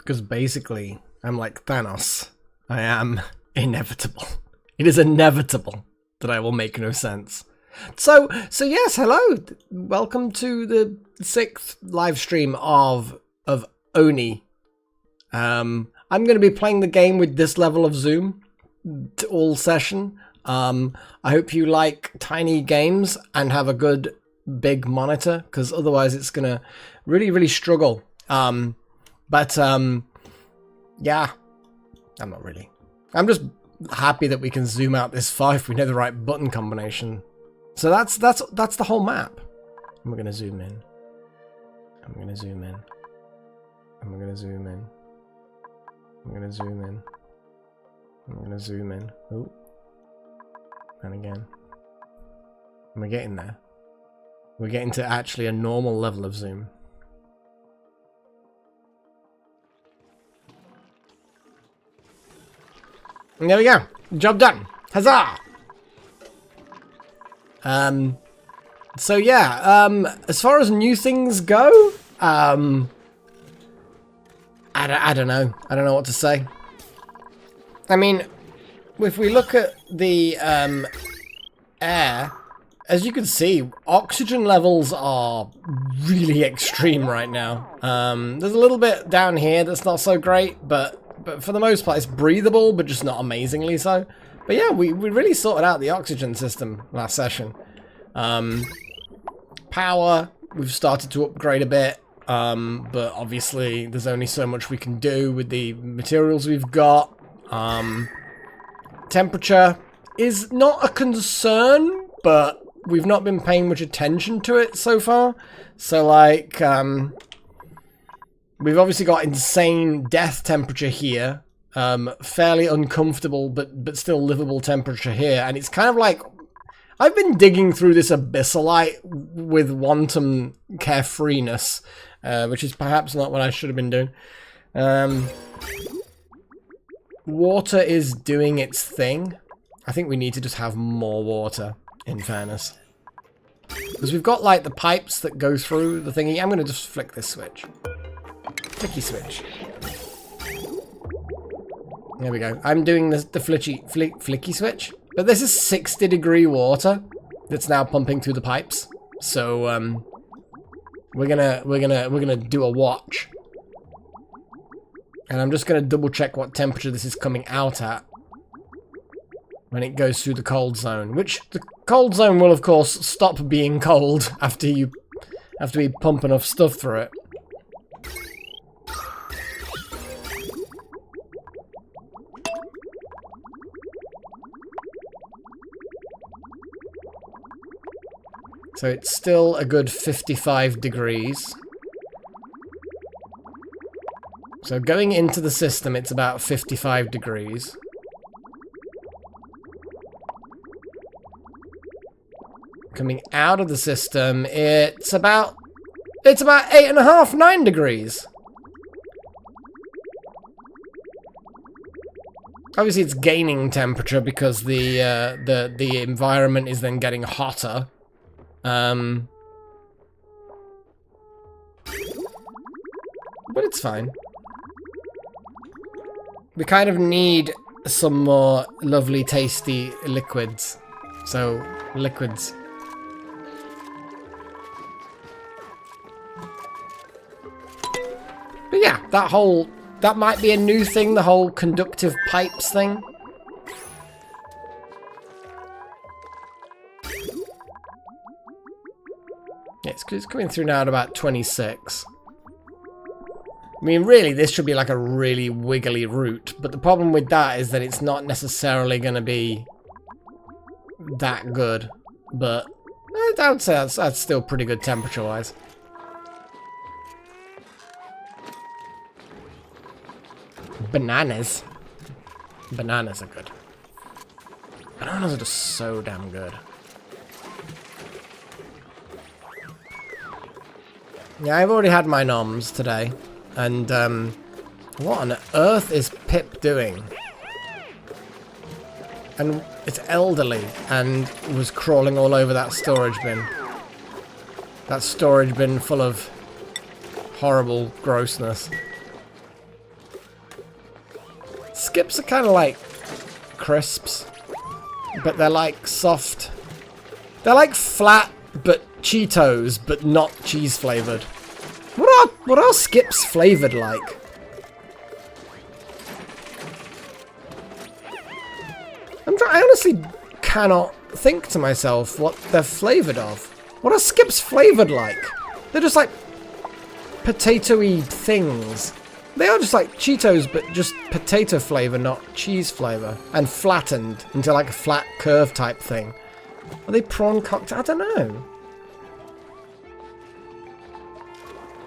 because basically I'm like Thanos. I am inevitable. It is inevitable that I will make no sense. So yes, hello. Welcome to the 6th live stream of Oni. I'm going to be playing the game with this level of zoom all session. I hope you like tiny games and have a good big monitor, because otherwise it's going to really struggle. Yeah, I'm not really. I'm just happy that we can zoom out this far if we know the right button combination. So that's the whole map. And we're going to zoom in. I'm going to zoom in. And we're going to zoom in. I'm going to zoom in. I'm going to zoom in. Ooh. And again. And we're getting there. We're getting to actually a normal level of zoom. And there we go. Job done. Huzzah! So yeah, as far as new things go, I don't know. I don't know what to say. I mean, if we look at the air, as you can see, oxygen levels are really extreme right now. There's a little bit down here that's not so great, but for the most part, it's breathable, but just not amazingly so. But yeah, we really sorted out the oxygen system last session. Power, we've started to upgrade a bit, but obviously there's only so much we can do with the materials we've got. Temperature is not a concern, but we've not been paying much attention to it so far. So like, we've obviously got insane death temperature here, fairly uncomfortable but still livable temperature here, and it's kind of like, I've been digging through this abyssalite with wanton carefreeness, which is perhaps not what I should have been doing. Water is doing its thing. I think we need to just have more water, in fairness. Because we've got like the pipes that go through the thingy. I'm going to just flick this switch. Flicky switch. There we go. I'm doing the flicky switch. But this is 60-degree water that's now pumping through the pipes. So we're gonna do a watch. And I'm just gonna double check what temperature this is coming out at when it goes through the cold zone. Which the cold zone will of course stop being cold after we pump enough stuff through it. So it's still a good 55 degrees. So going into the system, it's about 55 degrees. Coming out of the system, it's about 8.5, 9 degrees. Obviously, it's gaining temperature because the environment is then getting hotter. But it's fine. We kind of need some more lovely, tasty liquids. So, liquids. But yeah, that might be a new thing, the whole conductive pipes thing. Yeah, it's coming through now at about 26. I mean, really, this should be like a really wiggly route, but the problem with that is that it's not necessarily going to be that good. But I would say that's still pretty good temperature-wise. Bananas. Bananas are good. Bananas are just so damn good. Yeah, I've already had my noms today. And, what on earth is Pip doing? And it's elderly and was crawling all over that storage bin. That storage bin full of horrible grossness. Skips are kind of like crisps, but they're like soft. They're like flat, but Cheetos, but not cheese flavored. What are Skips flavored like? I honestly cannot think to myself what they're flavored of. What are Skips flavored like? They're just like potato-y things. They are just like Cheetos, but just potato flavor, not cheese flavor. And flattened into like a flat curve type thing. Are they prawn cocktail? I don't know.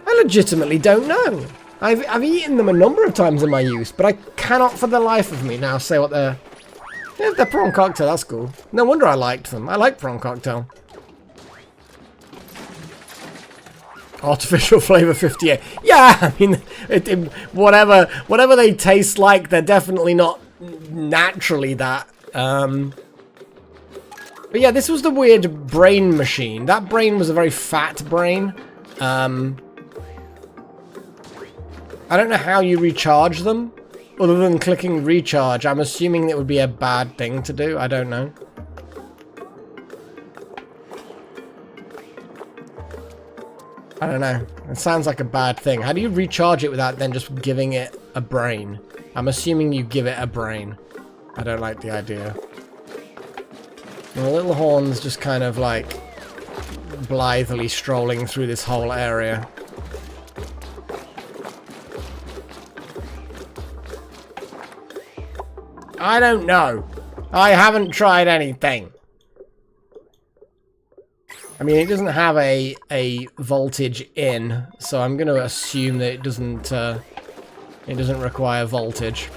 I legitimately don't know. I've eaten them a number of times in my youth, but I cannot for the life of me now say what they're... Yeah, they're prawn cocktail, that's cool. No wonder I liked them. I like prawn cocktail. Artificial flavor 58. Yeah, I mean, whatever they taste like, they're definitely not naturally that. But yeah, this was the weird brain machine. That brain was a very fat brain. I don't know how you recharge them, other than clicking recharge. I'm assuming it would be a bad thing to do. I don't know. I don't know. It sounds like a bad thing. How do you recharge it without then just giving it a brain? I'm assuming you give it a brain. I don't like the idea. And the little horn's just kind of like blithely strolling through this whole area. I don't know. I haven't tried anything. I mean, it doesn't have a voltage in, so I'm going to assume that it doesn't require voltage.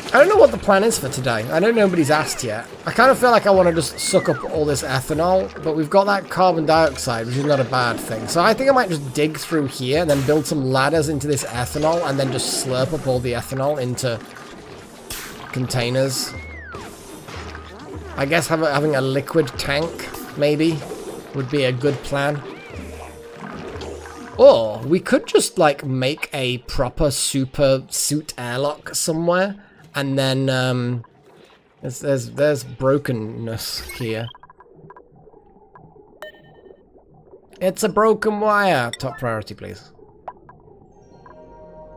I don't know what the plan is for today. I know nobody's asked yet. I kind of feel like I want to just suck up all this ethanol, but we've got that carbon dioxide, which is not a bad thing. So I think I might just dig through here and then build some ladders into this ethanol and then just slurp up all the ethanol into containers. I guess having a liquid tank, maybe, would be a good plan. Or we could just, like, make a proper super suit airlock somewhere, and then, there's brokenness here. It's a broken wire! Top priority, please.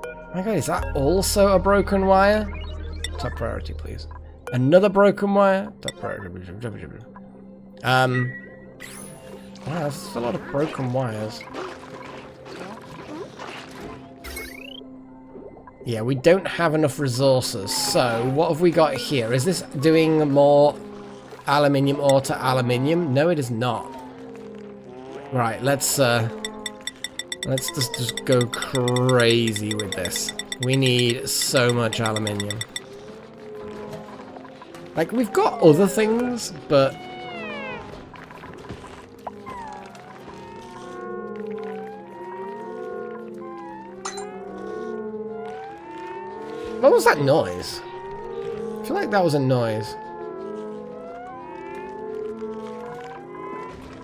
Oh my god, is that also a broken wire? Top priority, please. Another broken wire. Top priority. Wow, that's a lot of broken wires. Yeah, we don't have enough resources. So, what have we got here? Is this doing more aluminium ore to aluminium? No, it is not. Right, let's just go crazy with this. We need so much aluminium. Like, we've got other things, but... What was that noise? I feel like that was a noise.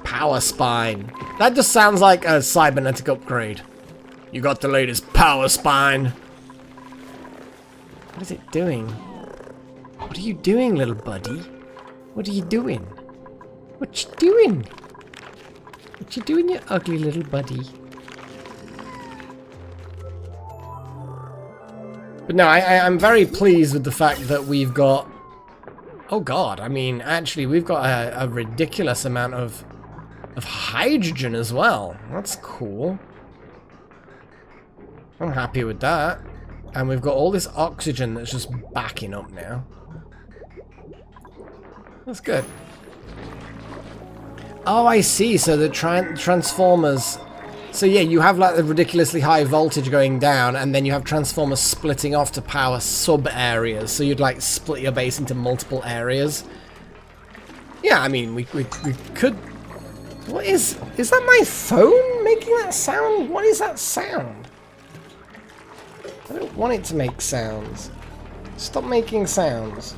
Power spine. That just sounds like a cybernetic upgrade. You got the latest power spine. What is it doing? What are you doing, little buddy? What are you doing? What you doing? What you doing, you ugly little buddy? But no, I'm very pleased with the fact that we've got... Oh god, I mean, actually, we've got a ridiculous amount of hydrogen as well. That's cool. I'm happy with that. And we've got all this oxygen that's just backing up now. That's good. Oh, I see. So the transformers... So yeah, you have like the ridiculously high voltage going down, and then you have transformers splitting off to power sub-areas. So you'd like split your base into multiple areas. Yeah, I mean, we could... What is that my phone making that sound? What is that sound? I don't want it to make sounds. Stop making sounds.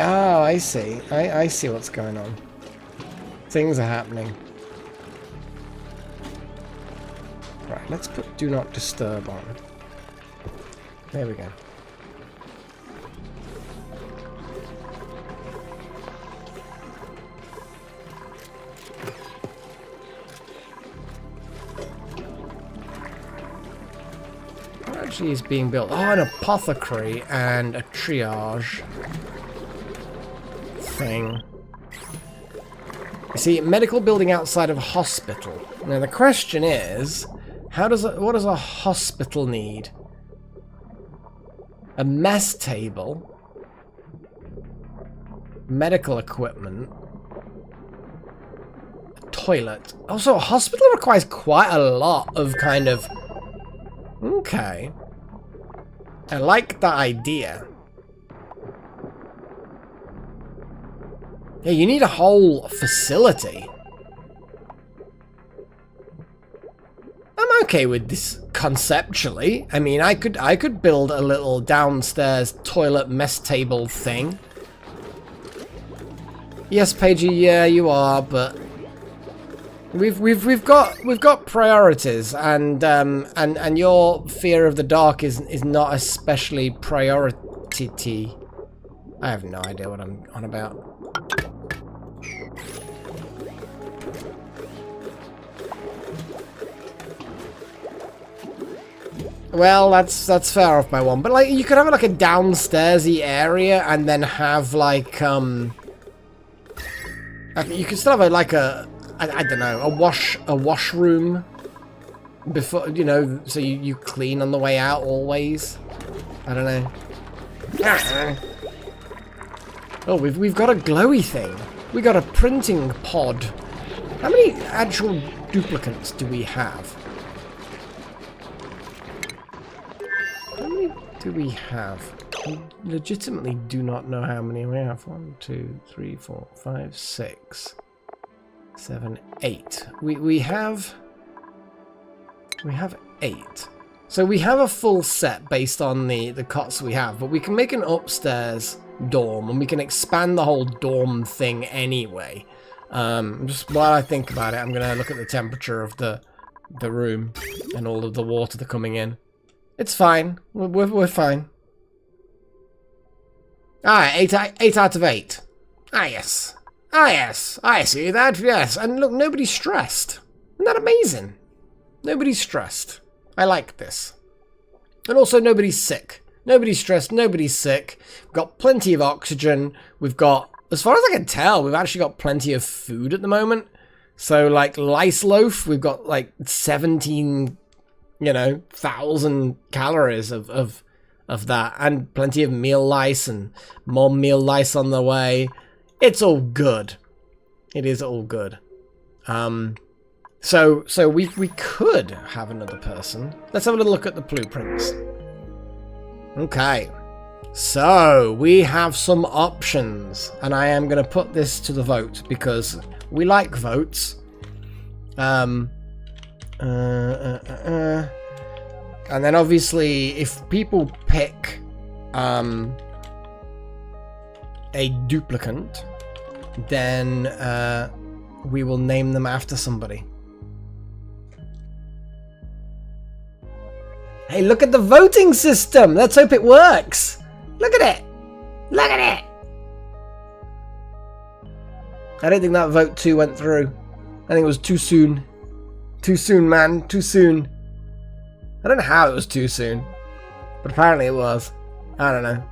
Oh, I see. I see what's going on. Things are happening. Right, let's put do not disturb on. There we go. What actually is being built? Oh, an apothecary and a triage thing. You see, medical building outside of a hospital. Now the question is, what does a hospital need? A mess table, medical equipment, a toilet. Also, a hospital requires quite a lot of kind of... Okay. I like that idea. Yeah, you need a whole facility. I'm okay with this conceptually. I mean, I could build a little downstairs toilet mess table thing. Yes, Paigey, yeah, you are, but we've got priorities, and your fear of the dark is not especially priority. I have no idea what I'm on about. Well, that's fair off by one, but like you could have like a downstairsy area and then have like you could still have I don't know, a washroom before, you know, so you clean on the way out always. I don't know. Oh, we've got a glowy thing. We got a printing pod. How many actual duplicants do we have? How many do we have? I legitimately do not know how many we have. 1, 2, 3, 4, 5, 6, 7, 8. We have 8. So we have a full set based on the cots we have, but we can make an upstairs dorm and we can expand the whole dorm thing anyway. Just while I think about it, I'm gonna look at the temperature of the room and all of the water that's coming in. It's fine. We're fine. Ah, 8 out of 8. Ah, yes. Ah, yes. I see that, yes. And look, nobody's stressed. Isn't that amazing? Nobody's stressed. I like this. And also, nobody's sick. Nobody's stressed. Nobody's sick. We've got plenty of oxygen. We've got, as far as I can tell, we've actually got plenty of food at the moment. So, like, lice loaf, we've got, like, 17... you know, 1,000 calories of that, and plenty of meal lice and more meal lice on the way. It's all good. It is all good. So we could have another person. Let's have a little look at the blueprints. Okay. So we have some options, and I am going to put this to the vote because we like votes. And then obviously if people pick a duplicant, then we will name them after somebody. Hey, look at the voting system. Let's hope it works. Look at it. Look at it. I don't think that vote 2 went through. I think it was too soon. Too soon, man. Too soon. I don't know how it was too soon, but apparently it was. I don't know.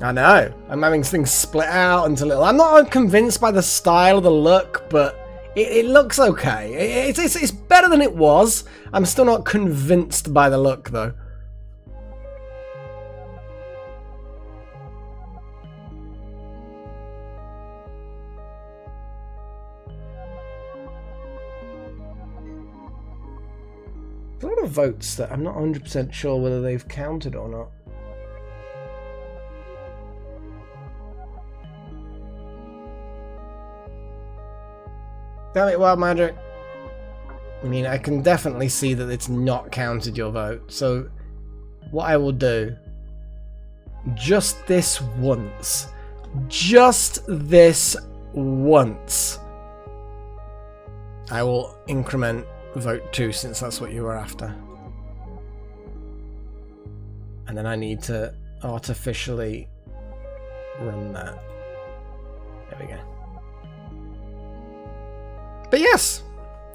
I know. I'm having things split out into little... I'm not convinced by the style of the look, but it looks okay. It's better than it was. I'm still not convinced by the look, though. A lot of votes that I'm not 100% sure whether they've counted or not. Damn it, Wild Magic. I mean, I can definitely see that it's not counted your vote. So, what I will do, just this once, I will increment vote 2 since that's what you were after. And then I need to artificially run that. There we go. But yes,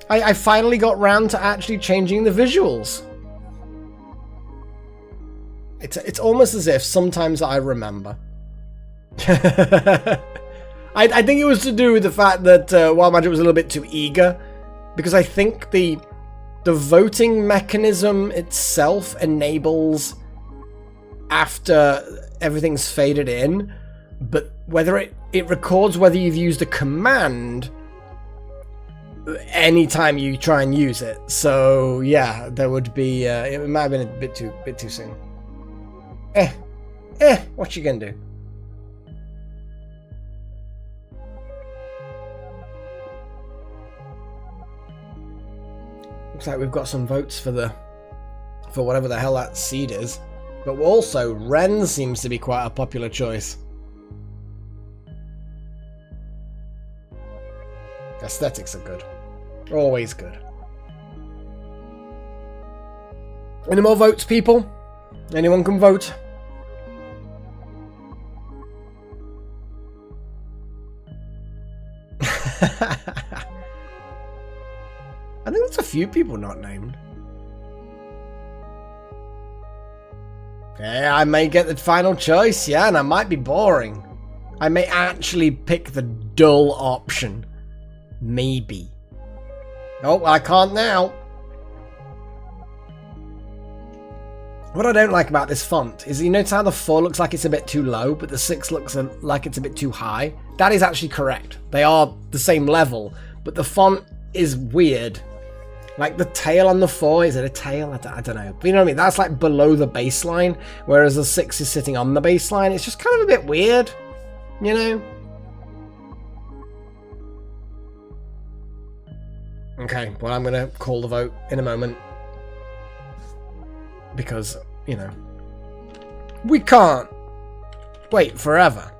I finally got round to actually changing the visuals. It's almost as if sometimes I remember. I think it was to do with the fact that Wild Magic was a little bit too eager, because I think the voting mechanism itself enables after everything's faded in, but whether it records whether you've used a command anytime you try and use it. So yeah, there would be it might have been a bit too soon. What you gonna do? Looks like we've got some votes for whatever the hell that seed is. But also, Ren seems to be quite a popular choice. Aesthetics are good. Always good. Any more votes, people? Anyone can vote. I think there's a few people not named. Yeah, I may get the final choice, yeah, and I might be boring. I may actually pick the dull option. Maybe. Oh, I can't now. What I don't like about this font is, you notice how the 4 looks like it's a bit too low, but the 6 looks like it's a bit too high? That is actually correct. They are the same level, but the font is weird. Like the tail on the 4, is it a tail? I don't know. But you know what I mean? That's like below the baseline, whereas the 6 is sitting on the baseline. It's just kind of a bit weird, you know? Okay, well, I'm going to call the vote in a moment. Because, you know, we can't wait forever.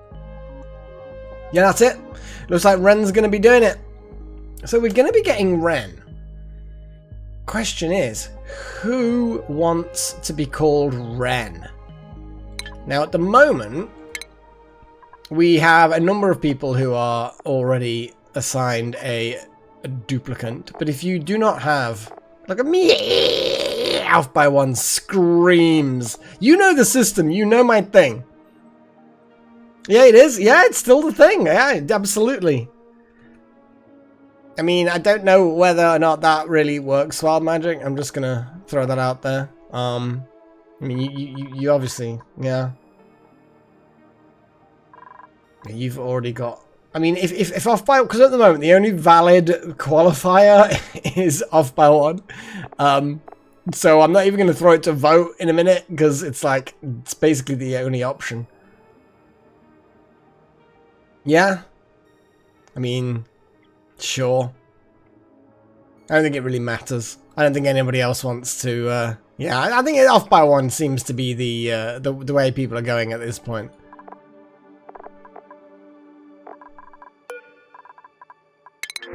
Yeah, that's it. Looks like Ren's going to be doing it. So we're going to be getting Ren. Question is, who wants to be called Ren? Now, at the moment, we have a number of people who are already assigned a duplicant. But if you do not have, like a meow by one screams, you know the system, you know my thing. Yeah, it is. Yeah, it's still the thing. Yeah, absolutely. I mean, I don't know whether or not that really works, Wild Magic. I'm just gonna throw that out there. I mean, you obviously, yeah. You've already got. I mean, if off by, because at the moment the only valid qualifier is off by 1. So I'm not even gonna throw it to vote in a minute because it's like it's basically the only option. Yeah. I mean. Sure. I don't think it really matters. I don't think anybody else wants to. Yeah, I think off by 1 seems to be the way people are going at this point.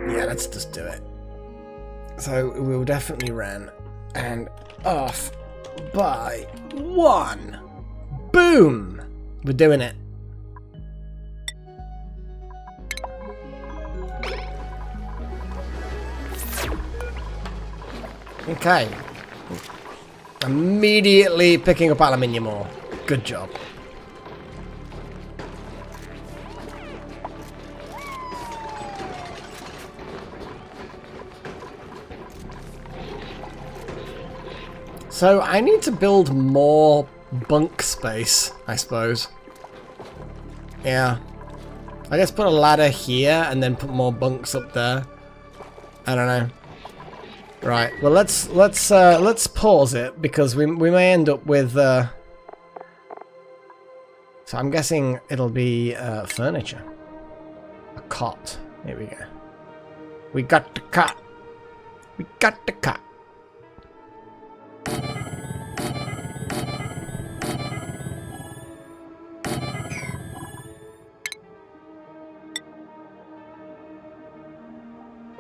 Yeah, let's just do it. So we'll definitely Ren and off by 1. Boom! We're doing it. Okay. Immediately picking up aluminium ore. Good job. So I need to build more bunk space, I suppose. Yeah. I guess put a ladder here and then put more bunks up there. I don't know. Right, well let's pause it because we may end up with so I'm guessing it'll be furniture. A cot. Here we go. We got the cot. We got the cot.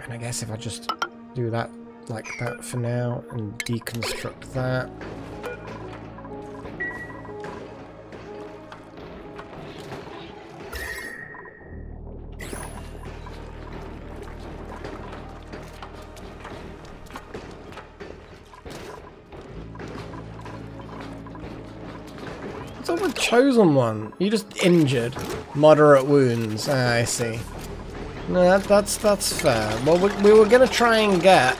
And I guess if I just do that like that for now and deconstruct that. What's up with chosen one? You just injured. Moderate wounds. Ah, I see. No, that's fair. Well, we were gonna try and get...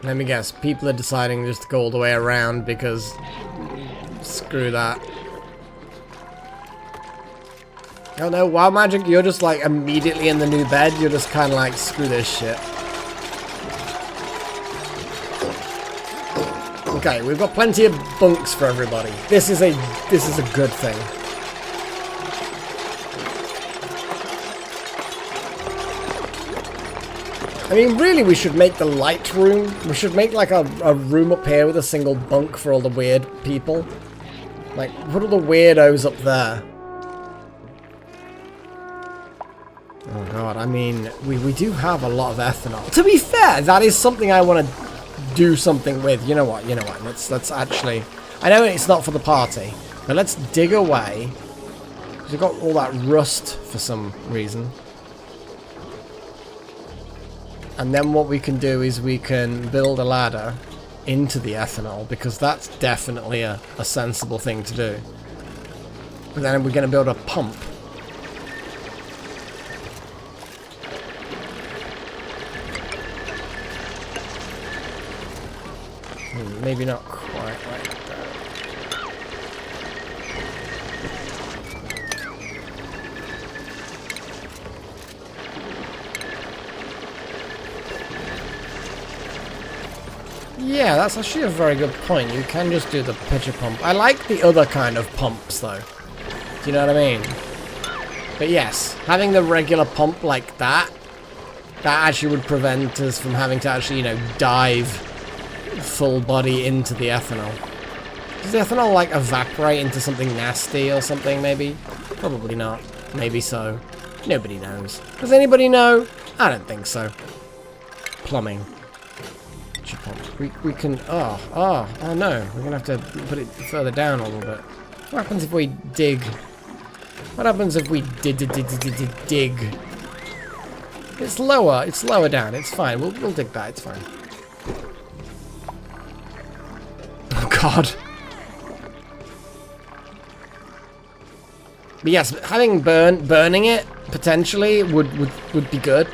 Let me guess, people are deciding just to go all the way around because... Screw that. Oh no, Wild Magic, you're just like immediately in the new bed, you're just kind of like, screw this shit. Okay, we've got plenty of bunks for everybody. This is a good thing. I mean, really, we should make the light room. We should make like a room up here with a single bunk for all the weird people. Like, put all the weirdos up there. Oh god, I mean, we do have a lot of ethanol. To be fair, that is something I want to do something with. You know what? Let's actually... I know it's not for the party, but let's dig away. Because we've got all that rust for some reason. And then what we can do is we can build a ladder into the ethanol, because that's definitely a sensible thing to do. But then we're going to build a pump. Maybe not quite like that. Yeah, that's actually a very good point. You can just do the pitcher pump. I like the other kind of pumps, though. Do you know what I mean? But yes, having the regular pump like that, that actually would prevent us from having to actually, you know, dive full body into the ethanol. Does the ethanol, like, evaporate into something nasty or something, maybe? Probably not. Maybe so. Nobody knows. Does anybody know? I don't think so. Plumbing. We can... Oh no. We're going to have to put it further down a little bit. What happens if we dig? What happens if we dig? It's lower. It's lower down. It's fine. We'll dig that. It's fine. Oh god. But yes, having burning it potentially would be good.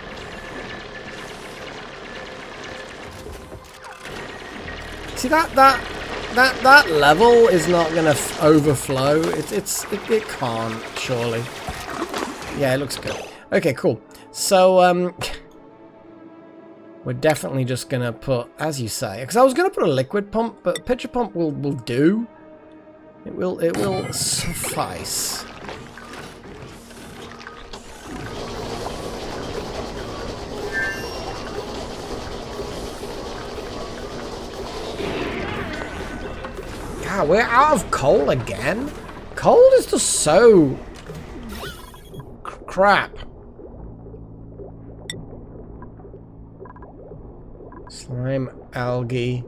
See that level is not gonna overflow. It can't, surely. Yeah, it looks good. Okay, cool. So we're definitely just gonna put, as you say, because I was gonna put a liquid pump, but a pitcher pump will do. It will suffice. Ah, we're out of coal again? Coal is just so... crap. Slime, algae,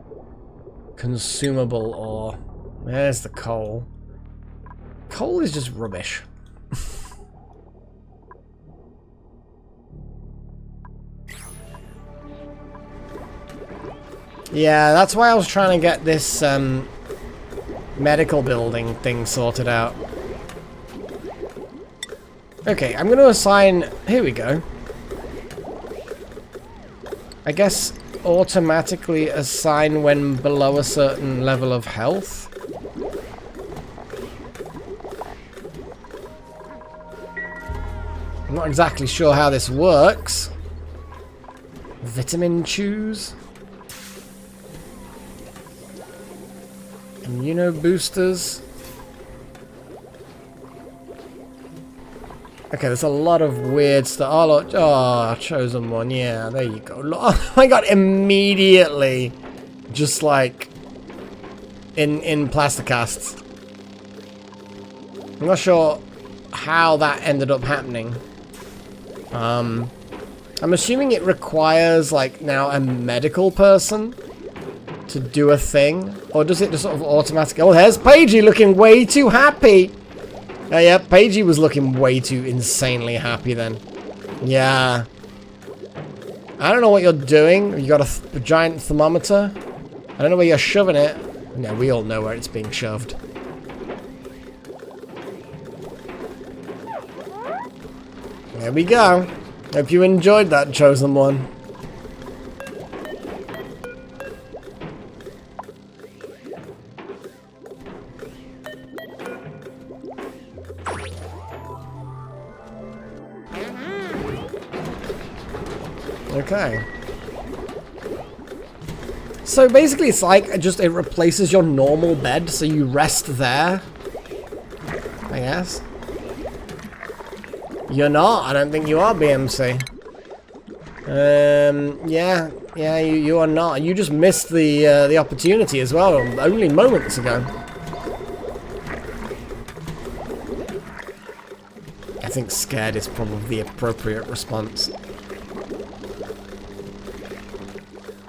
consumable ore. There's the coal. Coal is just rubbish. Yeah, that's why I was trying to get this medical building thing sorted out. Okay, I'm going to assign... Here we go. I guess automatically assign when below a certain level of health. I'm not exactly sure how this works. Vitamin chews. Immuno boosters. Okay, there's a lot of weird stuff. Oh, look. Oh, chosen one. Yeah, there you go. Oh my god, immediately. Just like in plasticasts. I'm not sure how that ended up happening. I'm assuming it requires like now a medical person to do a thing, or does it just sort of automatically? Oh, there's Paigey looking way too happy. Oh yeah, Paigey was looking way too insanely happy then. Yeah. I don't know what you're doing. You got a giant thermometer. I don't know where you're shoving it. No, we all know where it's being shoved. There we go. Hope you enjoyed that, chosen one. Okay. So basically it's like it replaces your normal bed, so you rest there. I guess. You're not. I don't think you are, BMC. Yeah, you are not. You just missed the opportunity as well, only moments ago. I think scared is probably the appropriate response.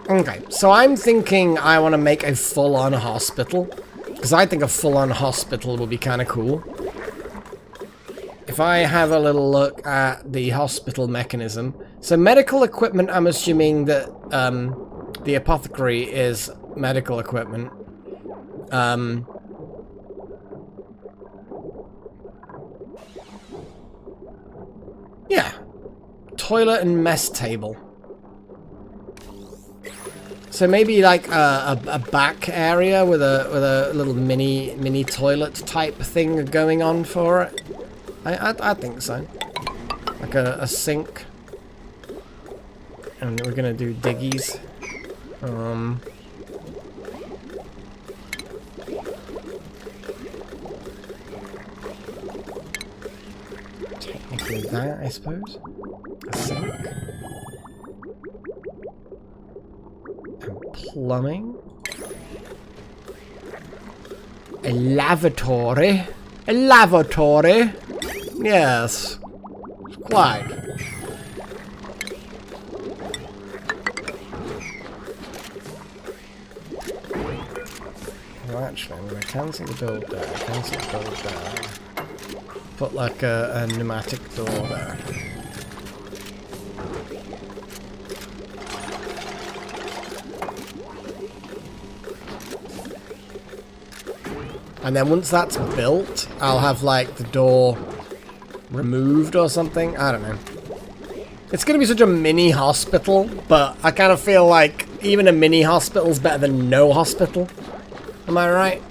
Okay, so I'm thinking I want to make a full-on hospital, because I think a full-on hospital would be kind of cool. If I have a little look at the hospital mechanism. So medical equipment, I'm assuming that the apothecary is medical equipment. Yeah. Toilet and mess table. So maybe like a back area with a little mini toilet type thing going on for it. I think so. Like a sink. And we're gonna do diggies. Technically that, I suppose. A sink. And plumbing. A lavatory. A lavatory. Yes. Quite. Well, actually, I'm going to cancel the build there. Cancel the build there. Put like a pneumatic door there. And then once that's built, I'll have like the door removed or something. I don't know. It's going to be such a mini hospital, but I kind of feel like even a mini hospital is better than no hospital. Am I right?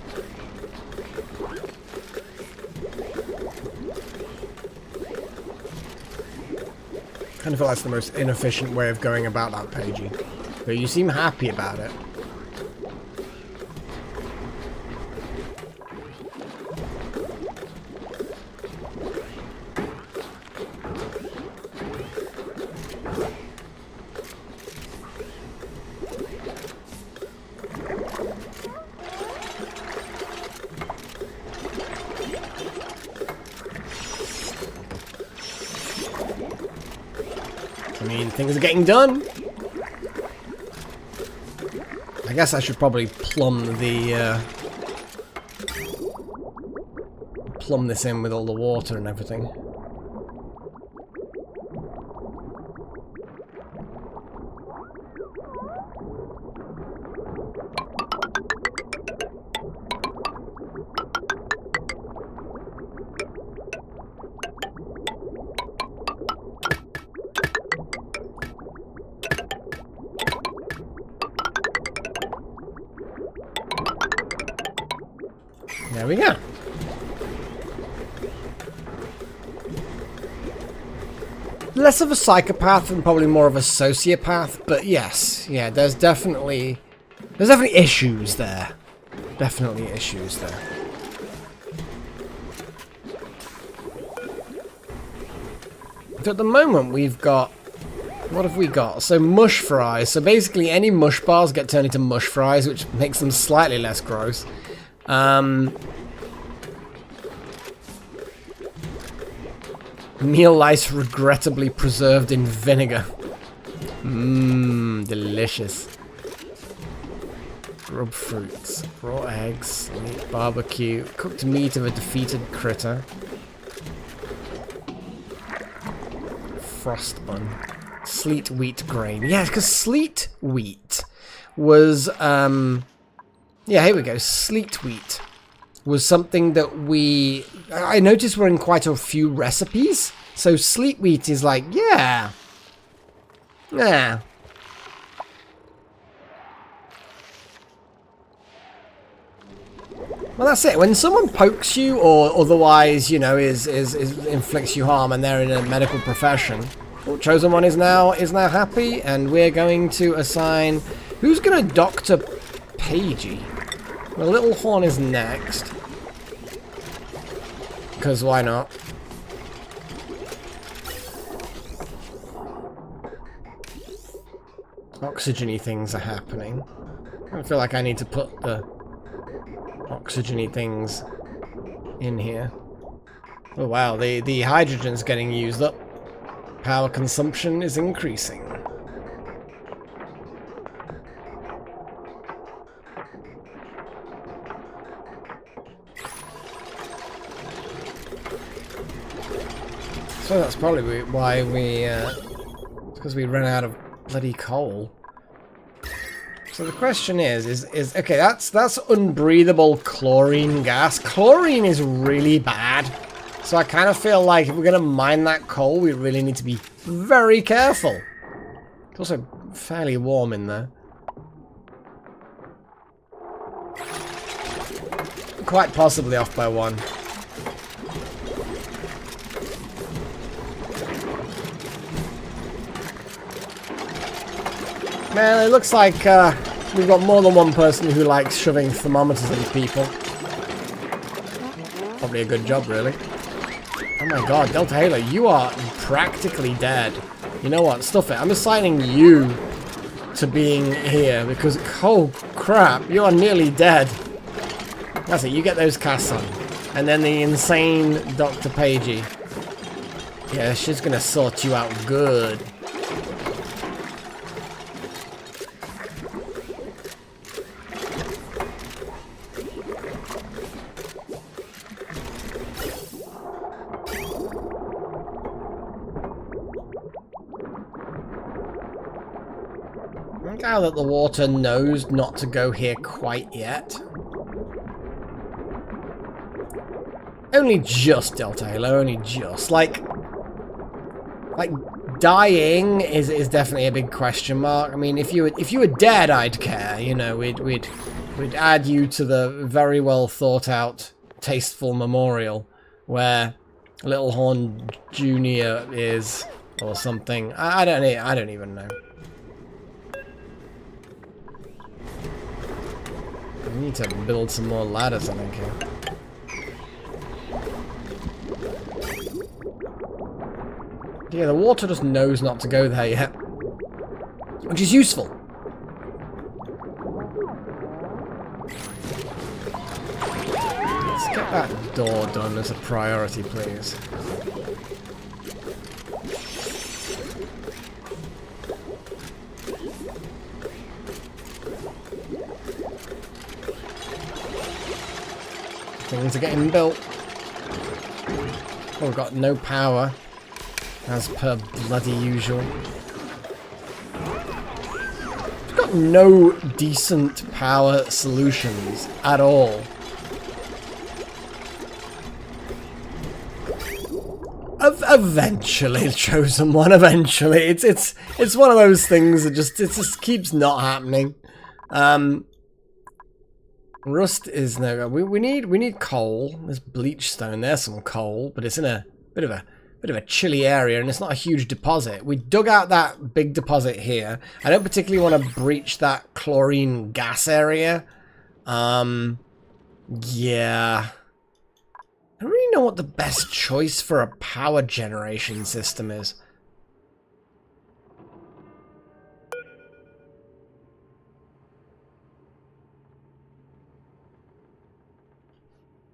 Kind of feel that's the most inefficient way of going about that, Paigey. But you seem happy about it. I mean, things are getting done. I guess I should probably plumb this in with all the water and everything. There we go. Less of a psychopath and probably more of a sociopath, but yes, yeah, there's definitely issues there. Definitely issues there. So at the moment we've got, what have we got? So mush fries. So basically any mush bars get turned into mush fries, which makes them slightly less gross. Meal lice regrettably preserved in vinegar. Mmm, delicious. Grub fruits, raw eggs, meat, barbecue, cooked meat of a defeated critter. Frost bun. Sleet wheat grain. Yeah, because sleet wheat was, yeah, here we go. Sleet wheat was something that I noticed we're in quite a few recipes. So sleet wheat is like, yeah. Yeah. Well, that's it. When someone pokes you or otherwise, you know, inflicts you harm and they're in a medical profession, well, Chosen One is now happy, and we're going to assign... Who's going to Dr. Pagey? Well, Little Horn is next. Because why not? Oxygen-y things are happening. I feel like I need to put the oxygen-y things in here. Oh wow, the hydrogen's getting used up. Power consumption is increasing. So that's probably why because we ran out of bloody coal. So the question is okay, that's unbreathable chlorine gas. Chlorine is really bad. So I kind of feel like if we're gonna mine that coal, we really need to be very careful. It's also fairly warm in there. Quite possibly off by 1. Man, it looks like we've got more than one person who likes shoving thermometers into people. Probably a good job, really. Oh my god, Delta Halo, you are practically dead. You know what? Stuff it. I'm assigning you to being here because, oh crap, you are nearly dead. That's it, you get those casts on. And then the insane Dr. Pagey. Yeah, she's gonna sort you out good. Now that the water knows not to go here quite yet. Only just, Delta Halo, only just. Like dying is definitely a big question mark. I mean, if you were dead, I'd care. You know, we'd add you to the very well thought out, tasteful memorial where Little Horn Jr. is, or something. I don't even know. We need to build some more ladders, I think, here. Yeah, the water just knows not to go there yet. Which is useful. Let's get that door done as a priority, please. Things are getting built. Oh, we've got no power, as per bloody usual. We've got no decent power solutions at all. Eventually, Chosen One. Eventually, it's one of those things that just keeps not happening. Rust is no good. We need coal. There's bleach stone. There's some coal, but it's in a bit of a chilly area, and it's not a huge deposit. We dug out that big deposit here. I don't particularly want to breach that chlorine gas area. Yeah. I don't really know what the best choice for a power generation system is.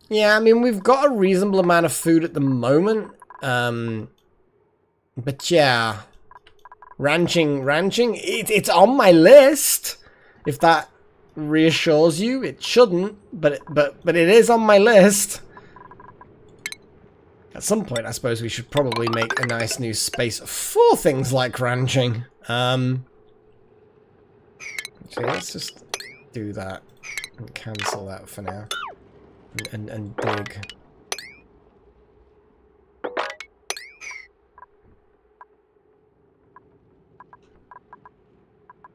Yeah, I mean, we've got a reasonable amount of food at the moment. But yeah. Ranching, it's on my list. If that reassures you, it shouldn't, but it is on my list. At some point, I suppose we should probably make a nice new space for things like ranching. So let's just do that and cancel that for now. And dig.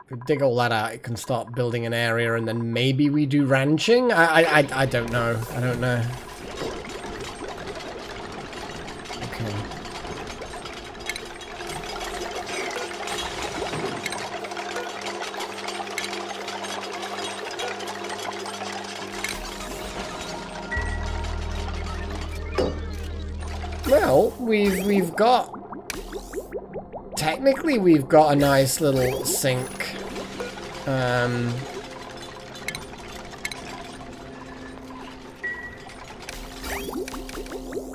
If we dig all that out, it can start building an area, and then maybe we do ranching? I don't know. I don't know. Okay. Well, we've got... Technically, we've got a nice little sink.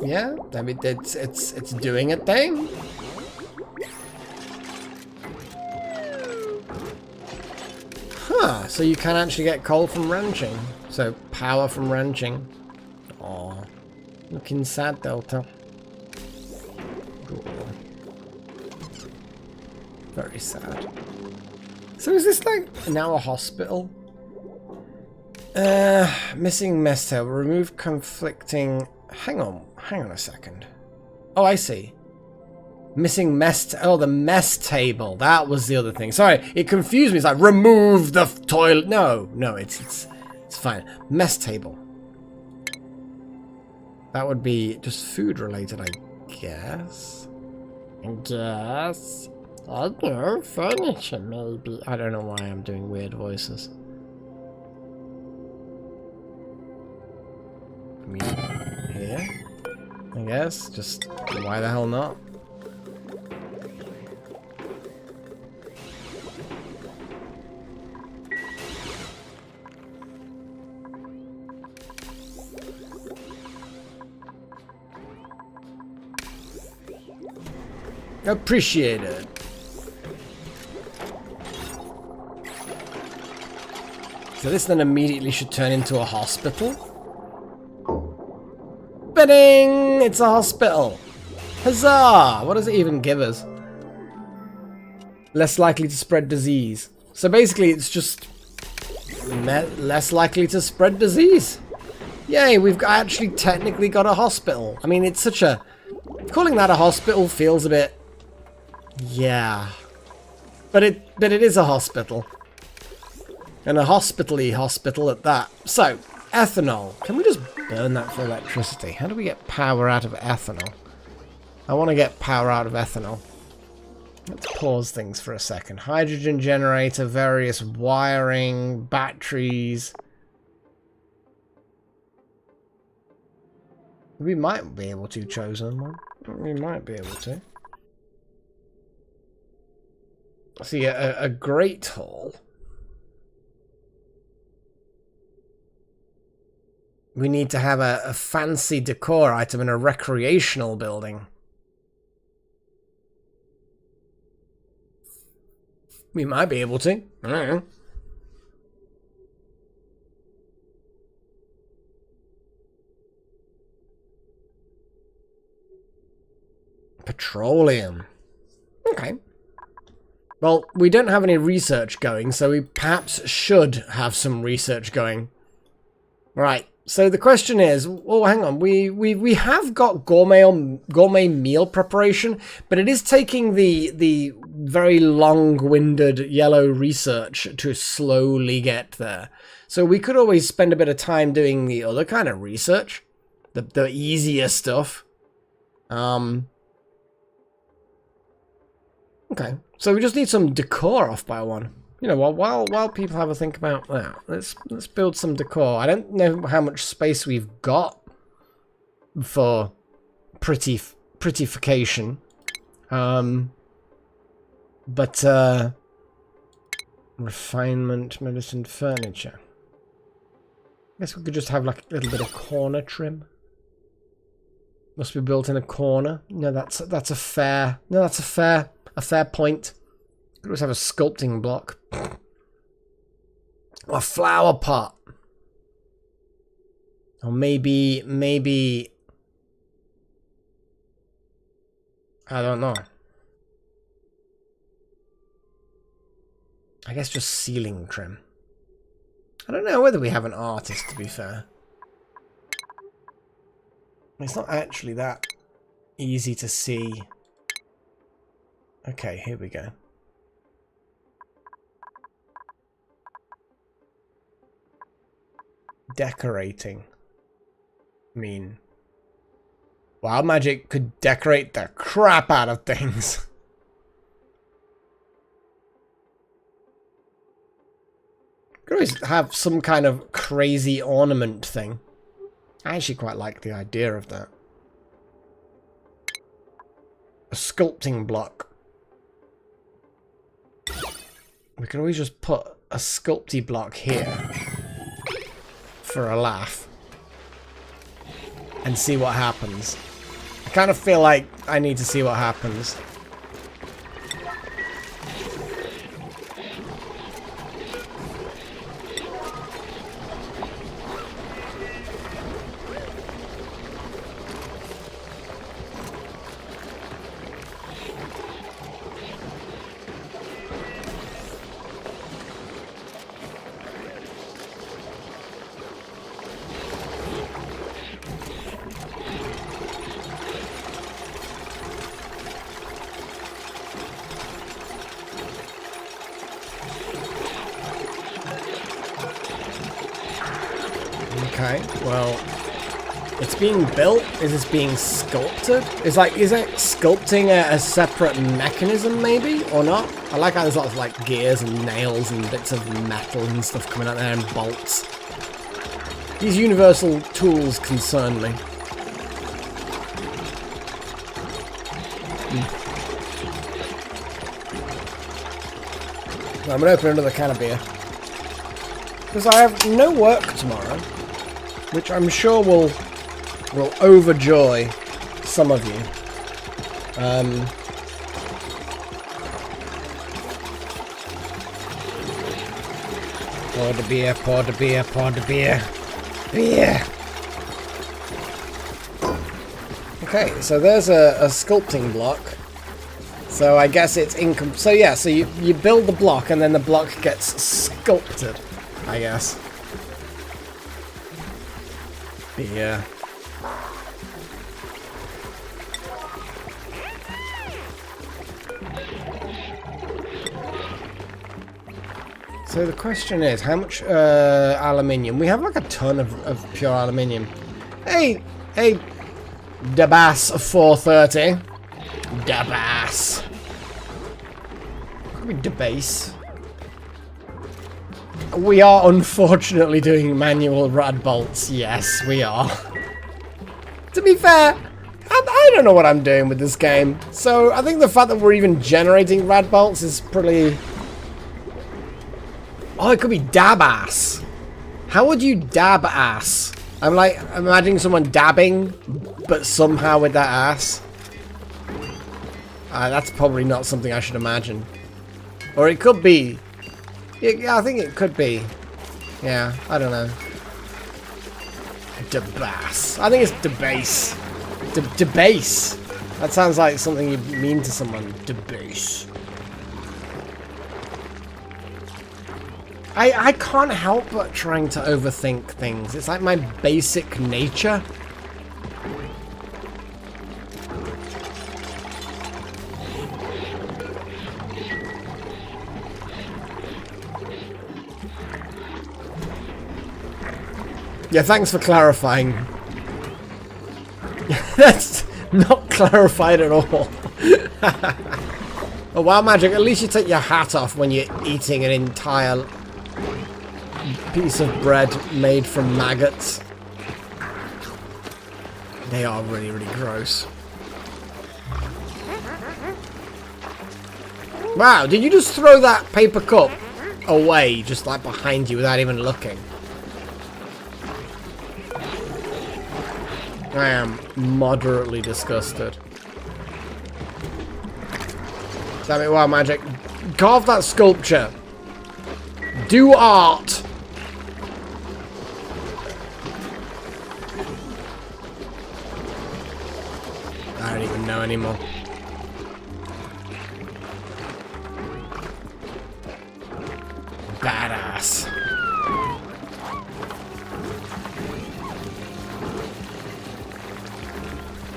Yeah, I mean, it's doing a thing. Huh, so you can actually get coal from ranching. So, power from ranching. Aw, looking sad, Delta. Very sad. So is this like now a hospital? Missing mess table. Remove conflicting... Hang on a second. Oh, I see. Missing mess... Oh, the mess table. That was the other thing. Sorry, it confused me. It's like, remove the toilet. No, it's fine. Mess table. That would be just food related, I guess. I don't know, furniture maybe. I don't know why I'm doing weird voices. I mean, here, I guess. Just why the hell not? Appreciate it. So this then immediately should turn into a hospital. Bidding! It's a hospital. Huzzah! What does it even give us? Less likely to spread disease. So basically it's just less likely to spread disease. Yay, we've actually technically got a hospital. I mean, it's such a... Calling that a hospital feels a bit... Yeah. But it is a hospital. And a hospital-y hospital at that. So, ethanol. Can we just burn that for electricity? How do we get power out of ethanol? I want to get power out of ethanol. Let's pause things for a second. Hydrogen generator, various wiring, batteries. We might be able to chosen one. We might be able to. See, a great hall. We need to have a fancy decor item in a recreational building. We might be able to. I don't know. Petroleum. Okay. Well, we don't have any research going, so we perhaps should have some research going. Right. So the question is, oh, hang on, we have got gourmet meal preparation, but it is taking the very long-winded yellow research to slowly get there. So we could always spend a bit of time doing the other kind of research. The easier stuff. Okay. So we just need some decor off by one. You know, while people have a think about that, let's build some decor. I don't know how much space we've got for prettification. But refinement, medicine, furniture. I guess we could just have like a little bit of corner trim. Must be built in a corner. No, that's a fair. No, that's a fair point. Could always have a sculpting block. Or a flower pot. Or maybe I don't know. I guess just ceiling trim. I don't know whether we have an artist, to be fair. It's not actually that easy to see. Okay, here we go. Decorating. I mean, wild magic could decorate the crap out of things. Could always have some kind of crazy ornament thing. I actually quite like the idea of that. A sculpting block. We could always just put a sculpty block here for a laugh and see what happens. I kind of feel like I need to see what happens. Okay, well, it's being built. Is this being sculpted? Is it sculpting a separate mechanism, maybe, or not? I like how there's lots of like gears and nails and bits of metal and stuff coming out there and bolts. These universal tools concern me. I'm gonna open another can of beer because I have no work tomorrow. Which I'm sure will overjoy some of you. Pour the beer, pour the beer, pour the beer. Beer! Okay, so there's a sculpting block. So I guess it's incomplete. So yeah, so you build the block and then the block gets sculpted, I guess. Yeah. So the question is, how much aluminium? We have like a ton of pure aluminium. Hey, Dabas 430. Dabas. Could be debase. We are unfortunately doing manual rad bolts. Yes, we are. To be fair, I don't know what I'm doing with this game. So I think the fact that we're even generating rad bolts is pretty... Oh, it could be dab ass. How would you dab ass? I'm like imagining someone dabbing, but somehow with that ass. That's probably not something I should imagine. Or it could be. Yeah, I think it could be. Yeah, I don't know. Debase. I think it's debase. Debase. That sounds like something you mean to someone. Debase. I can't help but trying to overthink things. It's like my basic nature. Yeah, thanks for clarifying. That's not clarified at all. Oh, wow, Magic, at least you take your hat off when you're eating an entire piece of bread made from maggots. They are really, really gross. Wow, did you just throw that paper cup away, just like behind you without even looking? I am moderately disgusted. Damn it, wow, Magic. Carve that sculpture. Do art. I don't even know anymore. Badass.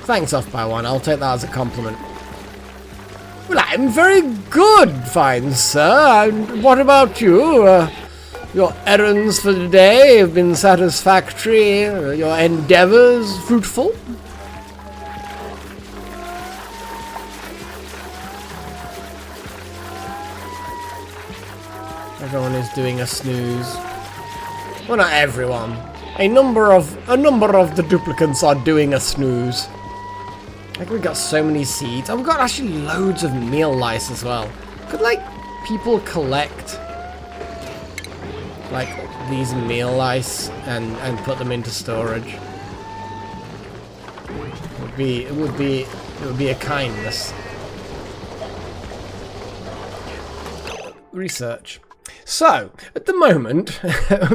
Thanks, off by one. I'll take that as a compliment. Well, I'm very good, fine sir. And what about you? Your errands for the day have been satisfactory. Your endeavors fruitful. Everyone is doing a snooze. Well, not everyone. A number of the duplicants are doing a snooze. I think we got so many seeds. Oh, we've got actually loads of meal lice as well. Could, like, people collect, like, these meal lice and put them into storage? It would be a kindness. Research. So, at the moment,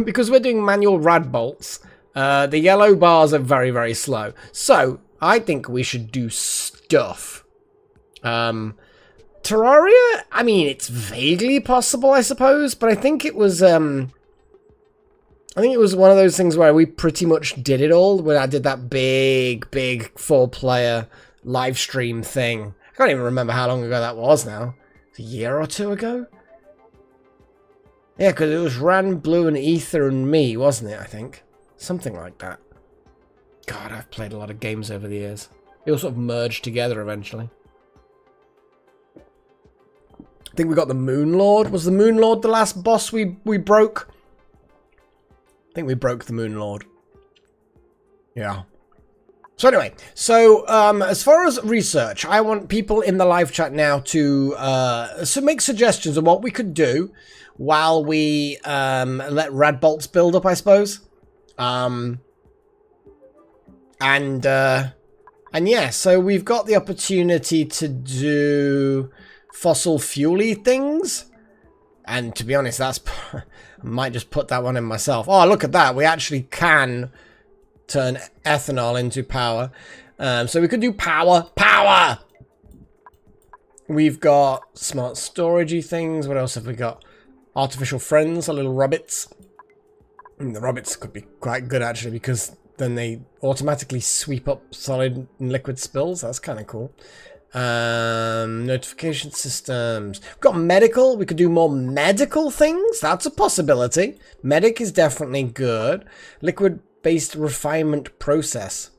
because we're doing manual rad bolts, the yellow bars are very, very slow. So, I think we should do stuff. Terraria, I mean, it's vaguely possible, I suppose, but I think it was, one of those things where we pretty much did it all, when I did that big 4-player live stream thing. I can't even remember how long ago that was now. A year or two ago? Yeah, because it was Ran, Blue, and Ether and me, wasn't it, I think? Something like that. God, I've played a lot of games over the years. They all sort of merged together eventually. I think we got the Moon Lord. Was the Moon Lord the last boss we broke? I think we broke the Moon Lord. Yeah. So anyway, as far as research, I want people in the live chat now to make suggestions of what we could do while we let rad bolts build up, I suppose. And yeah, so we've got the opportunity to do fossil fuel-y things. And to be honest, I might just put that one in myself. Oh, look at that. We actually can turn ethanol into power. So we could do power. We've got smart storagey things. What else have we got? Artificial friends, our little rabbits. And the rabbits could be quite good, actually, because then they automatically sweep up solid and liquid spills. That's kind of cool. Notification systems. We've got medical. We could do more medical things. That's a possibility. Medic is definitely good. Liquid-based refinement process.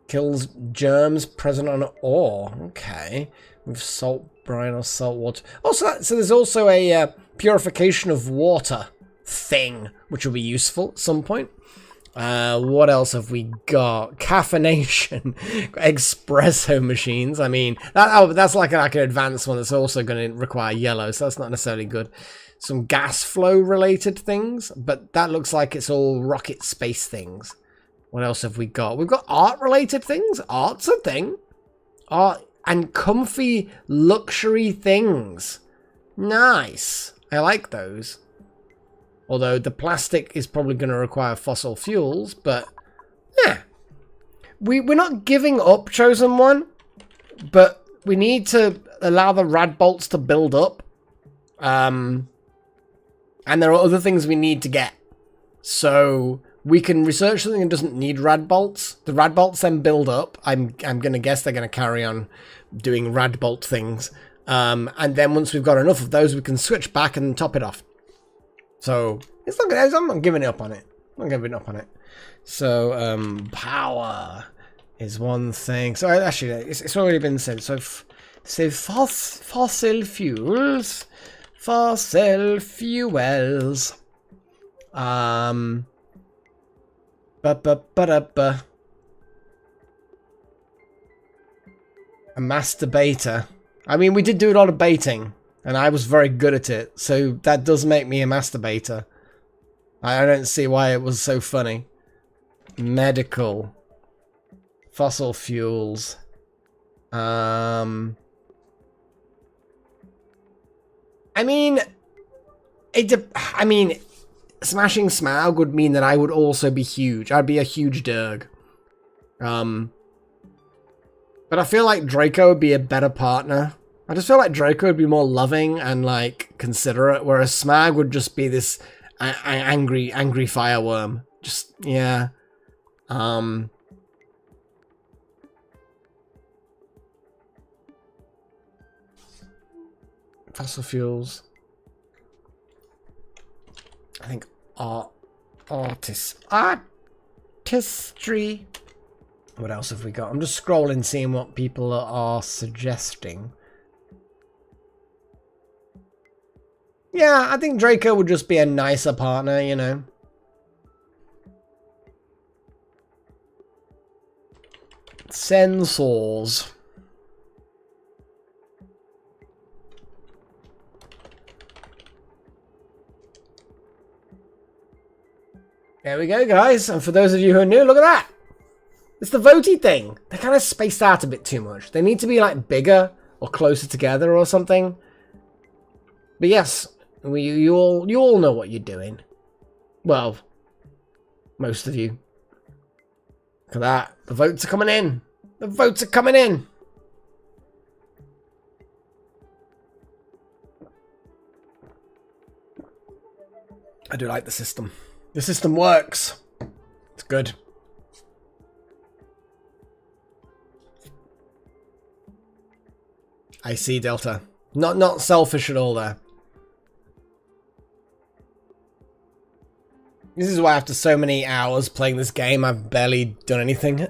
Kills germs present on ore. Okay. With salt brine or salt water. Also, so there's also a purification of water thing, which will be useful at some point. What else have we got? Caffeination. Espresso machines. I mean, that's like an advanced one that's also going to require yellow, so that's not necessarily good. Some gas flow related things, but that looks like it's all rocket space things. What else have we got? We've got art related things. Art's a thing. Art and comfy luxury things. Nice. I like those. Although the plastic is probably going to require fossil fuels, but yeah. We're not giving up, Chosen One, but we need to allow the rad bolts to build up. And there are other things we need to get. So we can research something that doesn't need rad bolts. The rad bolts then build up. I'm going to guess they're going to carry on doing rad bolt things. And then once we've got enough of those, we can switch back and top it off. So it's not good. I'm not giving up on it. I'm giving up on it. So, power is one thing. So, actually, it's already been said. So, fossil fuels. Fossil fuels. A masturbator. I mean, we did do a lot of baiting, and I was very good at it. So, that does make me a masturbator. I don't see why it was so funny. Medical. Fossil fuels. I mean, smashing Smaug would mean that I would also be huge. I'd be a huge Durg. But I feel like Draco would be a better partner. I just feel like Draco would be more loving and, like, considerate, whereas Smaug would just be this angry fireworm. Just, yeah. Fossil fuels. I think artistry. What else have we got? I'm just scrolling, seeing what people are suggesting. Yeah, I think Draco would just be a nicer partner, you know. Sensors. There we go, guys. And for those of you who are new, look at that. It's the votey thing. They're kind of spaced out a bit too much. They need to be like bigger or closer together or something. But yes, you all know what you're doing. Well, most of you. Look at that. The votes are coming in. The votes are coming in. I do like the system. The system works. It's good. I see, Delta. Not selfish at all there. This is why after so many hours playing this game, I've barely done anything.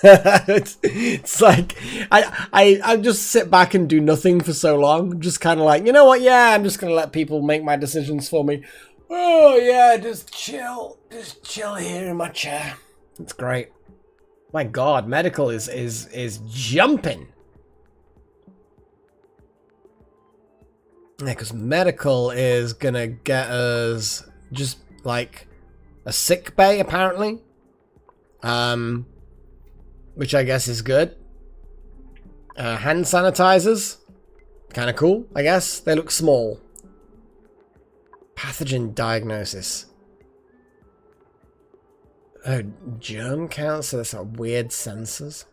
it's like I just sit back and do nothing for so long. Just kind of like, you know what? Yeah, I'm just gonna let people make my decisions for me. Oh yeah, just chill here in my chair. It's great. My God, medical is jumping. Yeah, because medical is gonna get us just like a sick bay apparently, which I guess is good. Hand sanitizers, kind of cool. I guess they look small. Pathogen diagnosis. Oh, germ count, so that's like weird sensors.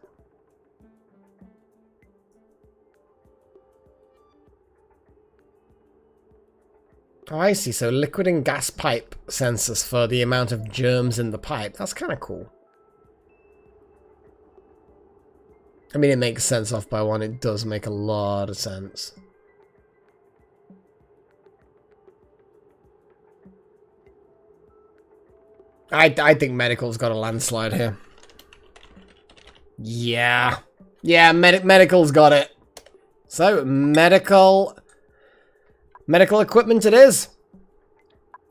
Oh, I see. So liquid and gas pipe sensors for the amount of germs in the pipe. That's kind of cool. I mean, it makes sense off by one. It does make a lot of sense. I think medical's got a landslide here. Yeah. Yeah, medical's got it. So, medical equipment it is.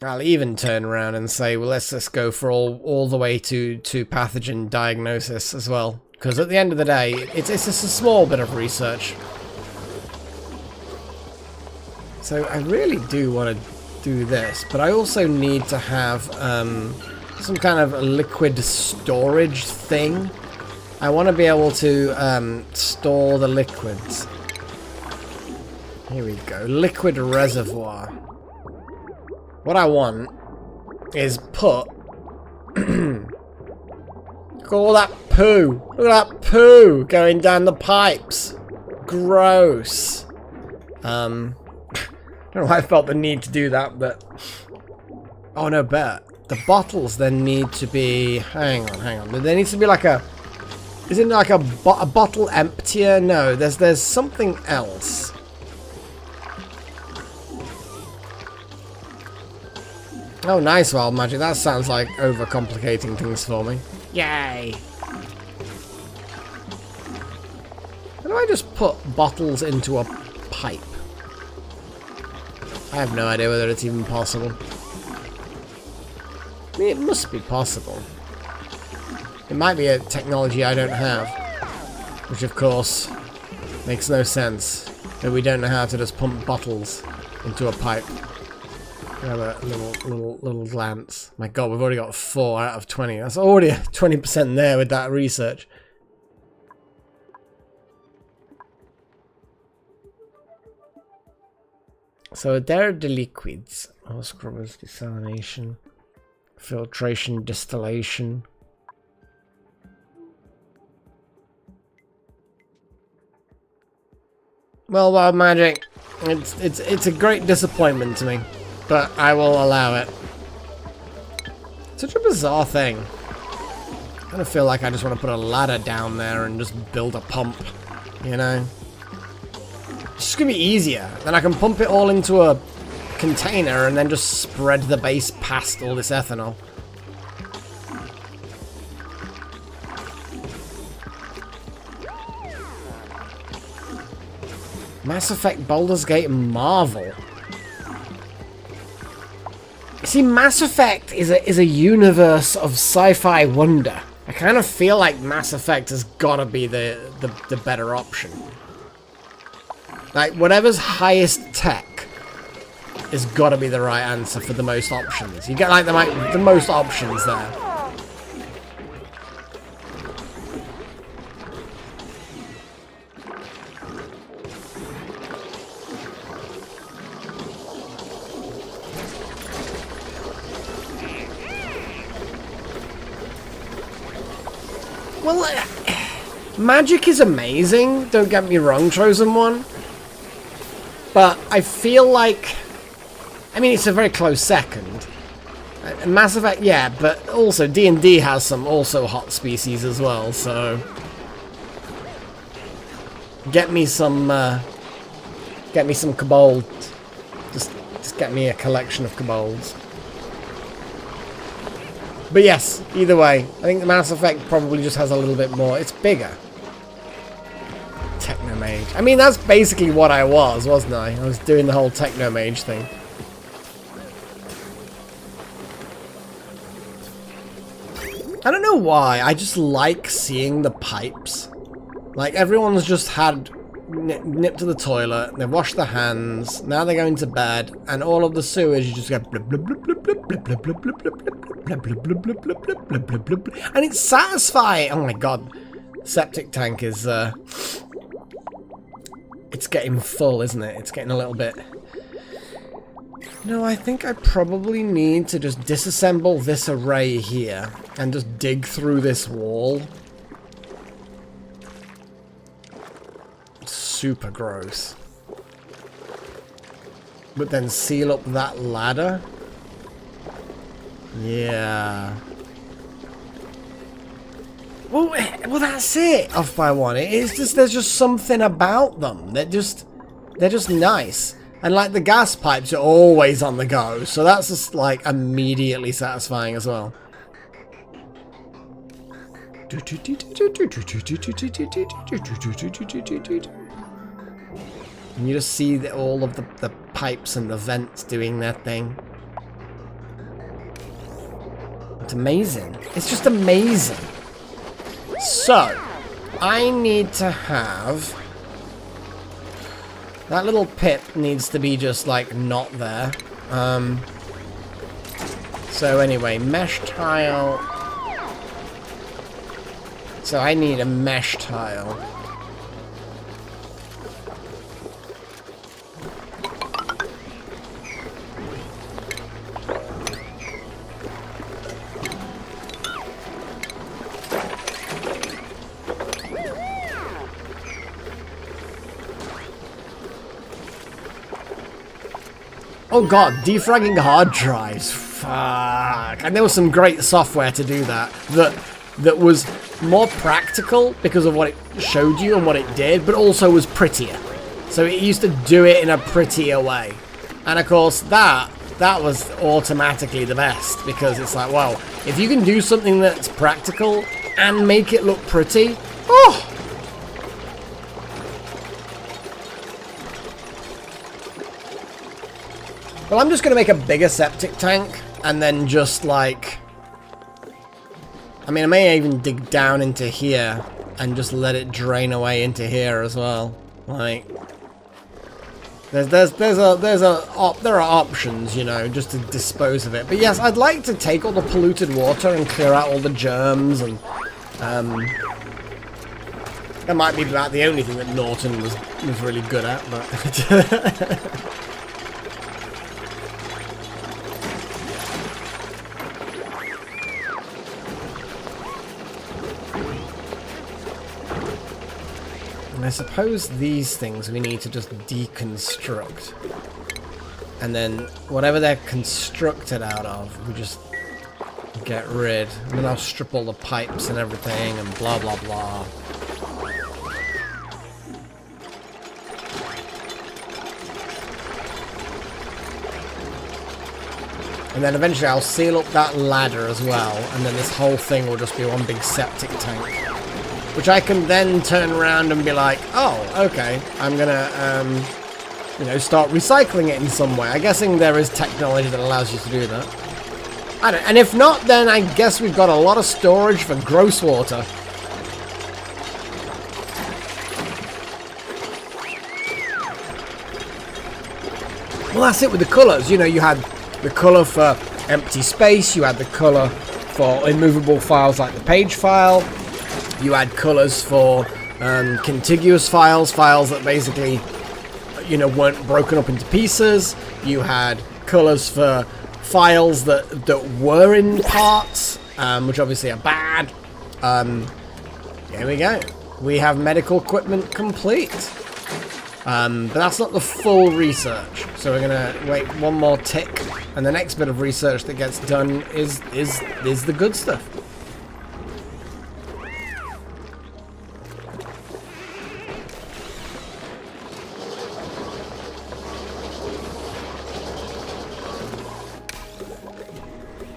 I'll even turn around and say, well, let's just go for all the way to pathogen diagnosis as well. Because at the end of the day, it's just a small bit of research. So I really do want to do this, but I also need to have some kind of liquid storage thing. I want to be able to store the liquids. Here we go. Liquid reservoir. What I want is put... Look at all that poo. Look at that poo going down the pipes. Gross. I don't know why I felt the need to do that, but... Oh no, better. The bottles then need to be... Hang on. There needs to be like a... Isn't it like a bottle emptier? No, there's something else. Oh, nice wild magic. That sounds like overcomplicating things for me. Yay! How do I just put bottles into a pipe? I have no idea whether it's even possible. I mean, it must be possible. It might be a technology I don't have. Which, of course, makes no sense. That we don't know how to just pump bottles into a pipe. Have a little glance. My god, we've already got 4 out of 20. That's already 20% there with that research. So there are the liquids. Oh, scrubbers, desalination, filtration, distillation. Well, wild magic. It's a great disappointment to me. But I will allow it. Such a bizarre thing. I kind of feel like I just want to put a ladder down there and just build a pump. You know? It's just going to be easier. Then I can pump it all into a container and then just spread the base past all this ethanol. Mass Effect, Baldur's Gate, and Marvel. See, Mass Effect is a universe of sci-fi wonder. I kind of feel like Mass Effect has got to be the better option. Like, whatever's highest tech has got to be the right answer for the most options. You get, like, the most options there. Well, magic is amazing, don't get me wrong, Chosen One. But I feel like... I mean, it's a very close second. Mass Effect, yeah, but also D&D has some also hot species as well, so... Get me some kobold. Just get me a collection of kobolds. But yes, either way, I think the Mass Effect probably just has a little bit more. It's bigger. Technomage. I mean, that's basically what I was, wasn't I? I was doing the whole Technomage thing. I don't know why, I just like seeing the pipes. Like, everyone's just had nipped to the toilet, they've washed their hands, now they're going to bed, and all of the sewage you just go blub blub blub blub blub blub blub blub blub blub blub blub blub blub blub blub blub, and it's satisfying. Oh my god, septic tank is it's getting full, isn't it? It's getting a little bit. No, I think I probably need to just disassemble this array here and just dig through this wall. Super gross. But then seal up that ladder? Yeah. Well, that's it. Off by one. It's just there's just something about them. They're just nice. And like the gas pipes are always on the go, so that's just like immediately satisfying as well. And you just see all of the pipes and the vents doing their thing. It's amazing. It's just amazing. So, I need to have... That little pip needs to be just, like, not there. So anyway, mesh tile. So I need a mesh tile. Oh god, defragging hard drives. Fuck. And there was some great software to do that. That was more practical because of what it showed you and what it did, but also was prettier. So it used to do it in a prettier way. And of course that that was automatically the best, because it's like, well, if you can do something that's practical and make it look pretty, oh! Well, I'm just going to make a bigger septic tank, and then just like... I mean, I may even dig down into here, and just let it drain away into here as well. Like... There are options, you know, just to dispose of it. But yes, I'd like to take all the polluted water and clear out all the germs, and... that might be about the only thing that Norton was really good at, but... I suppose these things we need to just deconstruct. And then whatever they're constructed out of, we just get rid. And then I'll strip all the pipes and everything and blah blah blah. And then eventually I'll seal up that ladder as well, and then this whole thing will just be one big septic tank. Which I can then turn around and be like, oh, okay, I'm gonna, you know, start recycling it in some way. I'm guessing there is technology that allows you to do that. And if not, then I guess we've got a lot of storage for gross water. Well, that's it with the colours. You know, you had the colour for empty space, you had the colour for immovable files like the page file. You had colours for contiguous files, files that basically, you know, weren't broken up into pieces. You had colours for files that were in parts, which obviously are bad. Here we go. We have medical equipment complete. But that's not the full research. So we're gonna wait one more tick, and the next bit of research that gets done is the good stuff.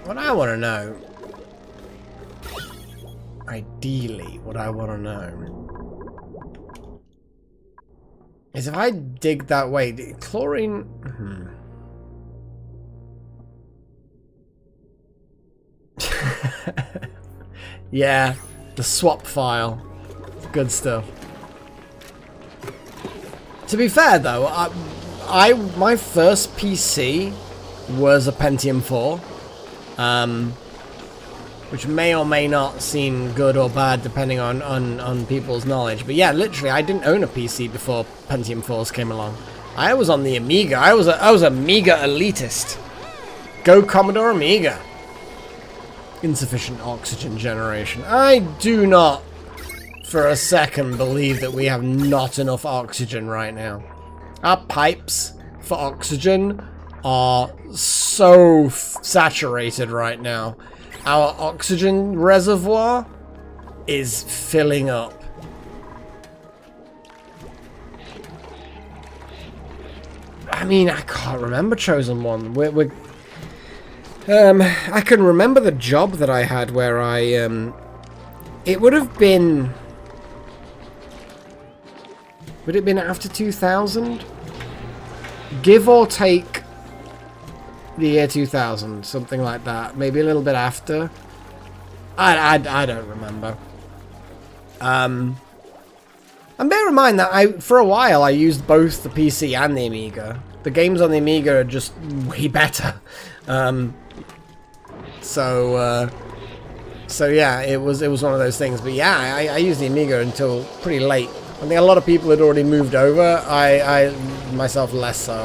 What I want to know, ideally, what I want to know, is if I dig that way, chlorine... Yeah, the swap file. Good stuff. To be fair, though, my first PC was a Pentium 4. Which may or may not seem good or bad depending on people's knowledge. But yeah, literally, I didn't own a PC before Pentium 4s came along. I was on the Amiga. I was Amiga elitist. Go Commodore Amiga. Insufficient oxygen generation. I do not, for a second, believe that we have not enough oxygen right now. Our pipes for oxygen are so saturated right now. Our oxygen reservoir is filling up. I mean, I can't remember Chosen One. I can remember the job that I had where I it would have been... Would it have been after 2000? Give or take the year 2000, something like that. Maybe a little bit after. I don't remember. And bear in mind that for a while I used both the PC and the Amiga. The games on the Amiga are just way better. So yeah, it was one of those things. But yeah, I used the Amiga until pretty late. I think a lot of people had already moved over. I myself less so.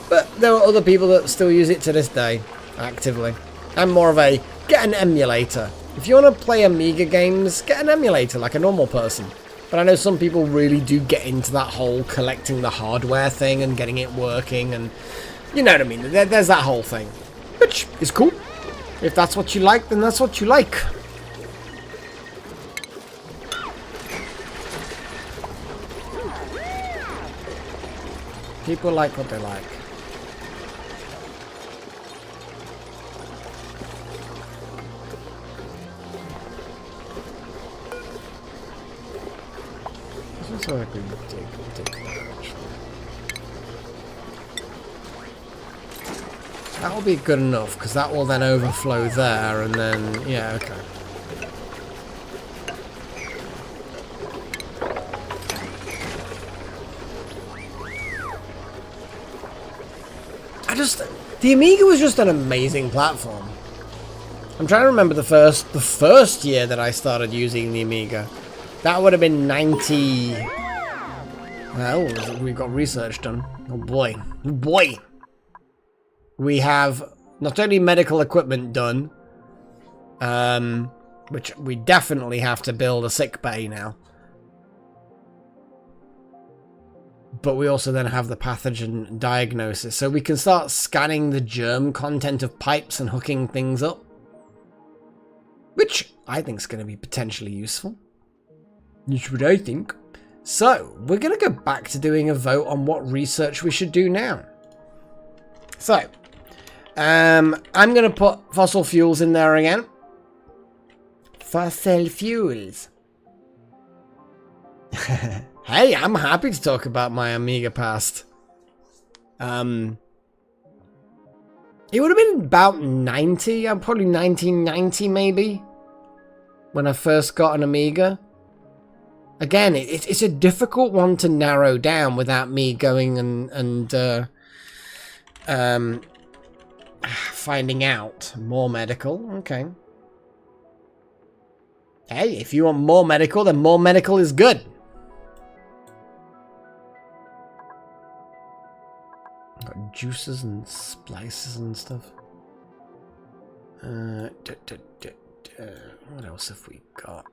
But there are other people that still use it to this day, actively. I'm more of a, get an emulator. If you want to play Amiga games, get an emulator like a normal person. But I know some people really do get into that whole collecting the hardware thing and getting it working, and you know what I mean. There's that whole thing, which is cool. If that's what you like, then that's what you like. People like what they like. So I can take that actually. That will be good enough because that will then overflow there and then yeah, okay. The Amiga was just an amazing platform. I'm trying to remember the first year that I started using the Amiga. That would have been 90. Well, we've got research done. Oh boy. Oh boy. We have not only medical equipment done, which we definitely have to build a sick bay now. But we also then have the pathogen diagnosis. So we can start scanning the germ content of pipes and hooking things up. Which I think is going to be potentially useful. That's what I think. So, we're going to go back to doing a vote on what research we should do now. So, I'm going to put fossil fuels in there again. Fossil fuels. Hey, I'm happy to talk about my Amiga past. It would have been about 90, probably 1990 maybe, when I first got an Amiga. Again, it's a difficult one to narrow down without me going and finding out. More medical, okay. Hey, if you want more medical, then more medical is good. Got juices and splices and stuff. What else have we got?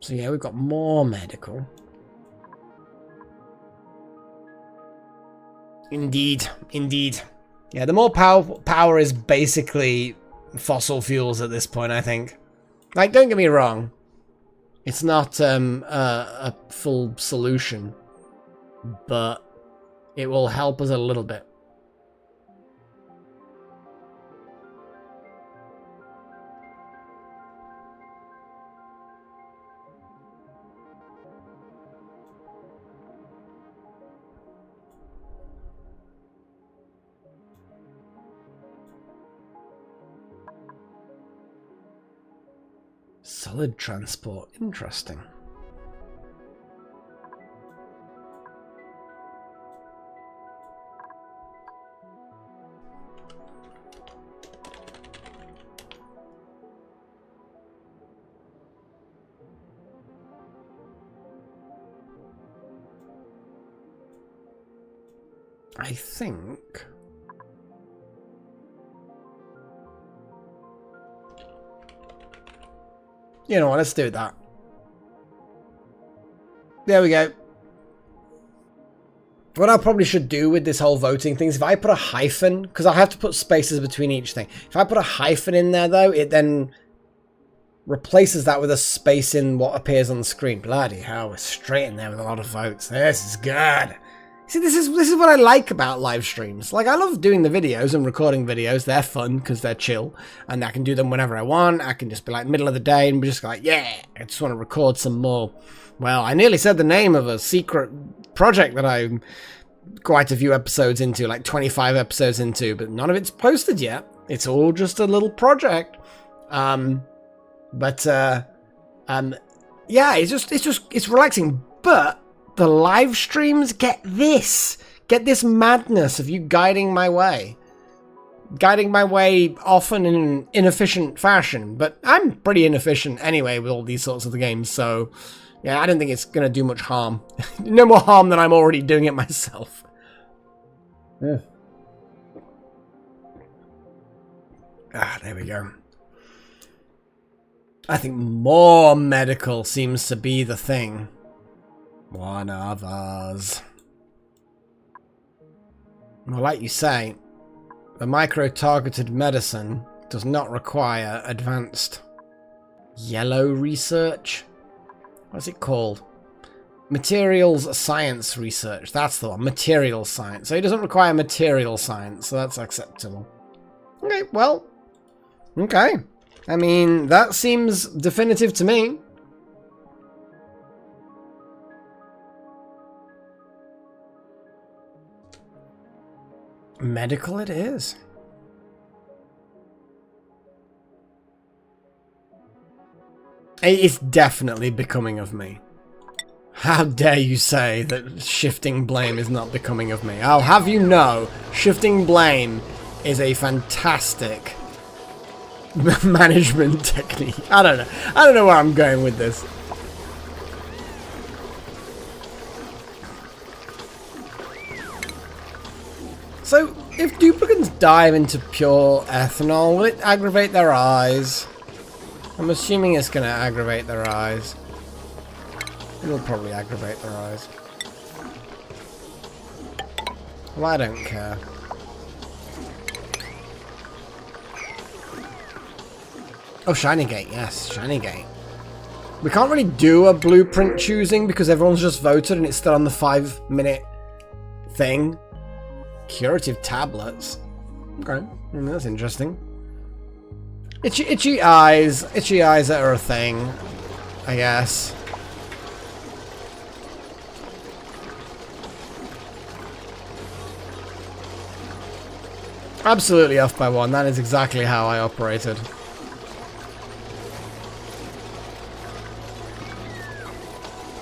So yeah, we've got more medical. Indeed, indeed. Yeah, the more power is basically fossil fuels at this point, I think. Like, don't get me wrong. It's not a full solution, but it will help us a little bit. Solid transport, interesting. I think you know what, let's do that. There we go. What I probably should do with this whole voting thing is if I put a hyphen, because I have to put spaces between each thing. If I put a hyphen in there though, it then replaces that with a space in what appears on the screen. Bloody hell, we're straight in there with a lot of votes. This is good. See, this is what I like about live streams. Like, I love doing the videos and recording videos. They're fun because they're chill, and I can do them whenever I want. I can just be like middle of the day and be just like, yeah, I just want to record some more. Well, I nearly said the name of a secret project that I'm quite a few episodes into, like 25 episodes into, but none of it's posted yet. It's all just a little project. Yeah, it's relaxing, but the live streams get this madness of you guiding my way often in an inefficient fashion, but I'm pretty inefficient anyway with all these sorts of the games, so yeah, I don't think it's gonna do much harm. No more harm than I'm already doing it myself. There we go. I think more medical seems to be the thing. One of us. Well, like you say, the micro-targeted medicine does not require advanced yellow research. What's it called? Materials science research. That's the one. Material science. So it doesn't require material science, so that's acceptable. Okay, well, Okay. I mean, that seems definitive to me. Medical it is. It's definitely becoming of me. How dare you say that shifting blame is not becoming of me? I'll have you know, shifting blame is a fantastic management technique. I don't know. I don't know where I'm going with this. So, if duplicants dive into pure ethanol, will it aggravate their eyes? I'm assuming it's going to aggravate their eyes. It'll probably aggravate their eyes. Well, I don't care. Oh, Shiny Gate, yes, Shiny Gate. We can't really do a blueprint choosing because everyone's just voted and it's still on the 5-minute thing. Curative tablets. Okay, that's interesting. Itchy eyes that are a thing, I guess. Absolutely off by 1. That is exactly how I operated.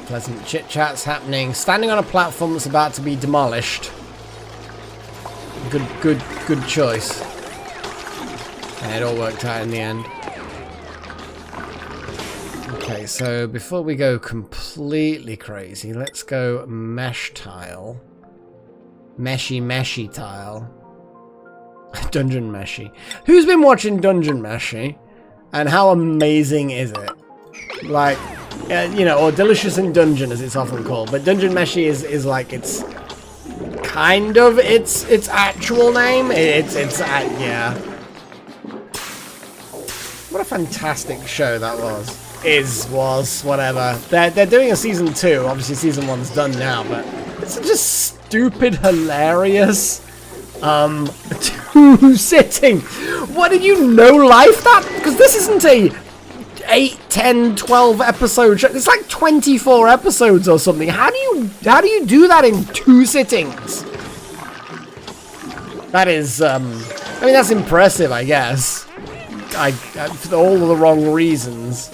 Pleasant chit-chats happening. Standing on a platform that's about to be demolished. Good choice. And it all worked out in the end. Okay, so before we go completely crazy, let's go mesh tile. Meshy tile. Dungeon Meshy. Who's been watching Dungeon Meshy? And how amazing is it? Like, you know, or Delicious in Dungeon as it's often called. But Dungeon Meshy is like, it's kind of its actual name. Yeah. What a fantastic show that was, whatever. They're doing a season 2. Obviously season 1's done now, but it's just stupid, hilarious. 2 sitting. What, did you no life that? Because this isn't a 8, 10, 12 episode show. It's like 24 episodes or something. How do you do that in 2 sittings? That is, I mean, that's impressive, I guess. For all of the wrong reasons.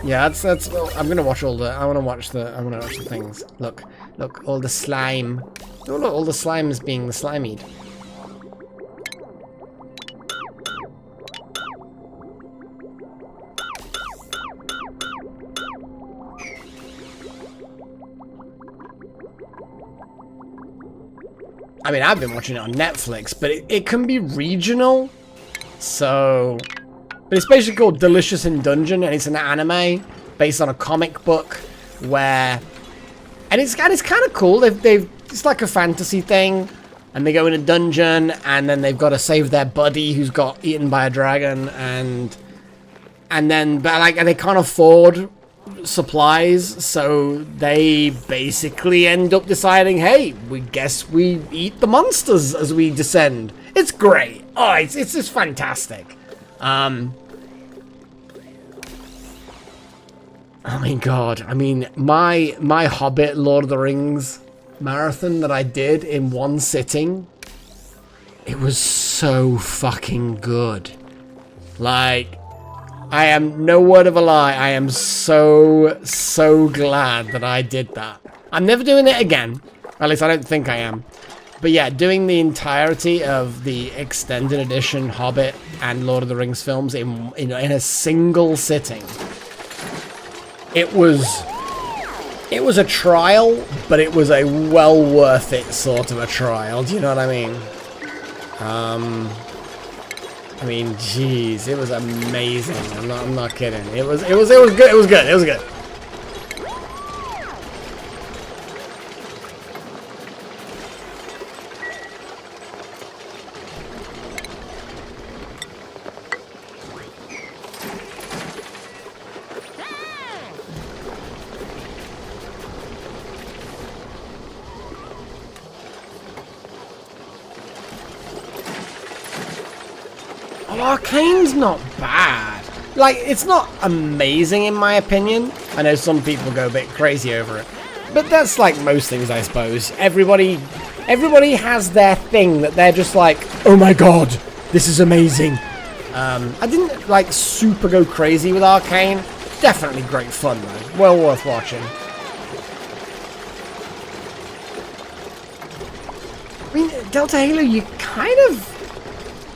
Yeah, that's. I'm gonna watch all the. I wanna watch the things. Look, all the slime. Oh, look, all the slimes being slimied. I mean, I've been watching it on Netflix, but it can be regional. So, but it's basically called Delicious in Dungeon, and it's an anime based on a comic book where, and it's kind of cool. It's like a fantasy thing, and they go in a dungeon, and then they've got to save their buddy who's got eaten by a dragon, and then they can't afford supplies, so they basically end up deciding, hey, we guess we eat the monsters as we descend. It's great. Oh, it's just fantastic. Oh my god. I mean, my Hobbit Lord of the Rings marathon that I did in 1 sitting, it was so fucking good. Like, I am, no word of a lie, I am so glad that I did that. I'm never doing it again. At least I don't think I am. But yeah, doing the entirety of the extended edition Hobbit and Lord of the Rings films in a single sitting. It was a trial, but it was a well worth it sort of a trial. Do you know what I mean? I mean, jeez, it was amazing. I'm not kidding. It was good. It was good. Arcane's not bad. Like, it's not amazing in my opinion. I know some people go a bit crazy over it. But that's like most things, I suppose. Everybody has their thing that they're just like, oh my god, this is amazing. I didn't like super go crazy with Arcane. Definitely great fun though. Well worth watching. I mean, Delta Halo, you kind of...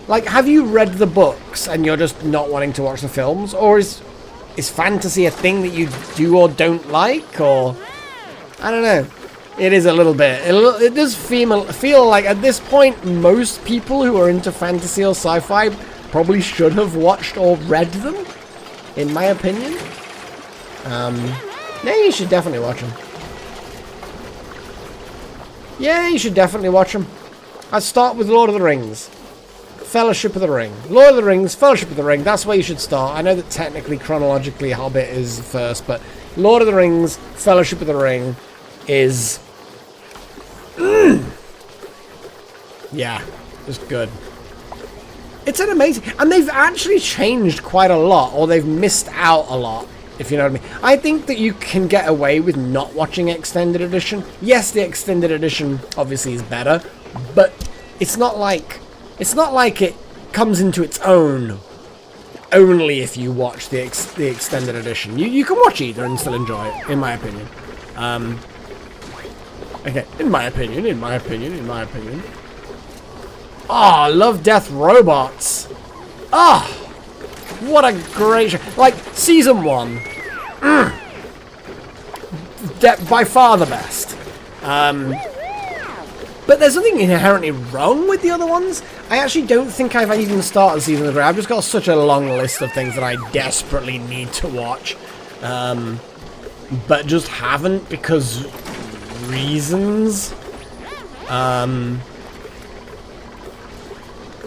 Like, have you read the books and you're just not wanting to watch the films? Or is fantasy a thing that you do or don't like? Or... I don't know. It is a little bit. It does feel like, at this point, most people who are into fantasy or sci-fi probably should have watched or read them, in my opinion. Yeah, you should definitely watch them. Yeah, you should definitely watch them. I'd start with Lord of the Rings. Fellowship of the Ring. Lord of the Rings, Fellowship of the Ring, that's where you should start. I know that technically, chronologically, Hobbit is first, but Lord of the Rings, Fellowship of the Ring is... Yeah, just good. It's an amazing... And they've actually changed quite a lot, or they've missed out a lot, if you know what I mean. I think that you can get away with not watching Extended Edition. Yes, the Extended Edition obviously is better, but it's not like it comes into its own only if you watch the Extended Edition. You can watch either and still enjoy it, in my opinion. Okay, in my opinion. Oh, Love, Death, Robots. Ah, oh, what a great show. Like, season 1. By far the best. But there's nothing inherently wrong with the other ones. I actually don't think I've even started season 3. I've just got such a long list of things that I desperately need to watch. But just haven't because reasons.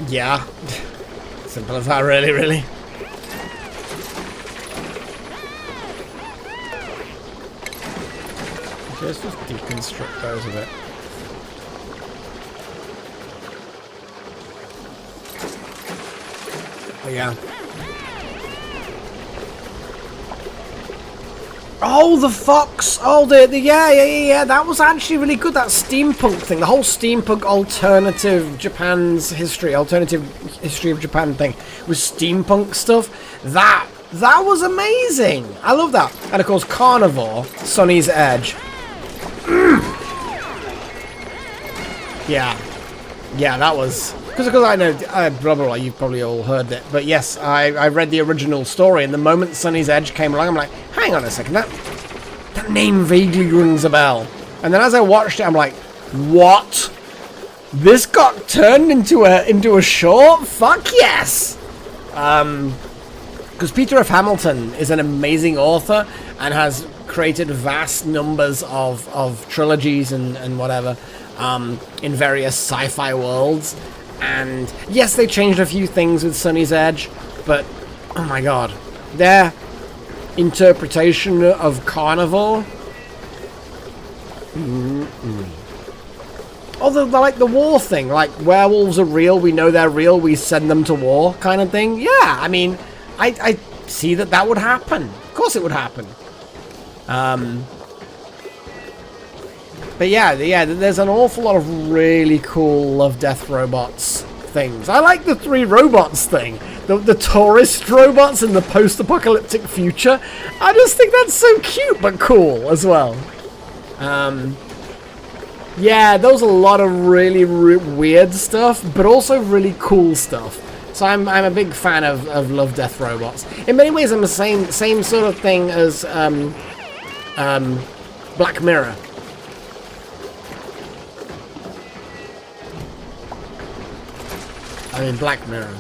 Yeah. Simple as that, really, really. Okay, let's just deconstruct those a bit. Oh, yeah. Oh, the Fox! Oh, yeah. That was actually really good. That steampunk thing, the whole steampunk alternative history of Japan thing with steampunk stuff. That was amazing. I love that. And of course, Carnivore, Sunny's Edge. Yeah, that was... Because I know, blah, blah, blah, you've probably all heard it. But yes, I read the original story, and the moment Sunny's Edge came along, I'm like, hang on a second, that name vaguely rings a bell. And then as I watched it, I'm like, what? This got turned into a short? Fuck yes! Because Peter F. Hamilton is an amazing author, and has created vast numbers of trilogies and whatever, in various sci-fi worlds. And yes, they changed a few things with Sunny's Edge, but oh my god, their interpretation of Carnivore. Although, like the war thing, like werewolves are real, we know they're real, we send them to war kind of thing. Yeah, I mean, I see that would happen. Of course it would happen. But yeah, there's an awful lot of really cool Love, Death, Robots things. I like the 3 robots thing. The tourist robots in the post-apocalyptic future. I just think that's so cute but cool as well. Yeah, there was a lot of really weird stuff, but also really cool stuff. So I'm a big fan of Love, Death, Robots. In many ways, I'm the same sort of thing as Black Mirror. I mean, Black Mirror.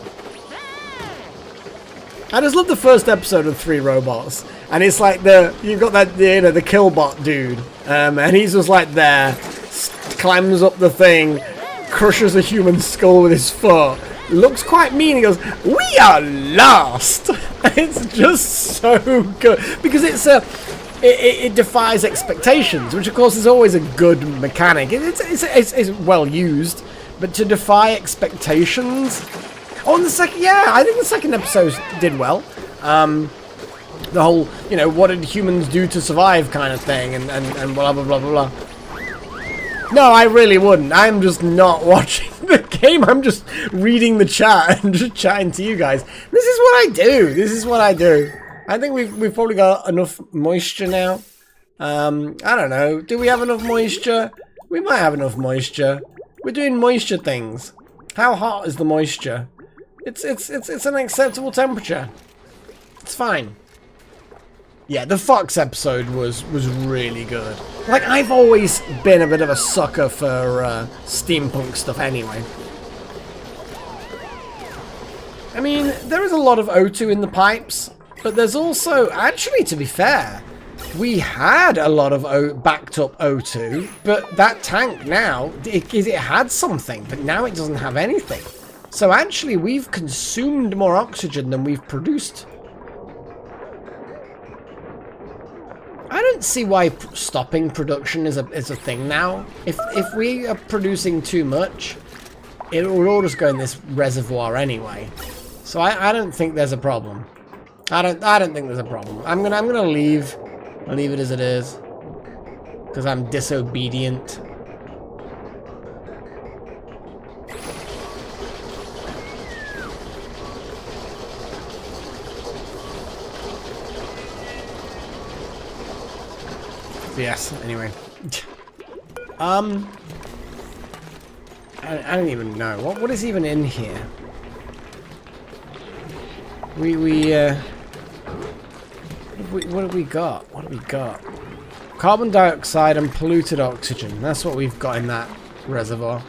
I just love the first episode of 3 Robots, and it's like you've got that the Killbot dude, and he's just like there, climbs up the thing, crushes a human skull with his foot, looks quite mean. He goes, "We are lost." It's just so good because it defies expectations, which of course is always a good mechanic. It's well used. But to defy expectations, Oh, and the second, yeah, I think the second episode did well. The whole, you know, what did humans do to survive kind of thing, and blah, blah, blah, blah, blah. No, I really wouldn't. I'm just not watching the game. I'm just reading the chat and just chatting to you guys. This is what I do. This is what I do. I think we've probably got enough moisture now. I don't know. Do we have enough moisture? We might have enough moisture. We're doing moisture things. How hot is the moisture? It's an acceptable temperature. It's fine. Yeah, the Fox episode was really good. Like, I've always been a bit of a sucker for steampunk stuff anyway. I mean, there is a lot of O2 in the pipes, but there's also, actually, to be fair, we had a lot of backed up O2, but that tank now, it had something, but now it doesn't have anything. So actually, we've consumed more oxygen than we've produced. I don't see why stopping production is a thing now. If we are producing too much, it will all just go in this reservoir anyway. So I don't think there's a problem. I don't think there's a problem. I'm gonna leave. I'll leave it as it is, because I'm disobedient. Yes, anyway. I don't even know. What is even in here? What have we got? What have we got? Carbon dioxide and polluted oxygen. That's what we've got in that reservoir.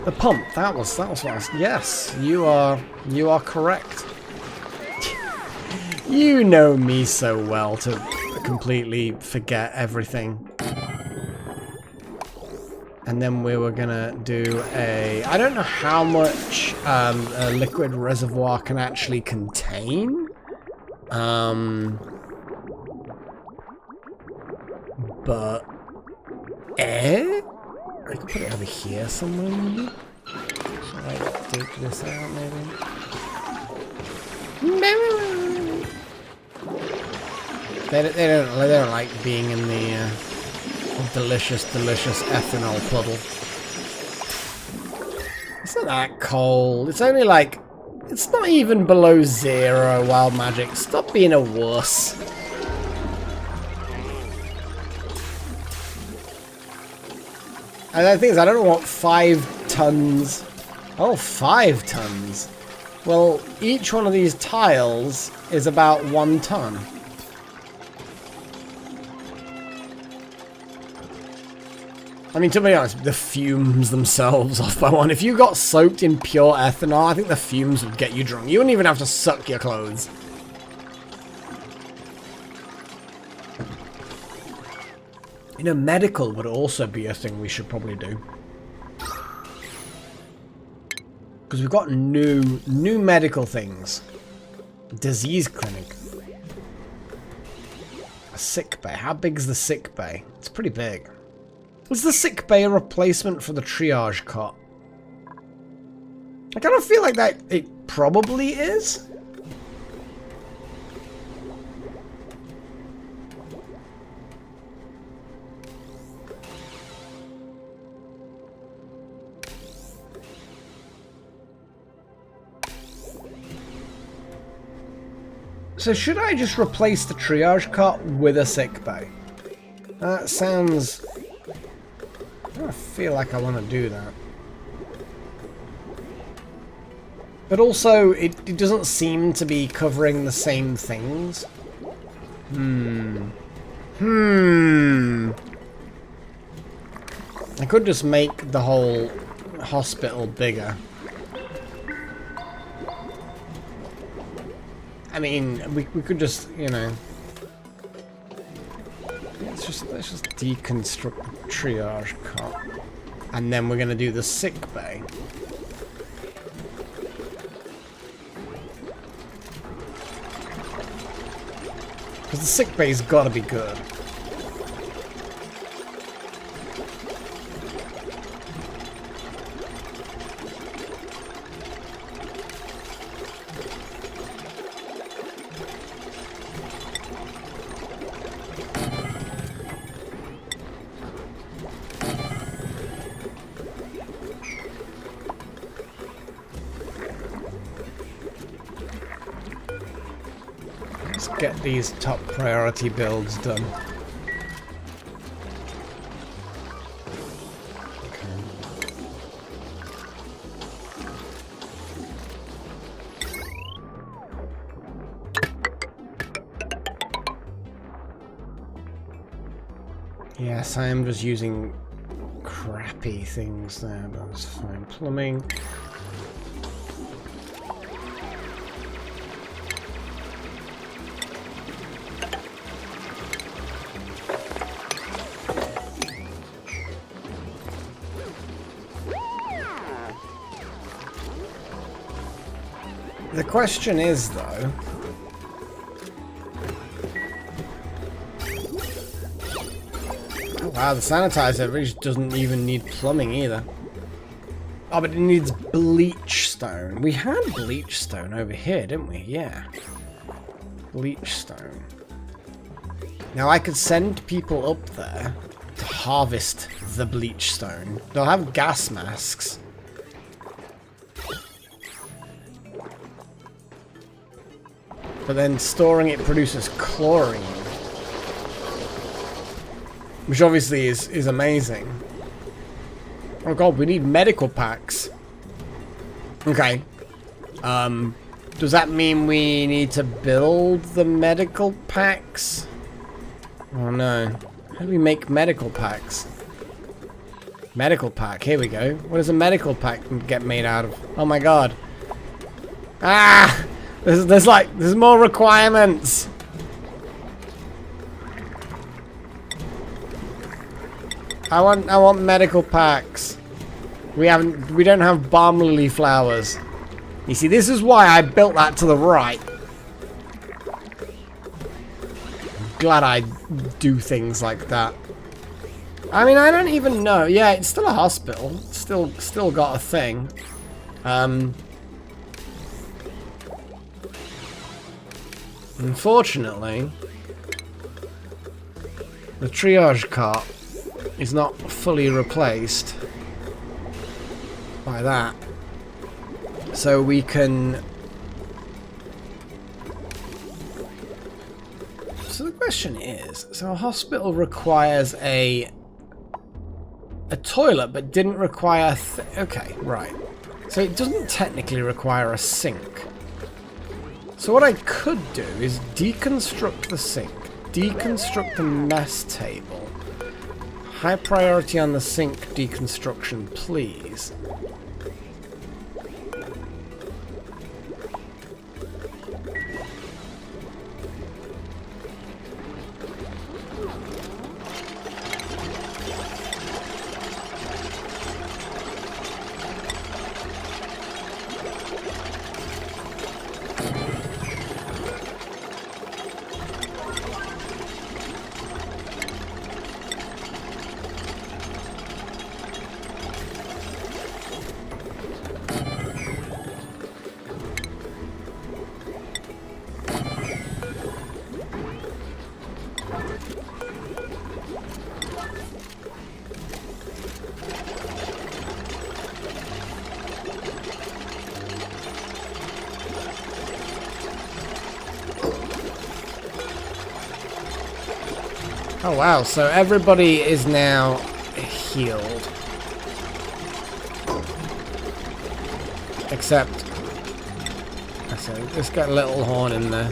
The pump. That was what I was. Yes, you are correct. You know me so well to completely forget everything. And then we were gonna do I don't know how much a liquid reservoir can actually contain. But I could put it over here somewhere maybe. Should I take this out maybe? They don't like being in the delicious ethanol puddle. It's not that cold. It's only like, it's not even below 0, Wild Magic. Stop being a wuss. And the thing is, I don't want 5 tons. Oh, 5 tons. Well, each one of these tiles is about 1 ton. I mean, to be honest, the fumes themselves off by 1. If you got soaked in pure ethanol, I think the fumes would get you drunk. You wouldn't even have to suck your clothes. You know, medical would also be a thing we should probably do. Because we've got new medical things. Disease clinic. A sick bay. How big is the sick bay? It's pretty big. Is the sick bay a replacement for the triage cot? I kind of feel like that it probably is. So should I just replace the triage cot with a sick bay? That sounds... I feel like I want to do that. But also, it doesn't seem to be covering the same things. I could just make the whole hospital bigger. I mean, we could just, you know... Let's just deconstruct the triage cot. And then we're going to do the sick bay. Because the sick bay's got to be good. Let's get these top priority builds done. Yes, I am just using crappy things there, but that's fine. Plumbing. The question is, though, oh, wow, the sanitizer really doesn't even need plumbing either. Oh, but it needs bleach stone. We had bleach stone over here, didn't we? Yeah. Bleach stone. Now, I could send people up there to harvest the bleach stone. They'll have gas masks. But then storing it produces chlorine. Which obviously is amazing. Oh god, we need medical packs. Okay. Does that mean we need to build the medical packs? Oh no. How do we make medical packs? Medical pack, here we go. What does a medical pack get made out of? Oh my god. Ah! There's more requirements. I want medical packs. We don't have balm lily flowers. You see, this is why I built that to the right. I'm glad I do things like that. I mean, I don't even know. Yeah, it's still a hospital. Still got a thing. Unfortunately, the triage cart is not fully replaced by that. So we can... So the question is, so a hospital requires a toilet but didn't require... Okay, right. So it doesn't technically require a sink. So what I could do is deconstruct the sink, deconstruct the mess table. High priority on the sink deconstruction, please. Oh wow, so everybody is now healed. Except... let's get a little horn in there.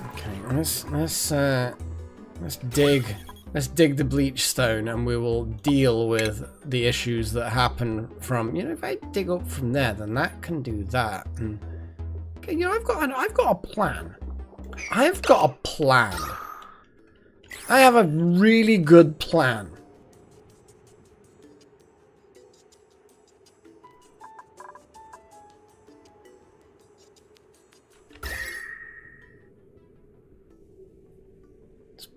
Okay, let's dig the bleach stone, and we will deal with the issues that happen from, you know, if I dig up from there, then that can do that. And, okay, you know, I've got a plan. I've got a plan. I have a really good plan.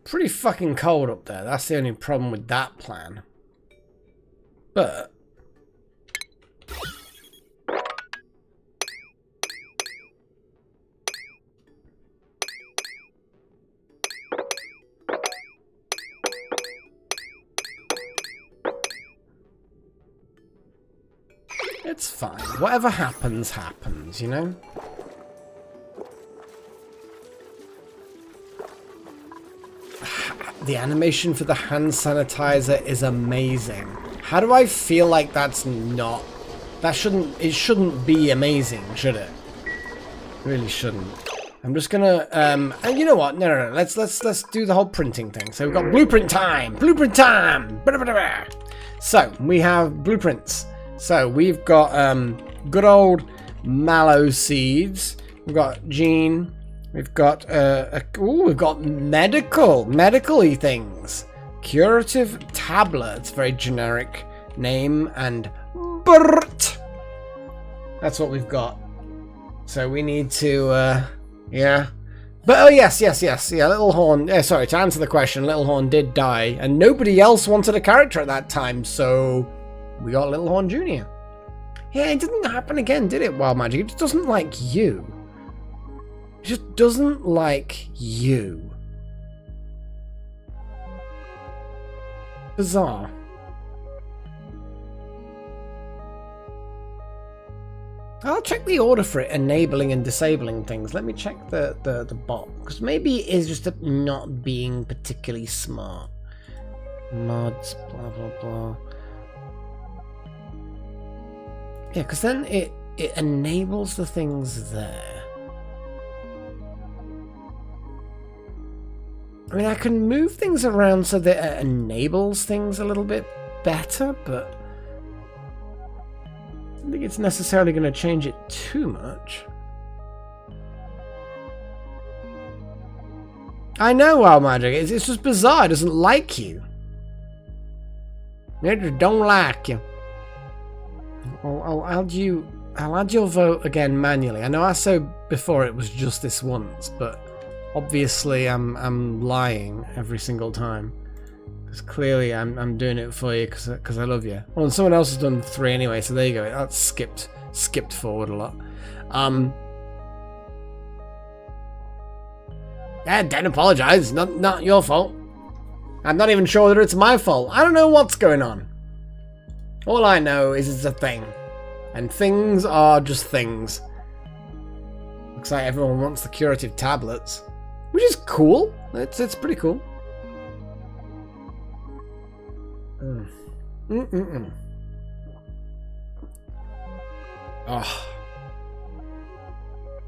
Pretty fucking cold up there. That's the only problem with that plan. But It's fine. Whatever happens, happens, you know? The animation for the hand sanitizer is amazing. How do I feel like that's not... It shouldn't be amazing, should it? It really shouldn't. I'm just gonna, and you know what? No. Let's do the whole printing thing. So we've got blueprint time! Blueprint time! So, we have blueprints. So, we've got, good old mallow seeds. We've got gene. We've got, we've got medical-y things. Curative tablets, very generic name, and Bert. That's what we've got. So we need to, yeah. But, oh, yes, yeah, Little Horn, sorry, to answer the question, Little Horn did die, and nobody else wanted a character at that time, so we got Little Horn Jr. Yeah, it didn't happen again, did it, Wild Magic? It just doesn't like you. It just doesn't like you. Bizarre. I'll check the order for it, enabling and disabling things. Let me check the bot, because maybe it is just not being particularly smart. Mods, blah, blah, blah. Yeah, because then it enables the things there. I mean, I can move things around so that it enables things a little bit better, but I don't think it's necessarily going to change it too much. I know, Wild Magic. It's just bizarre. It doesn't like you. It just don't like you. I'll add your vote again manually. I know I said before it was just this once, but obviously I'm lying every single time. Because clearly I'm doing it for you because I love you. Well, and someone else has done 3 anyway, so there you go. That's skipped forward a lot. Yeah, don't apologise. Not your fault. I'm not even sure that it's my fault. I don't know what's going on. All I know is it's a thing. And things are just things. Looks like everyone wants the curative tablets. Which is cool. It's pretty cool. Oh.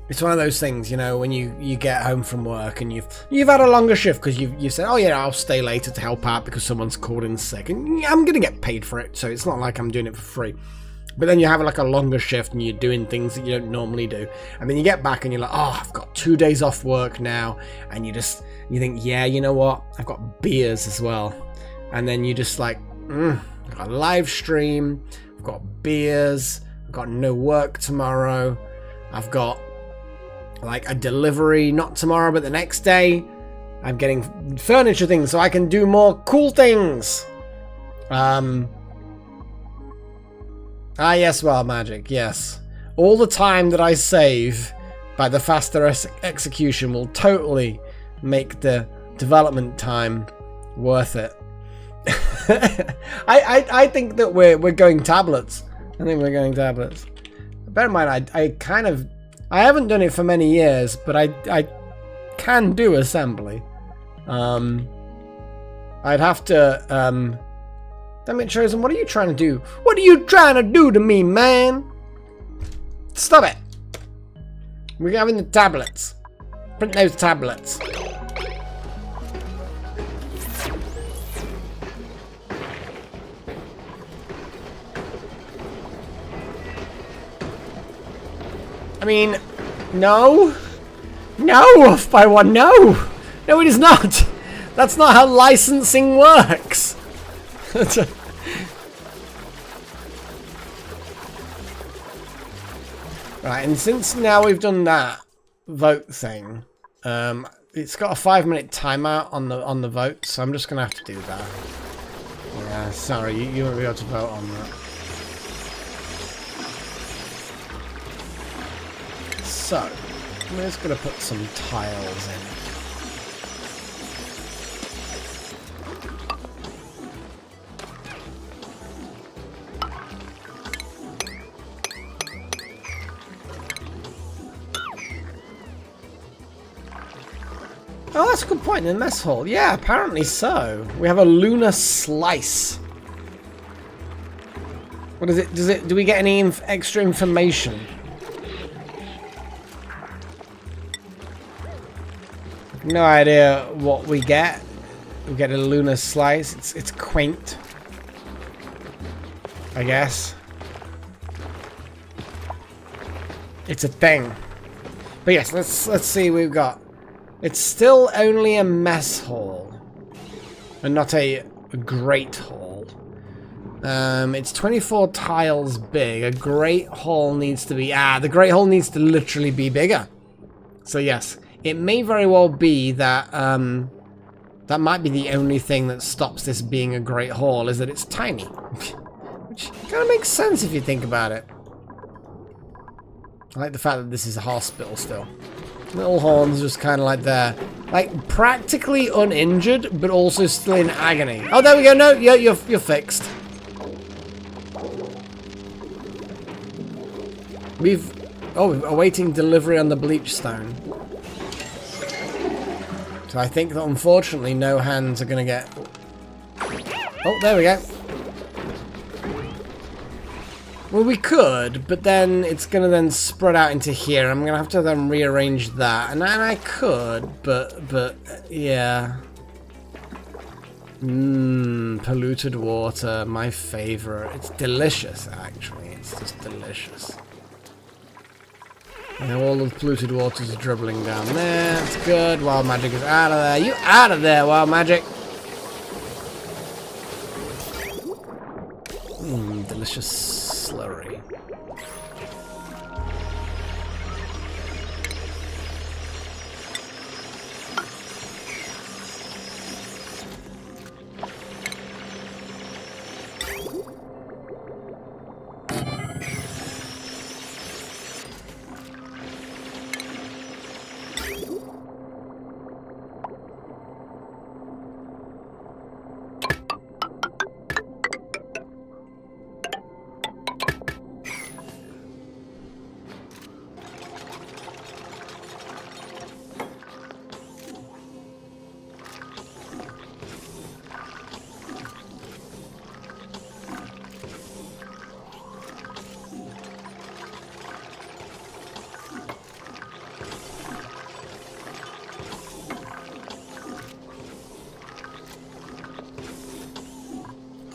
It's one of those things, you know, when you get home from work and you've had a longer shift because you've said, oh yeah, I'll stay later to help out because someone's called in sick, and yeah, I'm gonna get paid for it, so it's not like I'm doing it for free. But then you have like a longer shift and you're doing things that you don't normally do, and then you get back and you're like, oh, I've got 2 days off work now, and you think, yeah, you know what, I've got beers as well, and then you just like, I've got a live stream, I've got beers, I've got no work tomorrow, I've got like a delivery, not tomorrow but the next day, I'm getting furniture things so I can do more cool things. Yes, Wild Magic, yes. All the time that I save by the faster execution will totally make the development time worth it. I think that we're going tablets. I think we're going tablets. Bear in mind, I haven't done it for many years, but I can do assembly. I'd have to damn it, Chosen, what are you trying to do? What are you trying to do to me, man? Stop it. We're having the tablets. Print those tablets. I mean, no. No, off by one, no. No, it is not. That's not how licensing works. Right, and since now we've done that vote thing, it's got a 5-minute timeout on the vote, so I'm just gonna have to do that. Yeah, sorry, you won't be able to vote on that. So, I'm just gonna put some tiles in. Oh, that's a good point. In the mess hall. Yeah, apparently so. We have a lunar slice. What is it? Do we get any extra information? No idea what we get. We get a lunar slice. It's quaint, I guess. It's a thing. But yes, let's see what we've got. It's still only a mess hall, and not a great hall. It's 24 tiles big. A great hall needs to be... the great hall needs to literally be bigger. So yes, it may very well be that that might be the only thing that stops this being a great hall, is that it's tiny. Which kind of makes sense if you think about it. I like the fact that this is a hospital still. Little horns just kind of like there. Like, practically uninjured, but also still in agony. Oh, there we go. No, yeah, you're fixed. We're awaiting delivery on the bleach stone. So I think that unfortunately no hands are going to get... Oh, there we go. Well, we could, but then it's going to then spread out into here. I'm going to have to then rearrange that. And I could, but yeah. Polluted water, my favorite. It's delicious, actually. It's just delicious. You know, all the polluted water's dribbling down there. It's good. Wild magic is out of there. You out of there, wild magic. Delicious slurry.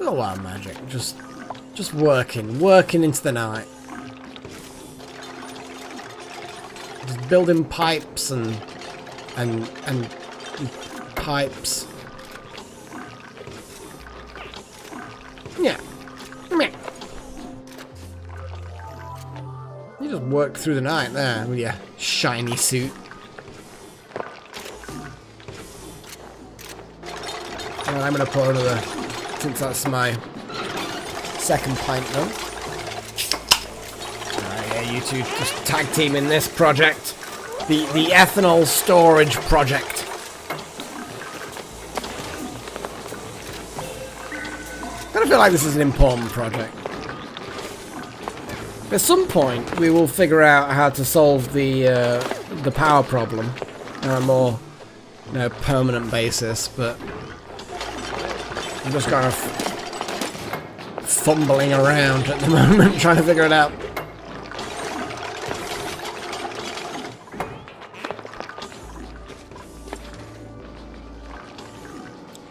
Oh, wild magic, just working into the night. Just building pipes and pipes. Yeah. You just work through the night there with your shiny suit. And I'm gonna put another, since that's my second pint now. Alright, yeah, you two just tag team in this project. The ethanol storage project. I kind of feel like this is an important project. At some point, we will figure out how to solve the power problem on a more, permanent basis, but I'm just kind of fumbling around at the moment, trying to figure it out.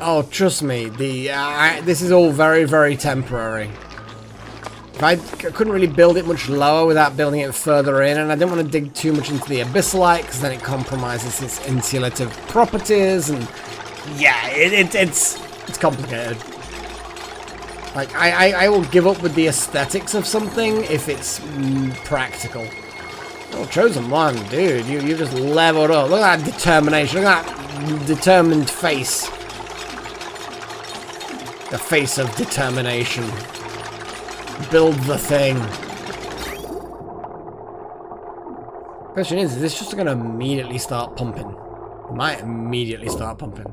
Oh, trust me, this is all very, very temporary. I couldn't really build it much lower without building it further in, and I didn't want to dig too much into the abyssalite, because then it compromises its insulative properties, and yeah, it's complicated. Like, I will give up with the aesthetics of something if it's practical. Oh, chosen one, dude. You just leveled up. Look at that determination. Look at that determined face. The face of determination. Build the thing. Question is this just going to immediately start pumping? It might immediately start pumping.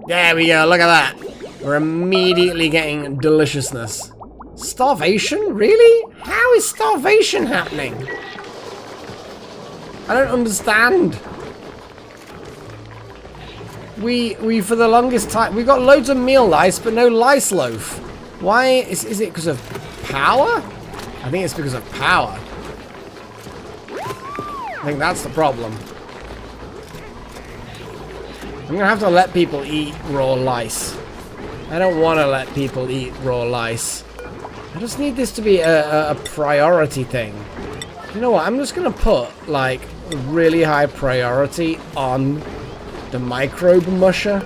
There we go, look at that. We're immediately getting deliciousness. Starvation? Really? How is starvation happening? I don't understand. we for the longest time, we got loads of meal lice, but no lice loaf. Why? Is it because of power? I think it's because of power. I think that's the problem. I'm gonna have to let people eat raw lice. I don't want to let people eat raw lice. I just need this to be a priority thing. You know what? I'm just gonna put like a really high priority on the microbe musher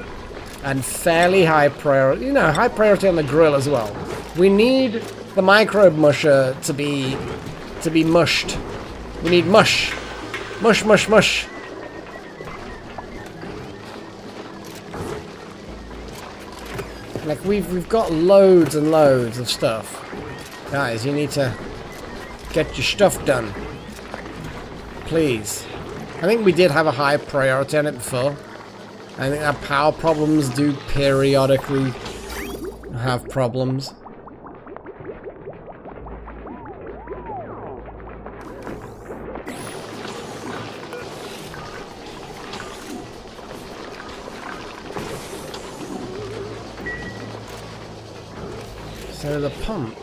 and fairly high priority, you know, high priority on the grill as well. We need the microbe musher to be mushed. We need mush. Mush, mush, mush. Like we've got loads and loads of stuff. Guys, you need to get your stuff done. Please. I think we did have a high priority on it before. I think our power problems do periodically have problems. So the pump.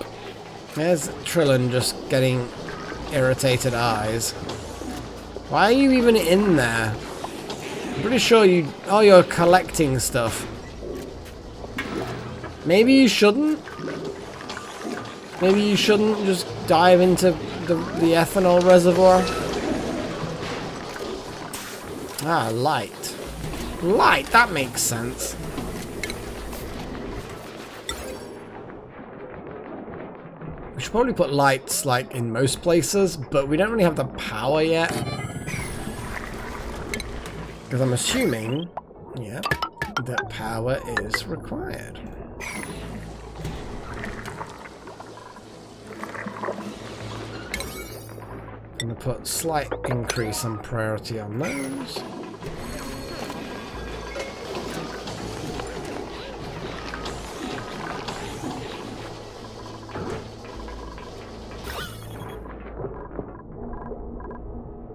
There's Trillin just getting irritated eyes. Why are you even in there? I'm pretty sure you're collecting stuff. Maybe you shouldn't? Maybe you shouldn't just dive into the ethanol reservoir? Ah, light. Light, that makes sense. We should probably put lights like in most places, but we don't really have the power yet. Because I'm assuming, yeah, that power is required. I'm going to put slight increase on priority on those.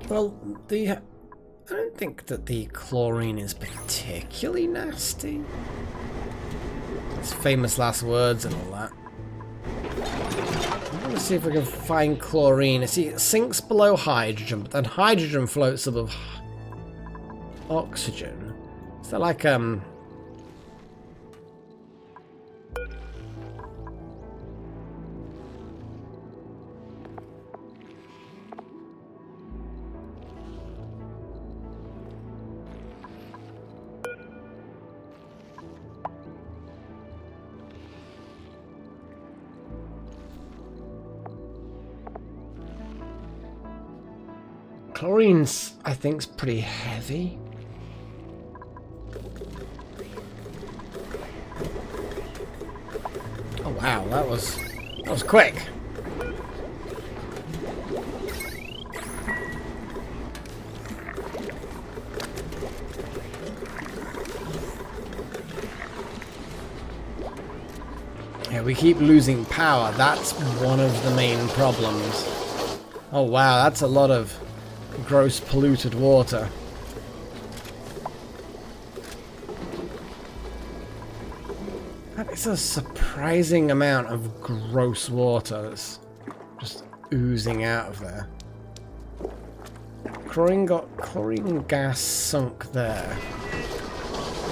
Well, I don't think that the chlorine is particularly nasty. It's famous last words and all that. I'm going to see if we can find chlorine. See, it sinks below hydrogen, but then hydrogen floats above oxygen. Is that like, chlorine's, I think, is pretty heavy. Oh wow, that was quick. Yeah, we keep losing power. That's one of the main problems. Oh wow, that's a lot of gross polluted water. That is a surprising amount of gross water that's just oozing out of there. Chlorine gas sunk there.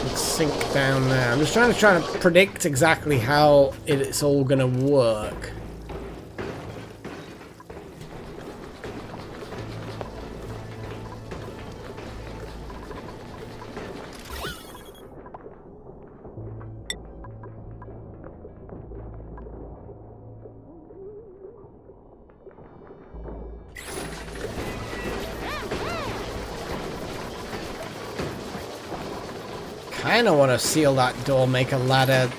Let's sink down there. I'm just trying to predict exactly how it's all gonna work. I kind of want to seal that door, make a ladder,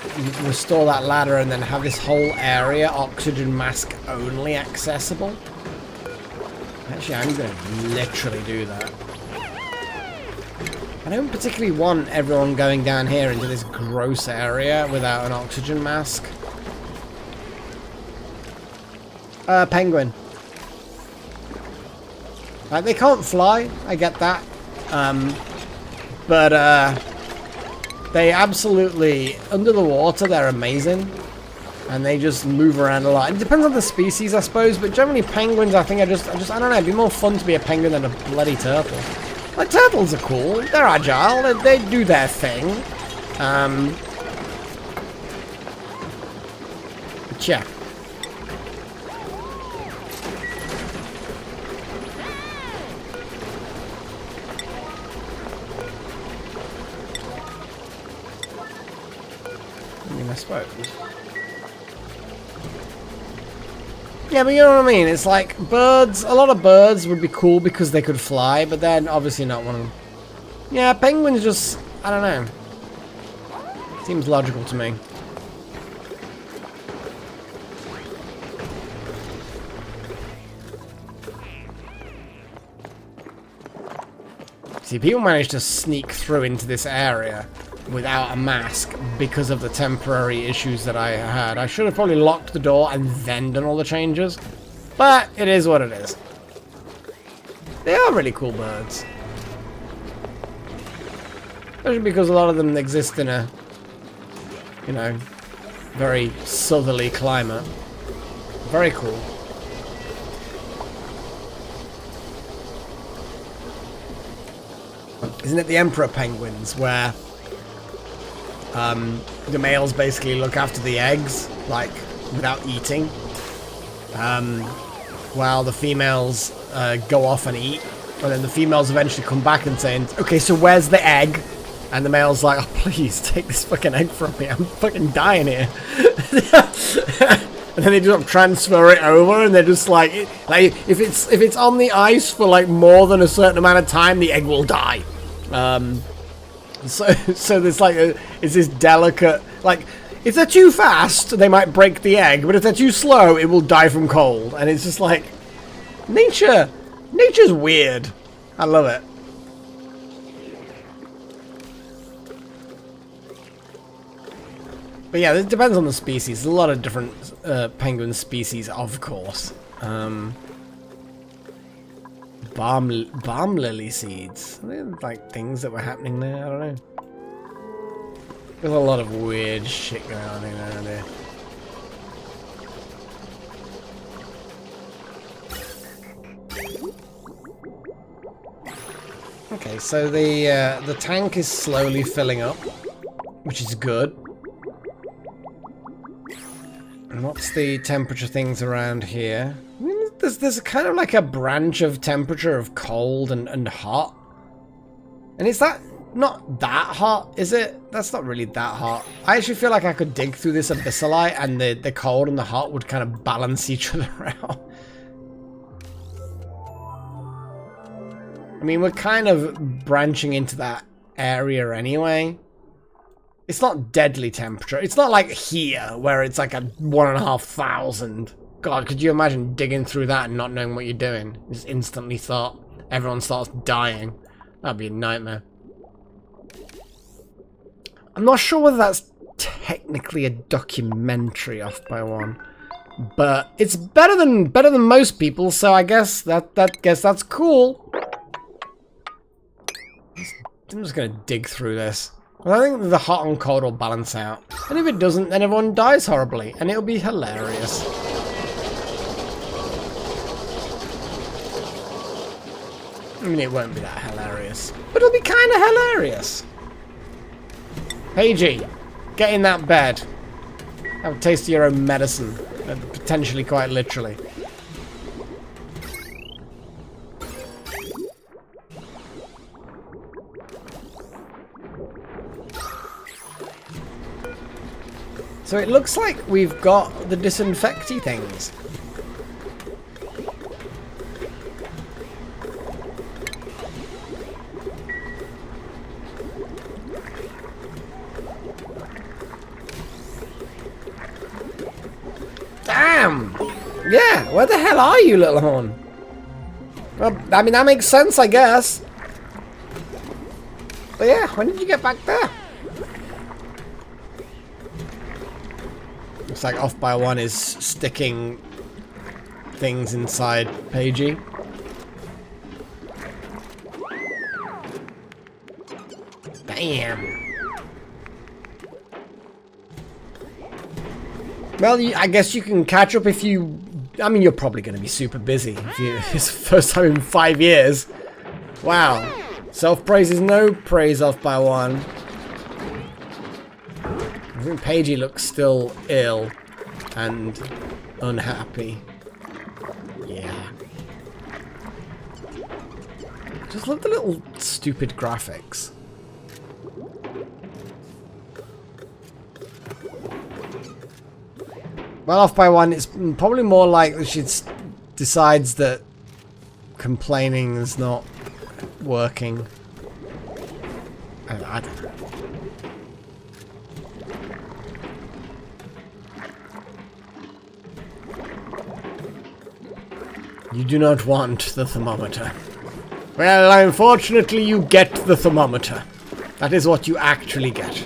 restore that ladder, and then have this whole area oxygen mask only accessible. Actually, I'm going to literally do that. I don't particularly want everyone going down here into this gross area without an oxygen mask. Penguin. They can't fly, I get that. But They absolutely, under the water, they're amazing. And they just move around a lot. It depends on the species, I suppose, but generally penguins, I think I don't know, it'd be more fun to be a penguin than a bloody turtle. Like, turtles are cool. They're agile. They do their thing. But yeah. I mean, I suppose. Yeah, but you know what I mean? It's like birds, a lot of birds would be cool because they could fly, but then obviously not one of them. Yeah, penguins just, I don't know. Seems logical to me. See, people manage to sneak through into this area without a mask because of the temporary issues that I had. I should have probably locked the door and then done all the changes, but it is what it is. They are really cool birds. Especially because a lot of them exist in a, you know, very southerly climate. Very cool. Isn't it the emperor penguins where the males basically look after the eggs, like, without eating, while the females go off and eat, and then the females eventually come back and say, okay, so where's the egg? And the male's like, oh, please, take this fucking egg from me, I'm fucking dying here. And then they just transfer it over, and they're just like if it's on the ice for like more than a certain amount of time, the egg will die. So there's like it's this delicate, like, if they're too fast, they might break the egg, but if they're too slow, it will die from cold. And it's just like, nature's weird. I love it. But yeah, it depends on the species. There's a lot of different penguin species, of course. Balm lily seeds. Are they like things that were happening there? I don't know. There's a lot of weird shit going on around there. Okay, so the tank is slowly filling up, which is good. And what's the temperature things around here? I mean, there's kind of like a branch of temperature of cold and hot. And is that not that hot, is it? That's not really that hot. I actually feel like I could dig through this abyssalite and the cold and the hot would kind of balance each other out. I mean, we're kind of branching into that area anyway. It's not deadly temperature. It's not like here, where it's like a 1,500. God, could you imagine digging through that and not knowing what you're doing? Just instantly thought everyone starts dying. That'd be a nightmare. I'm not sure whether that's technically a documentary off by one, but it's better than most people. So I guess that's cool. I'm just gonna dig through this. Well, I think the hot and cold will balance out. And if it doesn't, then everyone dies horribly. And it'll be hilarious. I mean, it won't be that hilarious. But it'll be kind of hilarious. Hey, G. Get in that bed. Have a taste of your own medicine. Potentially quite literally. So it looks like we've got the disinfecty things. Damn! Yeah, where the hell are you, little horn? Well, I mean, that makes sense, I guess. But yeah, when did you get back there? Looks like off by one is sticking things inside Pagey. Damn. Well, I guess you can catch up if you... I mean, you're probably going to be super busy. It's the first time in 5 years. Wow. Self-praise is no praise off by one. I think Paigey looks still ill and unhappy. Yeah. Just love the little stupid graphics. Well, off by one, it's probably more likely she decides that complaining is not working. I don't know. You do not want the thermometer. Well, unfortunately, you get the thermometer. That is what you actually get.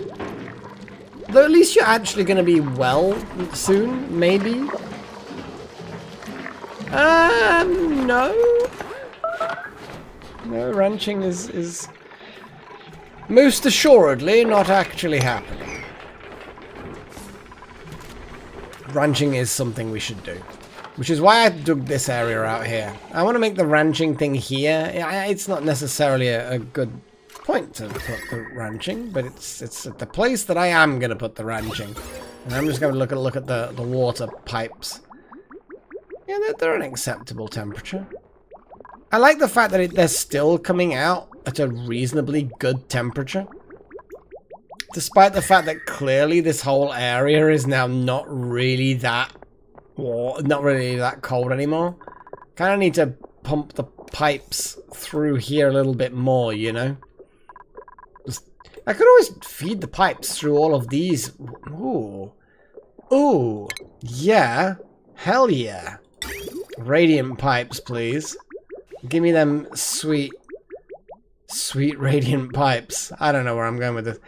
Though at least you're actually going to be well soon, maybe? No. No, ranching is most assuredly not actually happening. Ranching is something we should do. Which is why I dug this area out here. I want to make the ranching thing here. It's not necessarily a good point to put the ranching, but it's at the place that I am going to put the ranching. And I'm just going to look at the water pipes. Yeah, they're an acceptable temperature. I like the fact that they're still coming out at a reasonably good temperature. Despite the fact that clearly this whole area is now not really that cold anymore. Kind of need to pump the pipes through here a little bit more, you know? I could always feed the pipes through all of these. Ooh. Ooh. Yeah. Hell yeah. Radiant pipes, please. Give me them sweet radiant pipes. I don't know where I'm going with this.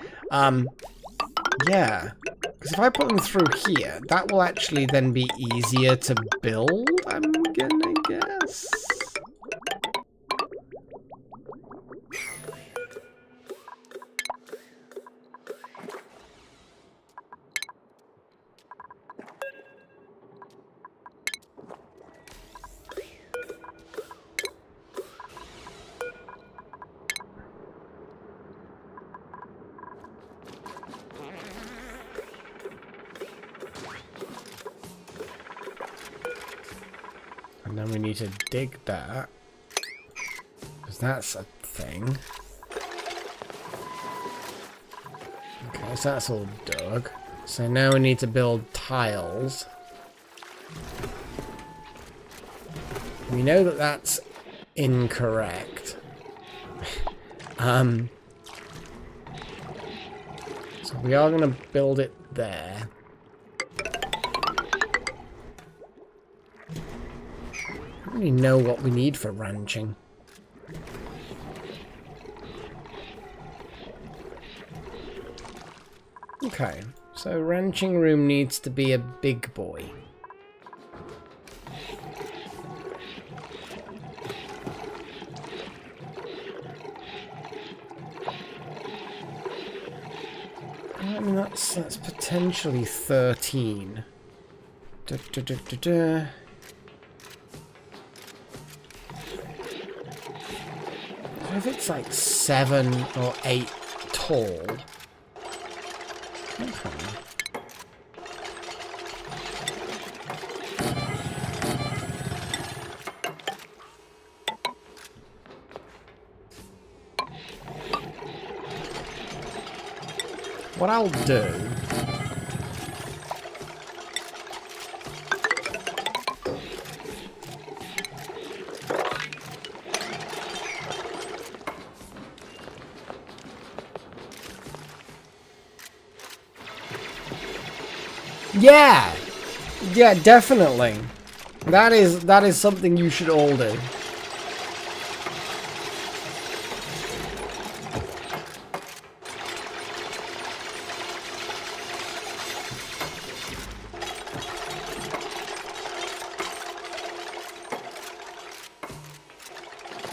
Yeah. Because if I put them through here, that will actually then be easier to build, I'm gonna guess. And then we need to dig that, because that's a thing. Okay, so that's all dug. So now we need to build tiles. We know that that's incorrect. So we are going to build it there. I don't really know what we need for ranching. Okay, so ranching room needs to be a big boy. I mean, that's potentially 13. If it's like 7 or 8 tall. Okay. What I'll do... Yeah! Yeah, definitely. That is something you should all do.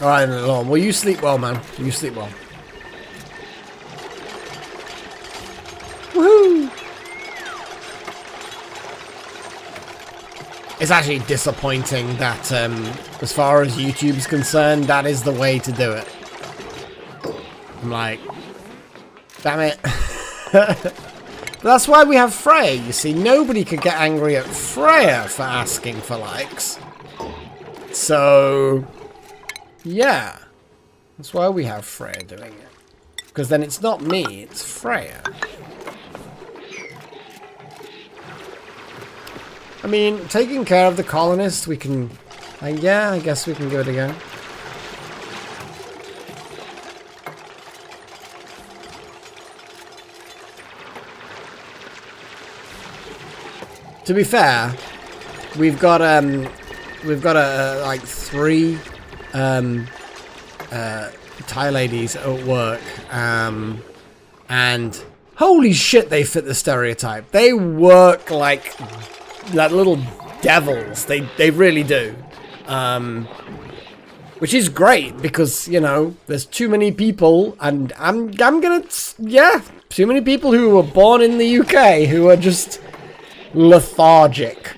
Alright, well, you sleep well, man. You sleep well. Woohoo! It's actually disappointing that, as far as YouTube's concerned, that is the way to do it. I'm like, damn it. That's why we have Freya, you see. Nobody could get angry at Freya for asking for likes. So, yeah. That's why we have Freya doing it. Because then it's not me, it's Freya. I mean, taking care of the colonists, we can... yeah, I guess we can give it a go. To be fair, we've got like 3 Thai ladies at work, and holy shit, they fit the stereotype. They work like little devils. They really do, which is great because, you know, there's too many people, and I'm gonna, yeah, too many people who were born in the UK who are just lethargic,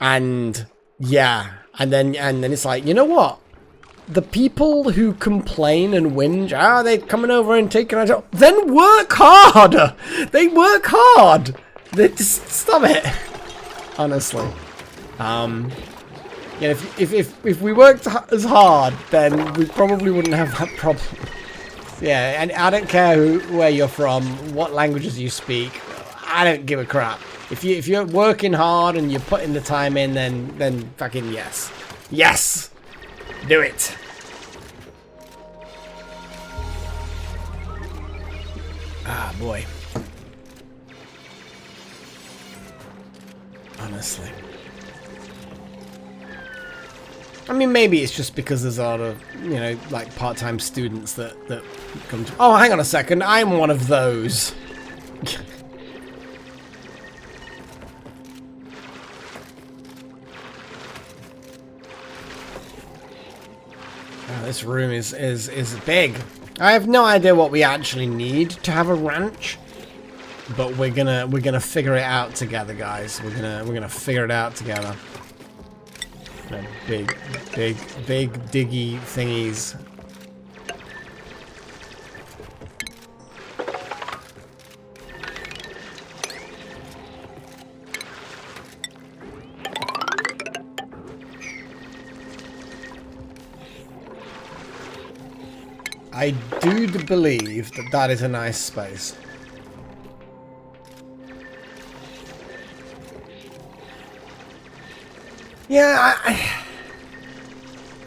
and yeah, and then it's like, you know what? The people who complain and whinge, they're coming over and taking our job. Then work harder. They work hard. They just stop it. Honestly, yeah. If we worked as hard, then we probably wouldn't have that problem. Yeah, and I don't care where you're from, what languages you speak. I don't give a crap. If you're working hard and you're putting the time in, then fucking yes. Yes! Do it! Ah, boy. Honestly. I mean, maybe it's just because there's a lot of, you know, like part-time students that come to... Oh, hang on a second. I'm one of those. This room is big. I have no idea what we actually need to have a ranch, but we're gonna figure it out together, guys. We're gonna figure it out together. Big diggy thingies. I do believe that that is a nice space. Yeah,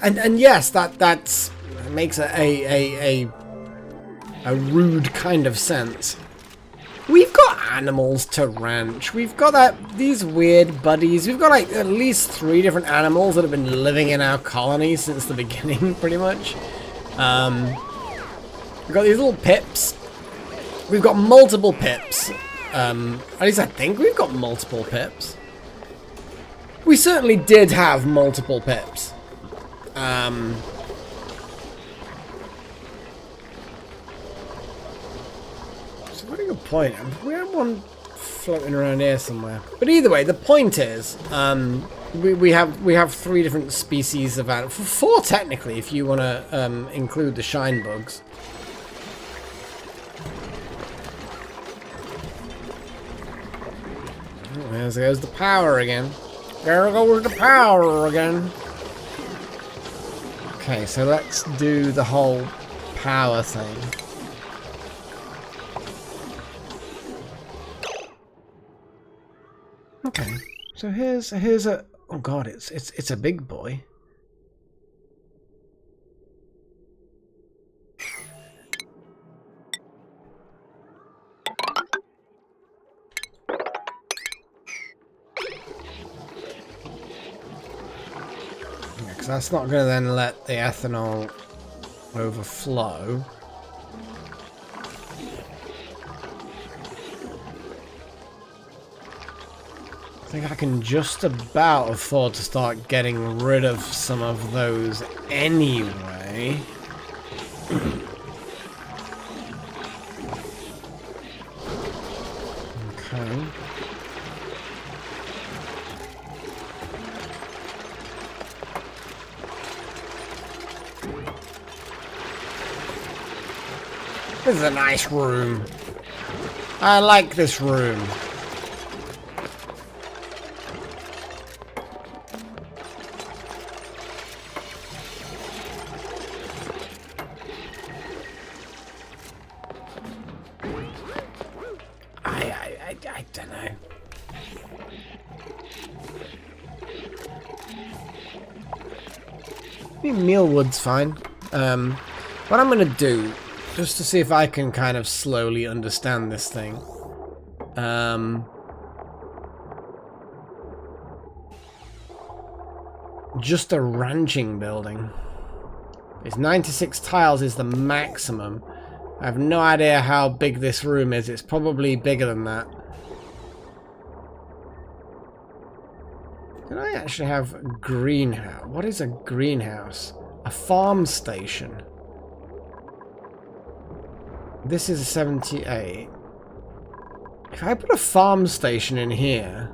and yes, that makes a rude kind of sense. We've got animals to ranch. We've got these weird buddies. We've got like at least 3 different animals that have been living in our colony since the beginning, pretty much. We've got these little pips. We've got multiple pips. At least I think we've got multiple pips. We certainly did have multiple pips. It's a very good point. We have one floating around here somewhere. But either way, the point is, we have 3 different species of animals. 4 technically, if you want to include the shine bugs. There goes the power again. There goes the power again. Okay, so let's do the whole power thing. Okay, so here's a... Oh god, it's a big boy. That's not going to then let the ethanol overflow. I think I can just about afford to start getting rid of some of those anyway. Okay. This is a nice room. I like this room. I don't know. I mean, Mealwood's fine. What I'm gonna do, just to see if I can kind of slowly understand this thing. Just a ranching building. It's 96 tiles is the maximum. I have no idea how big this room is. It's probably bigger than that. Did I actually have a greenhouse? What is a greenhouse? A farm station. This is a 78. If I put a farm station in here...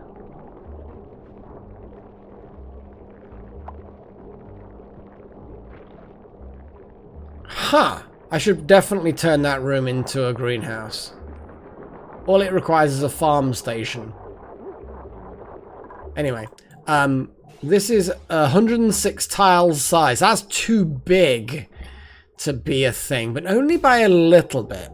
Huh! I should definitely turn that room into a greenhouse. All it requires is a farm station. Anyway, this is 106 tiles size. That's too big to be a thing, but only by a little bit.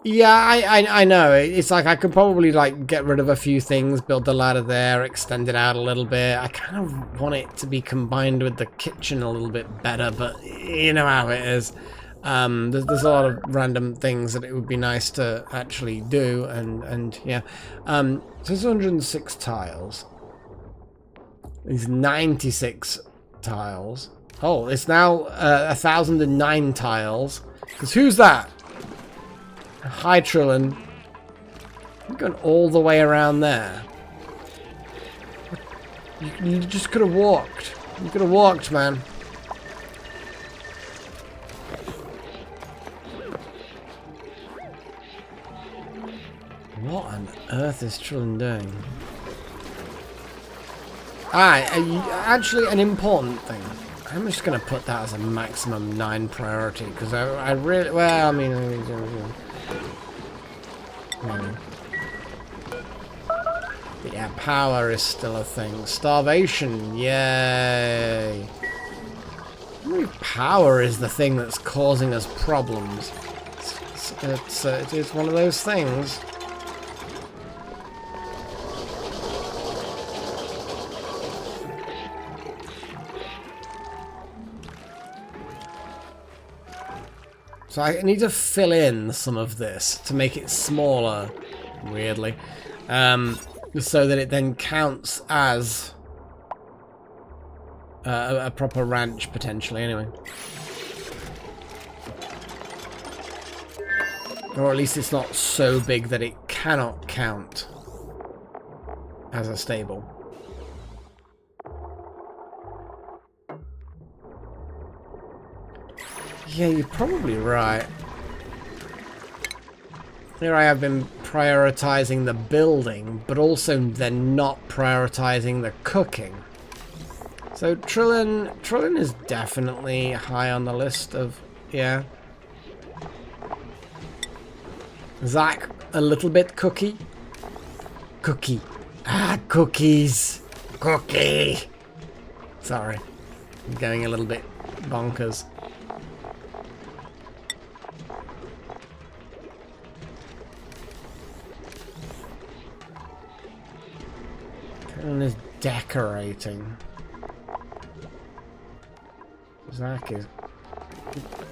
Yeah, I know. It's like I could probably like get rid of a few things, build the ladder there, extend it out a little bit. I kind of want it to be combined with the kitchen a little bit better, but you know how it is. There's a lot of random things that it would be nice to actually do, and yeah. So it's 106 tiles. These 96 tiles. Oh, it's now 1,009 tiles. Because who's that? Hi, Trillin. You're going all the way around there. You just could have walked. You could have walked, man. What on earth is Trillin doing? Actually, an important thing. I'm just going to put that as a maximum 9 priority, because I really... Well, I mean... But yeah, power is still a thing. Starvation, yay! Maybe power is the thing that's causing us problems. It's one of those things. So I need to fill in some of this to make it smaller, weirdly, so that it then counts as a proper ranch, potentially, anyway. Or at least it's not so big that it cannot count as a stable. Yeah, you're probably right. Here I have been prioritizing the building, but also then not prioritizing the cooking. So Trillin is definitely high on the list of, yeah. Zach, a little bit cookie. Cookie. Ah, cookies. Cookie. Sorry. I'm going a little bit bonkers. And is decorating. Zach is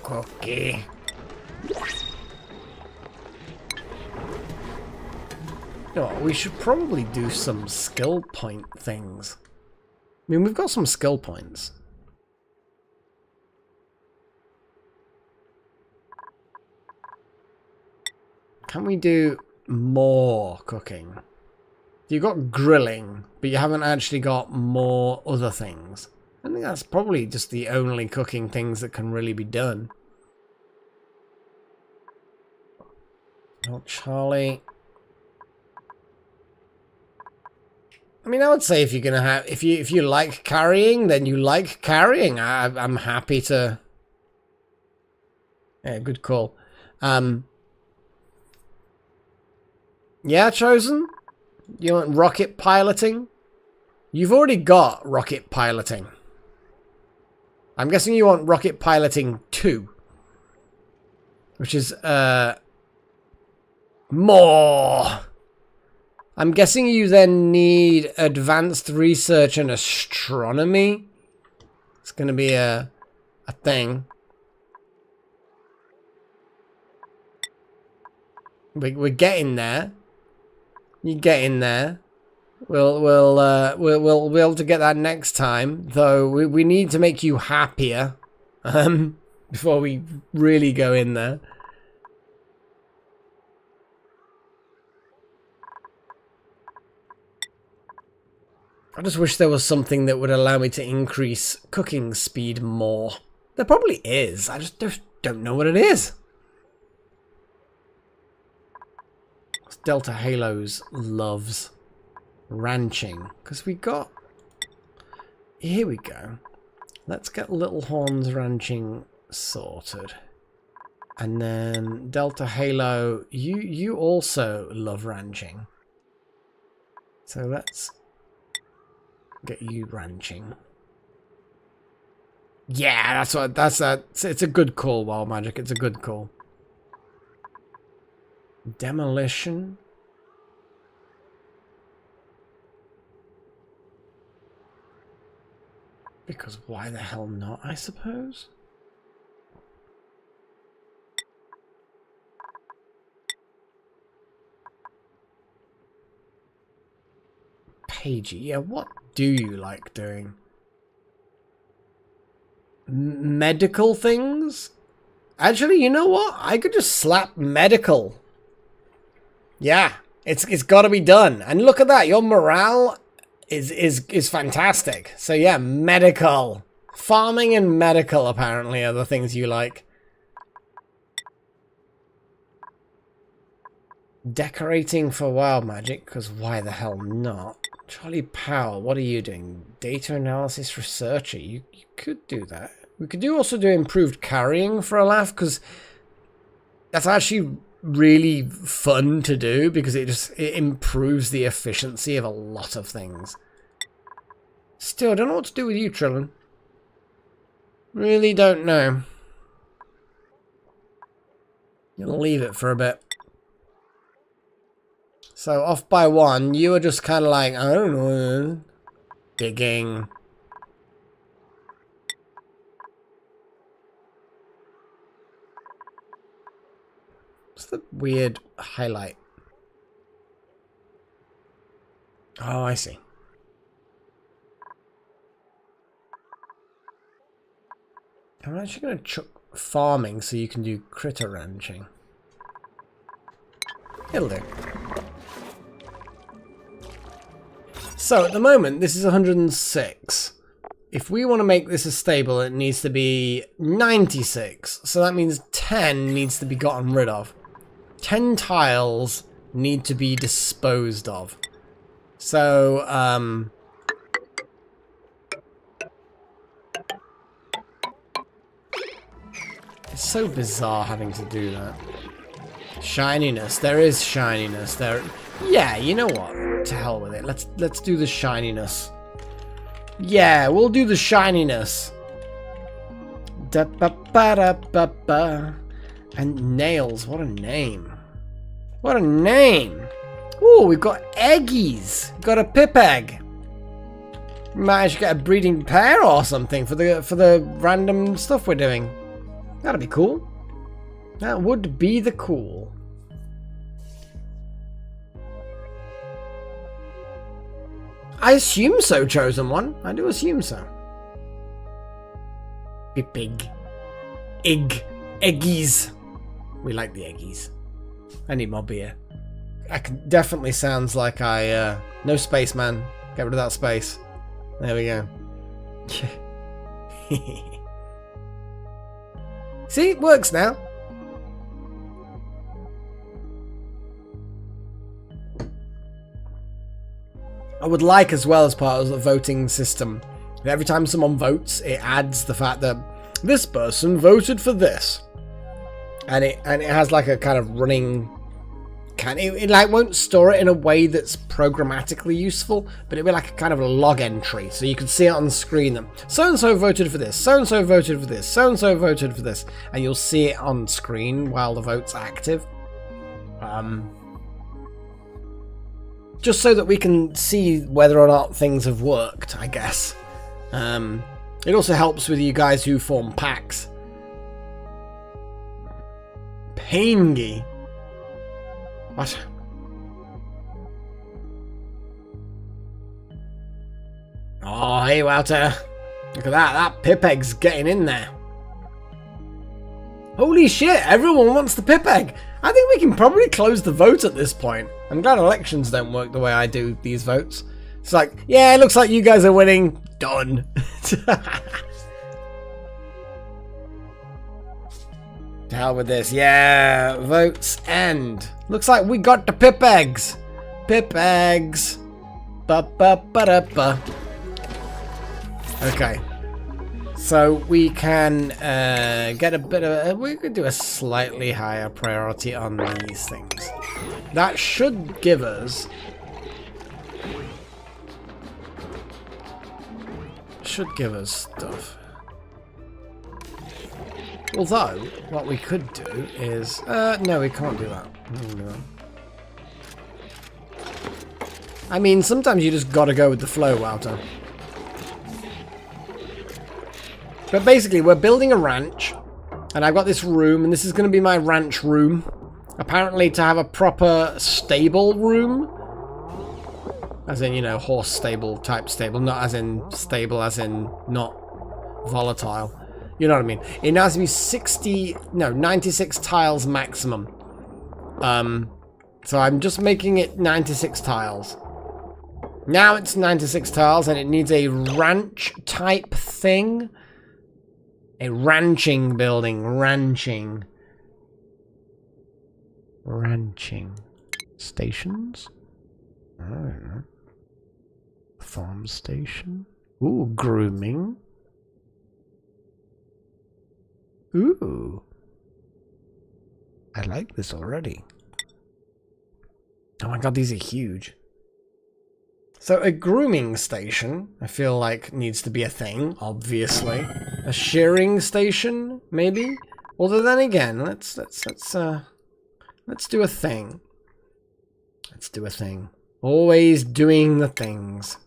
cookie. You know what, we should probably do some skill point things. I mean, we've got some skill points. Can we do more cooking? You've got grilling, but you haven't actually got more other things. I think that's probably just the only cooking things that can really be done. Oh, Charlie. I mean, I would say if you're gonna have, if you like carrying, then you like carrying. I'm happy to Yeah, good call. Yeah, Chosen? You want rocket piloting? You've already got rocket piloting. I'm guessing you want rocket piloting 2. Which is, more. I'm guessing you then need advanced research in astronomy. It's going to be a thing. We're getting there. You're getting there. We'll be able to get that next time. Though we need to make you happier, before we really go in there. I just wish there was something that would allow me to increase cooking speed more. There probably is. I just don't know what it is. Delta Halos loves ranching. Because we got... Here we go. Let's get Little Horns ranching sorted. And then Delta Halo, you also love ranching. So let's... get you ranching. Yeah, it's a good call, Wild Magic. It's a good call. Demolition. Because why the hell not, I suppose? Pagey, yeah, what do you like doing? Medical things? Actually, you know what? I could just slap medical. Yeah, it's got to be done. And look at that, your morale is fantastic. So yeah, medical. Farming and medical apparently are the things you like. Decorating for Wild Magic, because why the hell not? Charlie Powell, what are you doing? Data analysis researcher. You could do that. We could also do improved carrying for a laugh, because that's actually really fun to do, because it improves the efficiency of a lot of things. Still, I don't know what to do with you, Trillin. Really don't know. You'll leave it for a bit. So off by 1, you were just kind of like, I don't know, digging. What's the weird highlight? Oh, I see. I'm actually going to chuck farming so you can do critter ranching. It'll do. So at the moment, this is 106. If we want to make this a stable, it needs to be 96. So that means 10 needs to be gotten rid of. 10 tiles need to be disposed of. So, it's so bizarre having to do that. Shininess. There is shininess. There. Yeah, you know what? To hell with it. Let's do the shininess. Yeah, we'll do the shininess. Da ba ba da ba ba. And nails. What a name. What a name. Ooh, we've got eggies. We've got a pip egg. Managed to get a breeding pair or something for the random stuff we're doing. That'd be cool. That would be the cool. I assume so, Chosen One. I do assume so. Big. Eggies. We like the eggies. I need more beer. Definitely sounds like no space, man. Get rid of that space. There we go. See, it works now. I would like, as well, as part of the voting system, that every time someone votes, it adds the fact that this person voted for this. and it has like a kind of running. It like won't store it in a way that's programmatically useful, but it'll be like a kind of a log entry, so you can see it on the screen that so and so voted for this, so and so voted for this, so and so voted for this, and you'll see it on screen while the vote's active. Just so that we can see whether or not things have worked, I guess. It also helps with you guys who form packs. Paingy. What? Oh, hey, Walter. Look at that. That pip egg's getting in there. Holy shit, everyone wants the pip egg. I think we can probably close the vote at this point. I'm glad elections don't work the way I do these votes. It's like, yeah, it looks like you guys are winning. Done. To hell with this. Yeah, votes end. Looks like we got the pip eggs. Pip eggs. Ba-ba-ba-da-ba. Okay. So we can get a bit of... we could do a slightly higher priority on these things. That should give us... stuff. Although, what we could do is... no, we can't do that. I mean, sometimes you just gotta go with the flow, Walter. But basically, we're building a ranch, and I've got this room, and this is going to be my ranch room. Apparently, to have a proper stable room, as in, you know, horse stable type stable, not as in stable, as in not volatile. You know what I mean? It has to be 96 tiles maximum. So I'm just making it 96 tiles. Now it's 96 tiles, and it needs a ranch type thing. A ranching building. Ranching. Stations? I don't know. Farm station. Ooh, grooming. Ooh. I like this already. Oh my god, these are huge. So a grooming station, I feel like needs to be a thing, obviously. A shearing station, maybe? Although then again, let's do a thing. Let's do a thing. Always doing the things.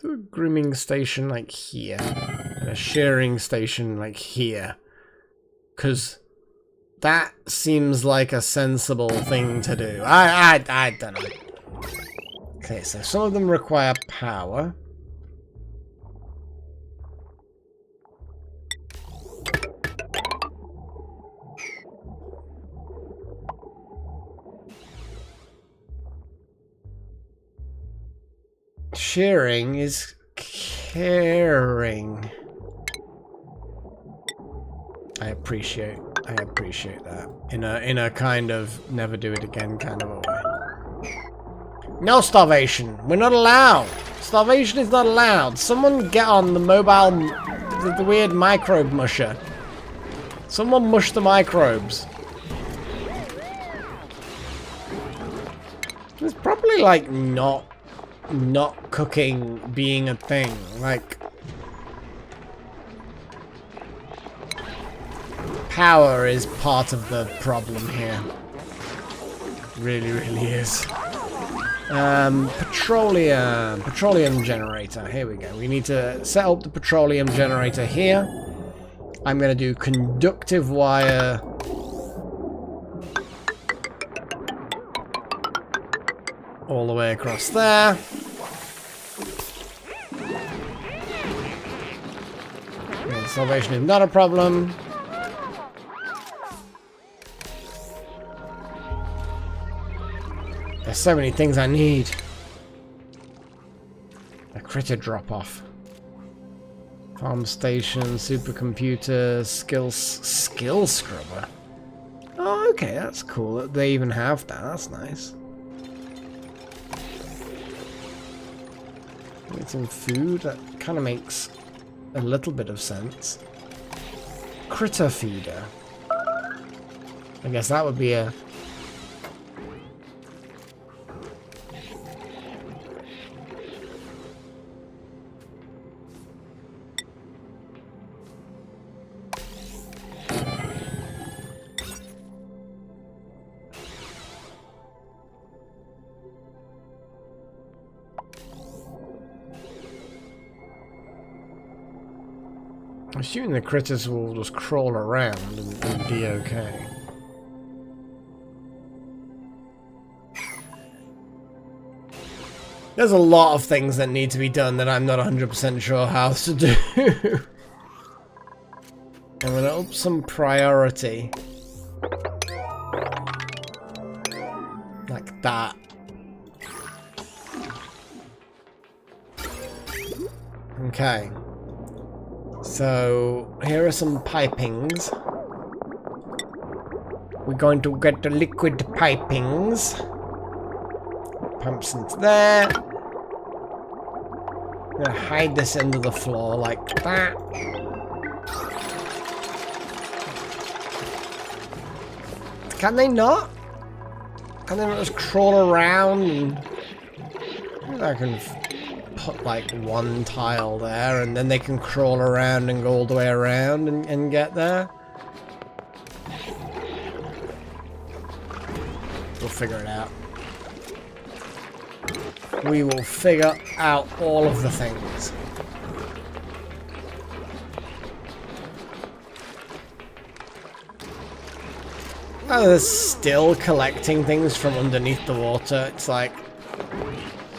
Do a grooming station like here. And a shearing station like here. 'Cause that seems like a sensible thing to do. I don't know. Okay, so some of them require power. Shearing is caring. I appreciate that. In a kind of never do it again kind of a way. No starvation. We're not allowed. Starvation is not allowed. Someone get on the mobile, the weird microbe musher. Someone mush the microbes. There's probably like not cooking being a thing. Like power is part of the problem here. Really, really is. Petroleum generator. Here we go. We need to set up the petroleum generator here. I'm going to do conductive wire. All the way across there. And salvation is not a problem. There's so many things I need. A critter drop-off. Farm station, supercomputer, skill scrubber. Oh, okay, that's cool that they even have that. That's nice. Need some food. That kind of makes a little bit of sense. critter feeder. I guess that would be a... I'm assuming the critters will just crawl around and be okay. There's a lot of things that need to be done that I'm not 100% sure how to do. I'm gonna up some priority. Like that. Okay. So, here are some pipings. We're going to get the liquid pipings. Pumps into there. I'm gonna hide this into the floor like that. Can they not? Can they not just crawl around and... I can put like one tile there and then they can crawl around and go all the way around and get there. We'll figure it out. We will figure out all of the things. Oh, they're still collecting things from underneath the water. It's like...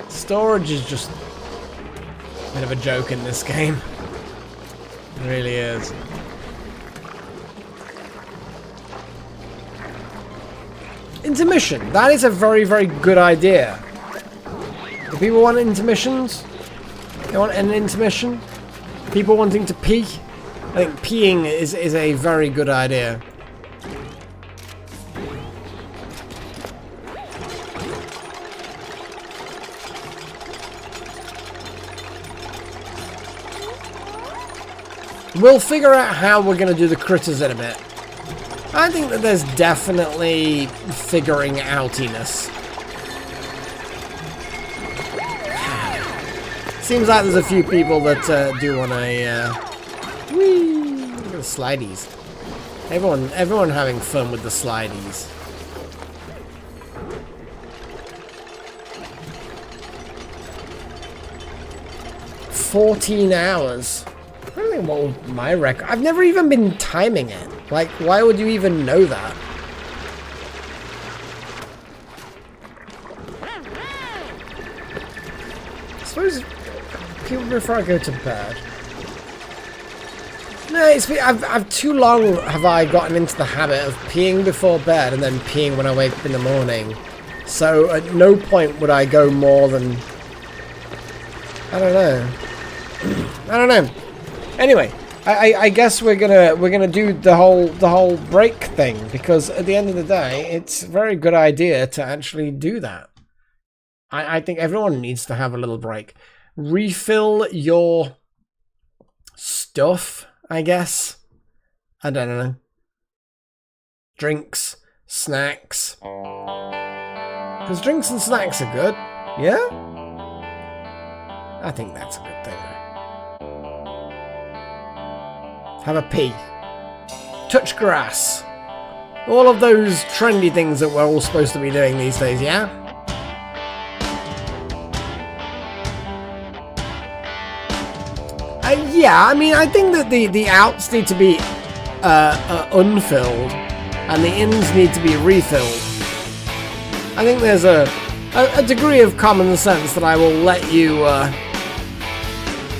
storage is just a bit of a joke in this game. It really is. Intermission. That is a very, very good idea. Do people want intermissions? They want an intermission? People wanting to pee? I think peeing is a very good idea. We'll figure out how we're going to do the critters in a bit. I think that there's definitely figuring outiness. Seems like there's a few people that do want a whee, look at the slideys. Everyone having fun with the slideys. $14 hours. I don't think what was my record. I've never even been timing it. Like, why would you even know that? I suppose people before I go to bed. No, it's been, I've too long have I gotten into the habit of peeing before bed and then peeing when I wake up in the morning. So at no point would I go more than, I don't know. I don't know. Anyway, I guess we're gonna do the whole break thing, because at the end of the day, it's a very good idea to actually do that. I think everyone needs to have a little break. Refill your stuff, I guess. I don't know. Drinks, snacks. Because drinks and snacks are good. Yeah? I think that's a good thing. Have a pee. Touch grass. All of those trendy things that we're all supposed to be doing these days, yeah? Yeah, I mean, I think that the outs need to be unfilled and the ins need to be refilled. I think there's a degree of common sense that I will let you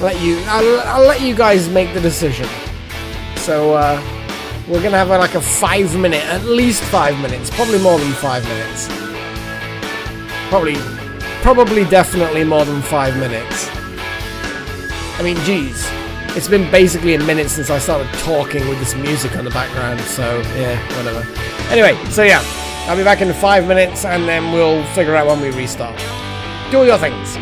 I'll let you guys make the decision. So we're gonna have like a 5-minute, at least 5 minutes, probably more than 5 minutes. Probably definitely more than 5 minutes. I mean, geez, it's been basically a minute since I started talking with this music on the background, so yeah, whatever. Anyway, so yeah, I'll be back in 5 minutes and then we'll figure out when we restart. Do all your things.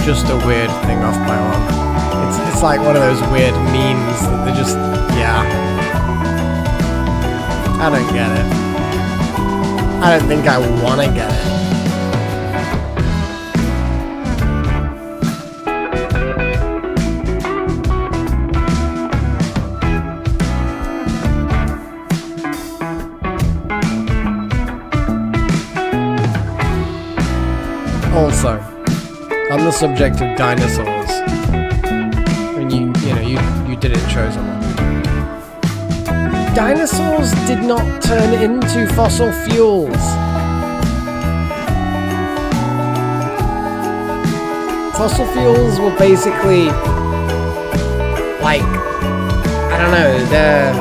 Just a weird thing off my arm. It's like one of those weird memes that they just, yeah. I don't get it. I don't think I want to get it. Also, on the subject of dinosaurs, and you did it, Chosen One. Dinosaurs did not turn into fossil fuels. Fossil fuels were basically like, I don't know, they're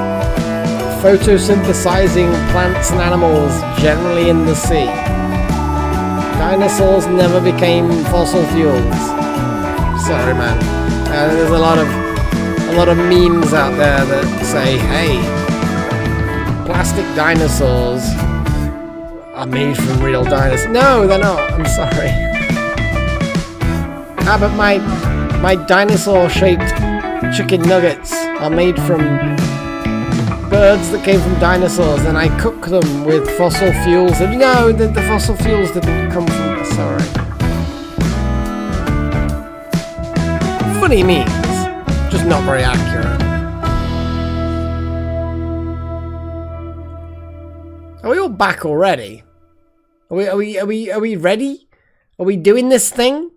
photosynthesizing plants and animals generally in the sea. Dinosaurs never became fossil fuels. Sorry, man. There's a lot of memes out there that say, "Hey, plastic dinosaurs are made from real dinosaurs." No, they're not. I'm sorry. But my dinosaur-shaped chicken nuggets are made from birds that came from dinosaurs, and I cook them with fossil fuels. And no, the fossil fuels didn't come from. Sorry. Funny memes, just not very accurate. Are we all back already? Are we ready? Are we doing this thing?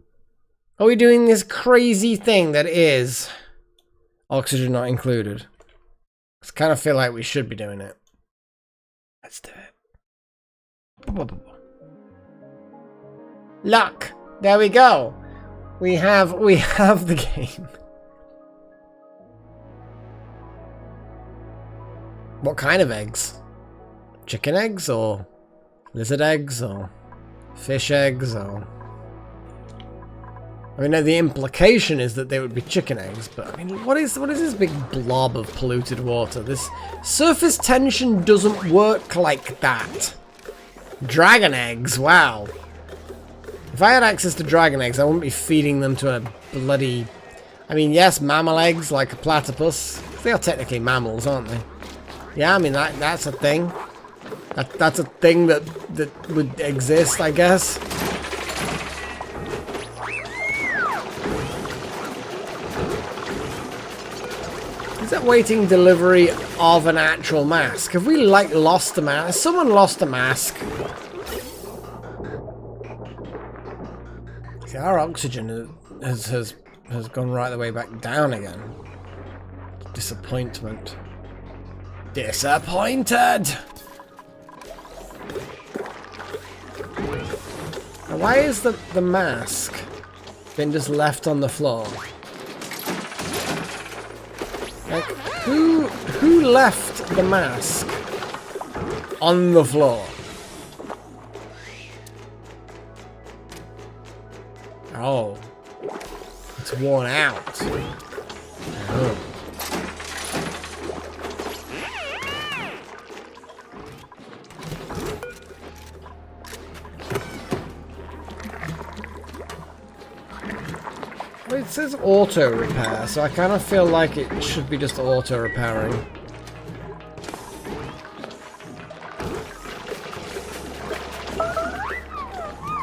Are we doing this crazy thing that is oxygen not included? I kind of feel like we should be doing it. Let's do it. Luck. There we go. We have the game. What kind of eggs? Chicken eggs or lizard eggs or fish eggs or... I mean, no, the implication is that they would be chicken eggs, but I mean, what is this big blob of polluted water? This surface tension doesn't work like that. Dragon eggs, wow. If I had access to dragon eggs, I wouldn't be feeding them to a bloody... I mean, yes, mammal eggs like a platypus. They are technically mammals, aren't they? Yeah, I mean, that's a thing. That's a thing that would exist, I guess. Is that waiting delivery of an actual mask? Have we, like, lost a mask? Someone lost a mask. See, our oxygen has gone right the way back down again. Disappointment. Disappointed! Now, why is the mask been just left on the floor? Like, who left the mask on the floor? Oh. It's worn out. Oh. It says auto repair, so I kind of feel like it should be just auto repairing.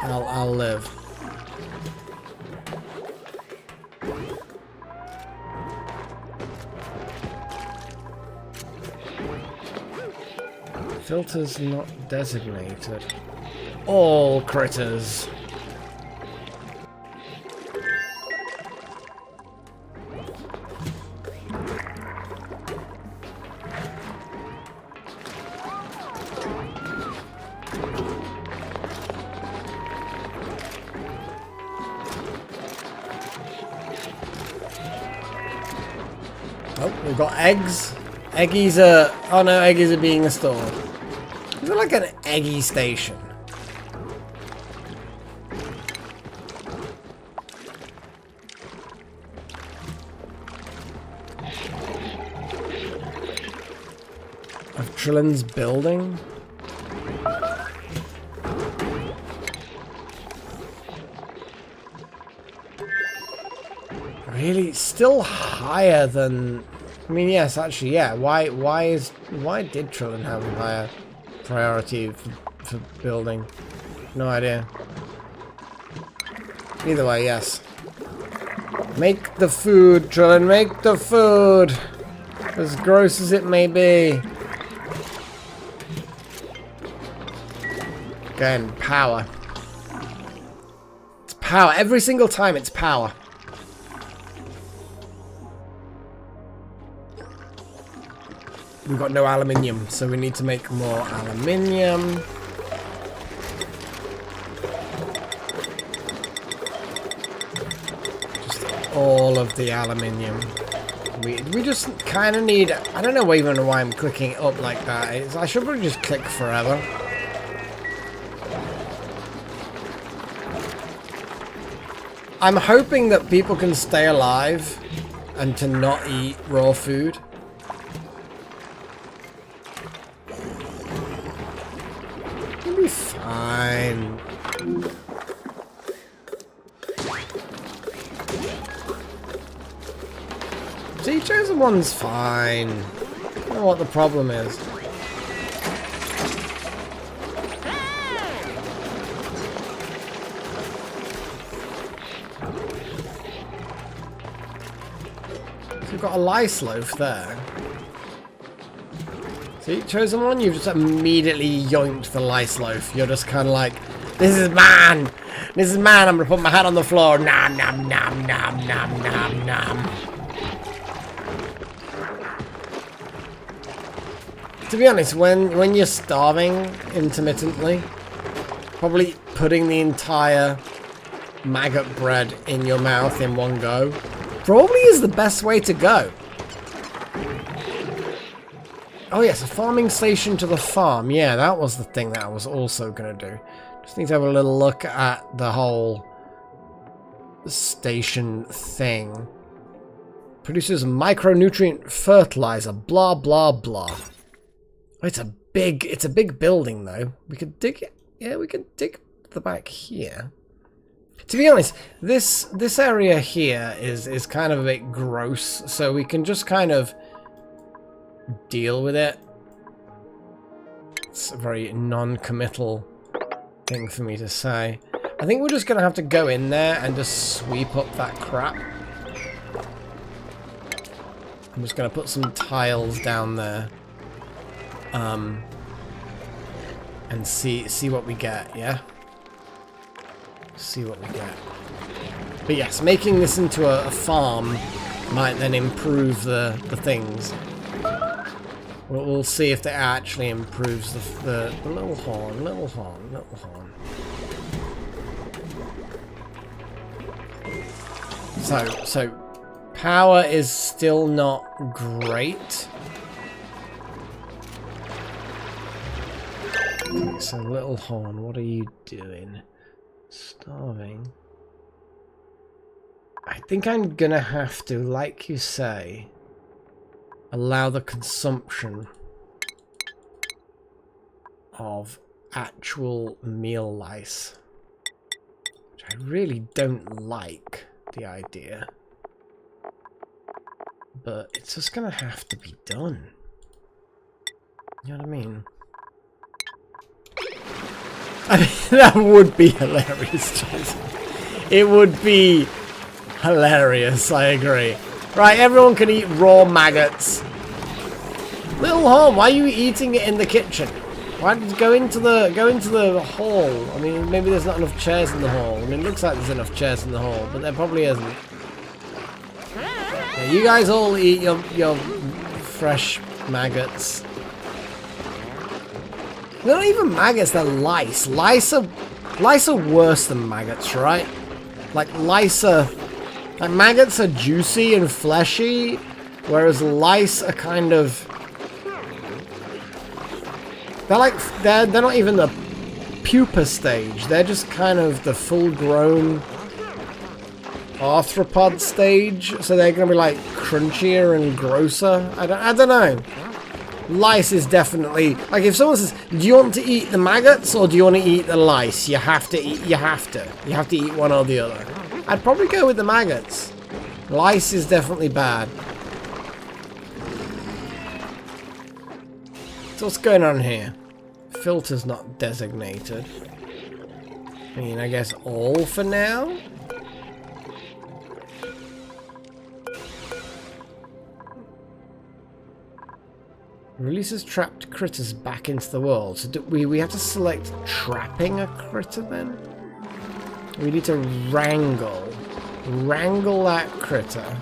I'll live. Filters not designated. All critters. Oh, we've got eggs. Eggies are... Oh no, eggies are being stored. Is it like an eggy station? Of Trillin's building? Really? Still higher than... I mean, yes, actually, yeah. Why did Trillin have a higher priority for building? No idea. Either way, yes. Make the food, Trillin, make the food! As gross as it may be. Again, power. It's power. Every single time it's power. We've got no aluminium, so we need to make more aluminium. Just all of the aluminium. We just kind of need... I don't know even why I'm clicking it up like that. I should probably just click forever. I'm hoping that people can stay alive and to not eat raw food. It'll be fine. See, chosen one's fine. I don't know what the problem is. We've got a lice loaf there. See, chosen one, you've just immediately yoinked the lice loaf. You're just kind of like, This is mine. This is mine. I'm gonna put my hat on the floor. Nom nom nom nom nom nom nom. To be honest, when you're starving intermittently, probably putting the entire maggot bread in your mouth in one go probably is the best way to go. Oh yes, a farming station to the farm. Yeah, that was the thing that I was also going to do. Just need to have a little look at the whole station thing. Produces micronutrient fertilizer, blah blah blah. Oh, it's a big building though. We could dig it. Yeah, we could dig the back here. To be honest, this area here is kind of a bit gross, so we can just kind of deal with it. It's a very non-committal thing for me to say. I think we're just gonna have to go in there and just sweep up that crap. I'm just gonna put some tiles down there, and see what we get. Yeah, see what we get. But yes, making this into a farm might then improve the things. We'll see if that actually improves the little horn, little horn, little horn. So power is still not great. Okay, so little horn, what are you doing? Starving. I think I'm gonna have to, like you say, allow the consumption of actual meal lice, which I really don't like the idea, but it's just gonna have to be done. You know what I mean? I mean, that would be hilarious, Jason. It would be hilarious, I agree. Right, everyone can eat raw maggots. Little home, why are you eating it in the kitchen? Why don't you go into the hall? I mean, maybe there's not enough chairs in the hall. I mean, it looks like there's enough chairs in the hall, but there probably isn't. Yeah, you guys all eat your fresh maggots. They're not even maggots, they're lice. Lice are worse than maggots, right? Like like maggots are juicy and fleshy, whereas lice are kind of, they're not even the pupa stage. They're just kind of the full-grown arthropod stage, so they're gonna be like crunchier and grosser. I don't know. Lice is definitely, like, if someone says, do you want to eat the maggots or do you want to eat the lice? You have to eat one or the other. I'd probably go with the maggots. Lice is definitely bad. So what's going on here? Filter's not designated. I mean, I guess all for now? Releases trapped critters back into the world. So do we have to select trapping a critter then? We need to wrangle that critter.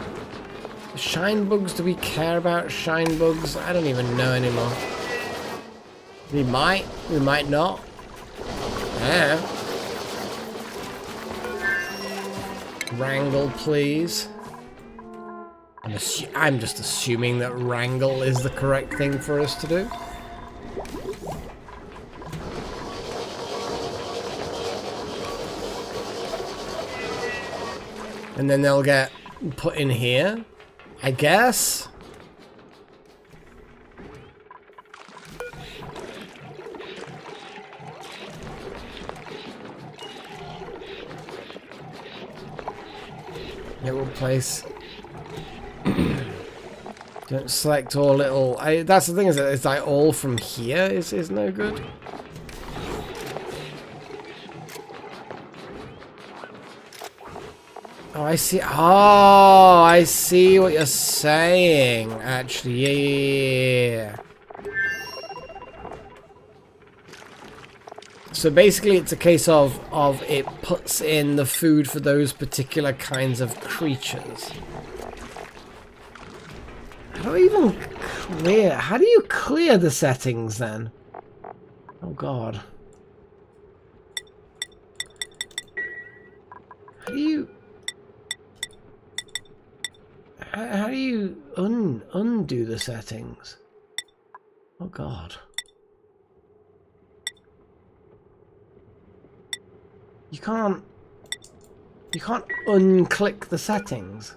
Shine bugs, do we care about shine bugs? I don't even know anymore. We might not. Yeah. Wrangle, please. I'm just assuming that wrangle is the correct thing for us to do. And then they'll get put in here, I guess. It will place. Don't select all little. That's the thing, is that it's like all from here is no good. Oh, I see. Oh, I see what you're saying. Actually, yeah. So basically it's a case of it puts in the food for those particular kinds of creatures. How do you clear the settings then? Oh god. How do you undo the settings? Oh god. You can't unclick the settings.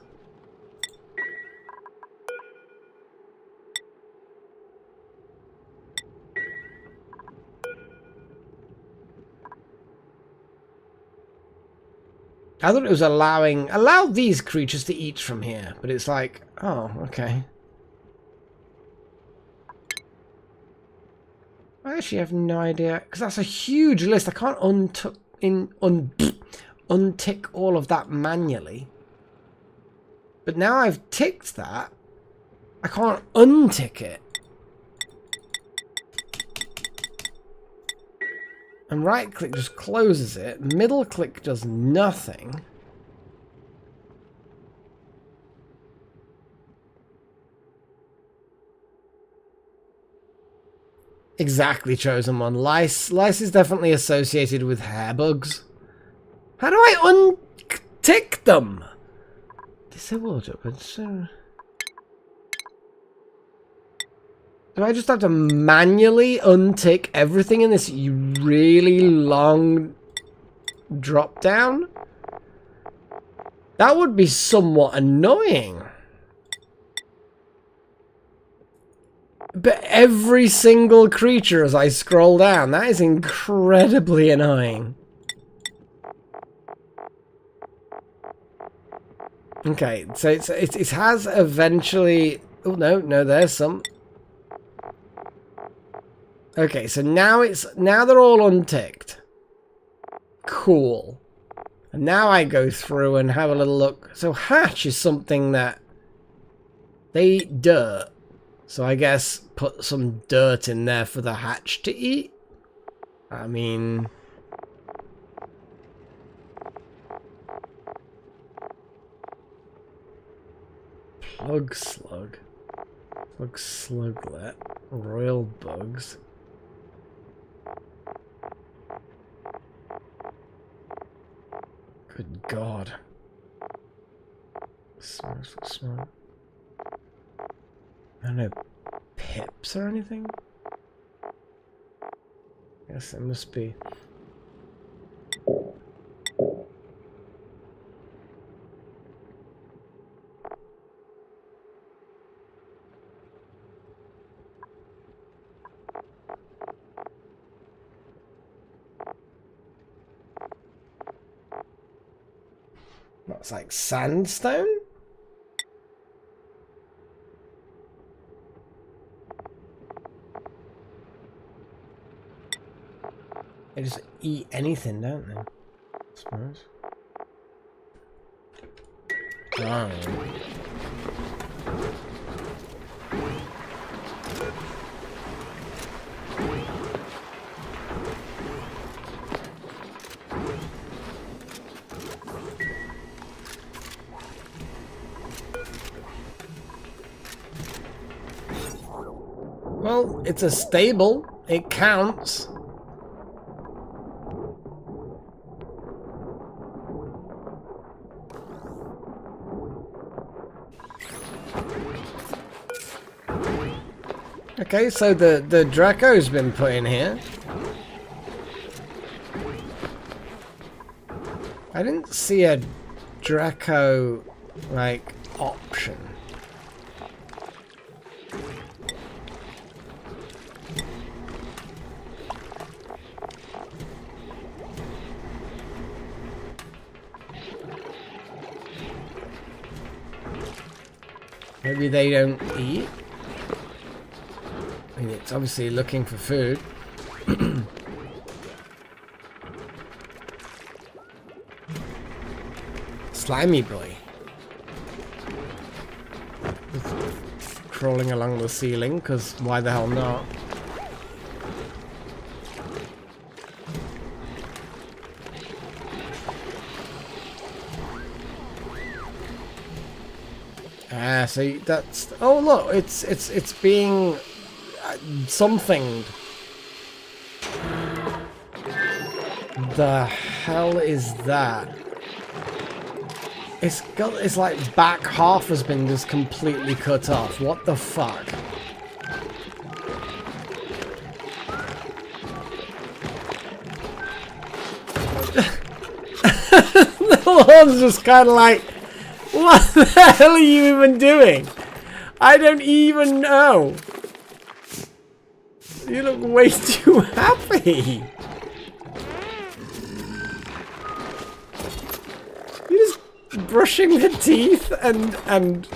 I thought it was allow these creatures to eat from here, but it's like, oh, okay. I actually have no idea, because that's a huge list. I can't untick all of that manually. But now I've ticked that, I can't untick it. And right click just closes it. Middle click does nothing. Exactly, chosen one. Lice is definitely associated with hair bugs. How do I untick them? Disabled open. Do I just have to manually untick everything in this really long drop down? That would be somewhat annoying. But every single creature as I scroll down, that is incredibly annoying. Okay, so it has eventually... Oh, no, there's some... Okay, so now they're all unticked. Cool. And now I go through and have a little look. So hatch is something that they eat dirt. So I guess put some dirt in there for the hatch to eat. I mean, plug sluglet, royal bugs. Good God. Smart. I don't know, pips or anything? Yes, it must be. What's like sandstone? They just eat anything, don't they? I suppose. Oh. Well, it's a stable. It counts. Okay, so the Draco's been put in here. I didn't see a Draco, like, option. Maybe they don't eat. I mean, it's obviously looking for food. Slimy boy. Crawling along the ceiling, because why the hell not? Ah, see, that's... Oh, look, it's being... something. The hell is that? It's like back half has been just completely cut off. What the fuck? The horn's just kind of like, what the hell are you even doing? I don't even know. You look way too happy. You're just brushing the teeth and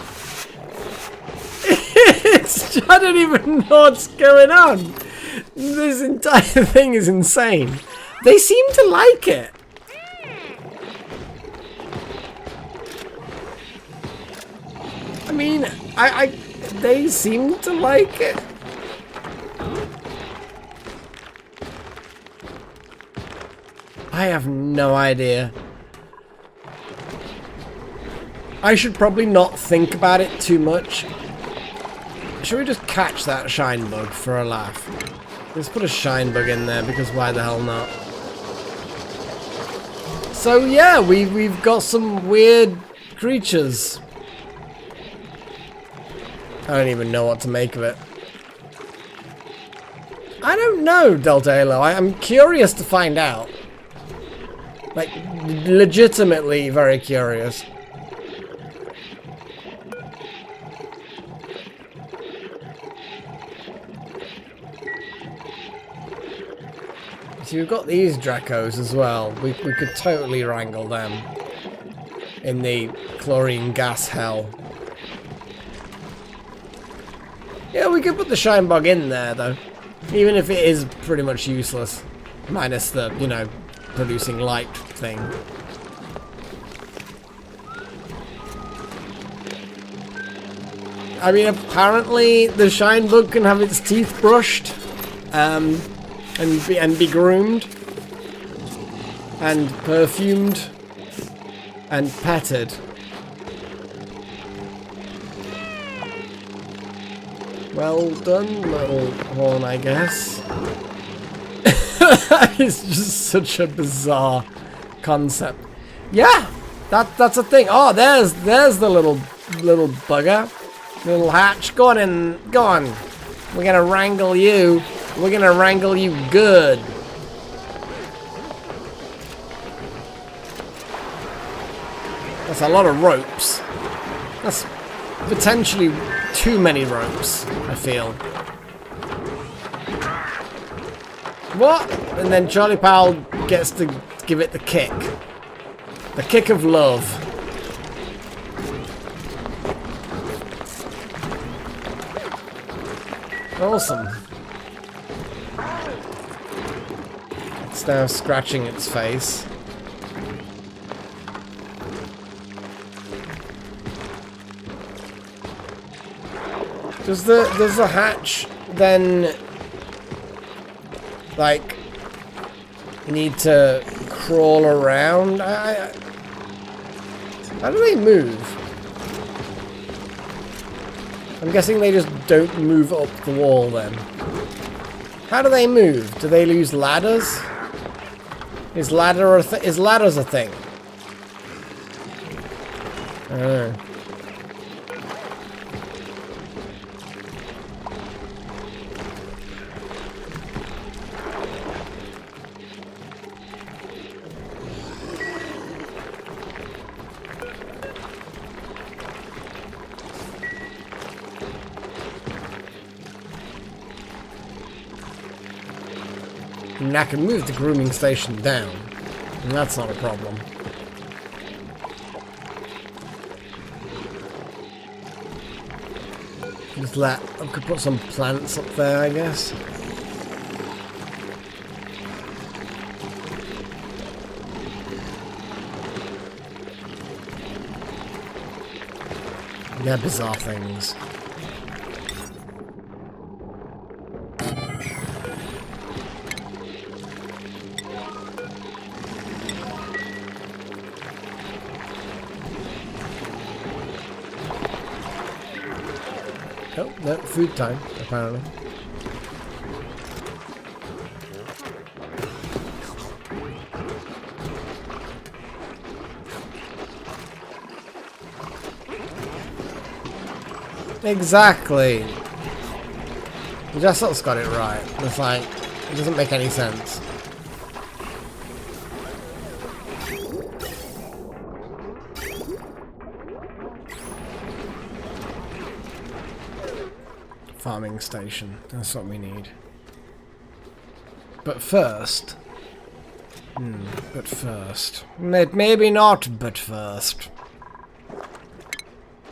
it's, I don't even know what's going on. This entire thing is insane. They seem to like it. I mean, they seem to like it. I have no idea. I should probably not think about it too much. Should we just catch that shine bug for a laugh? Let's put a shine bug in there because why the hell not? So yeah, we've got some weird creatures. I don't even know what to make of it. I don't know, Delta Halo. I'm curious to find out. Like, legitimately very curious. So we've got these Dracos as well. We could totally wrangle them in the chlorine gas hell. Yeah, we could put the shine bug in there though. Even if it is pretty much useless. Minus the, you know, producing light thing. I mean, apparently the shine bug can have its teeth brushed. And be groomed. And perfumed. And petted. Well done, little horn, I guess. It's just such a bizarre concept. Yeah, that's a thing. Oh, there's the little bugger, little hatch. Go on in, go on. We're gonna wrangle you. We're gonna wrangle you good. That's a lot of ropes. That's potentially too many ropes, I feel. What? And then Charlie Powell gets to give it the kick. The kick of love. Awesome. It's now scratching its face. Does the hatch then like need to crawl around? How do they move? I'm guessing they just don't move up the wall then. How do they move? Do they use ladders? Is ladders a thing? I don't know. And I can move the grooming station down, and that's not a problem. Just I could put some plants up there, I guess. They're bizarre things. Oh, no, food time, apparently. Exactly. Jessel's got it right. It's like, it doesn't make any sense. Farming station. That's what we need. But first... Maybe not, but first.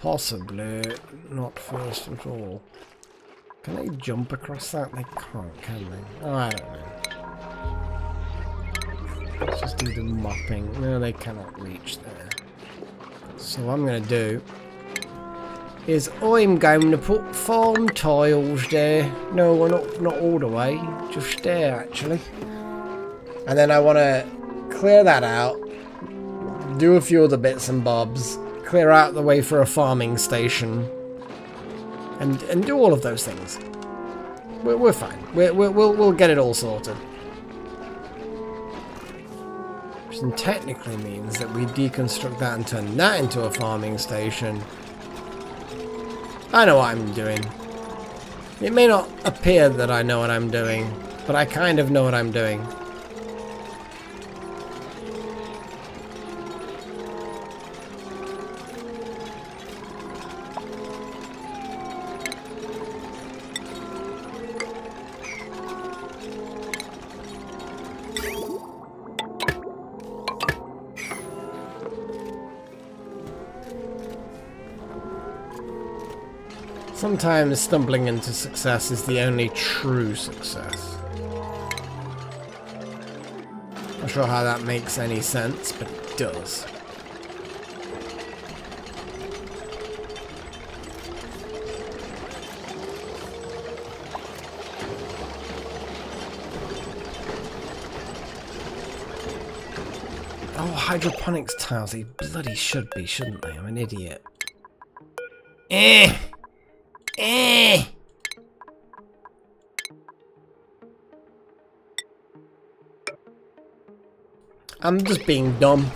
Possibly not first at all. Can they jump across that? They can't, can they? Oh, I don't know. Let's just do the mopping. No, they cannot reach there. So what I'm going to do is I'm going to put farm tiles there. No, we're not all the way. Just there, actually. And then I want to clear that out. Do a few other bits and bobs. Clear out the way for a farming station. And do all of those things. We're fine. We'll get it all sorted. Which then technically means that we deconstruct that and turn that into a farming station. I know what I'm doing. It may not appear that I know what I'm doing, but I kind of know what I'm doing. Sometimes stumbling into success is the only true success. Not sure how that makes any sense, but it does. Oh, hydroponics tiles, they bloody should be, shouldn't they? I'm an idiot. I'm just being dumb.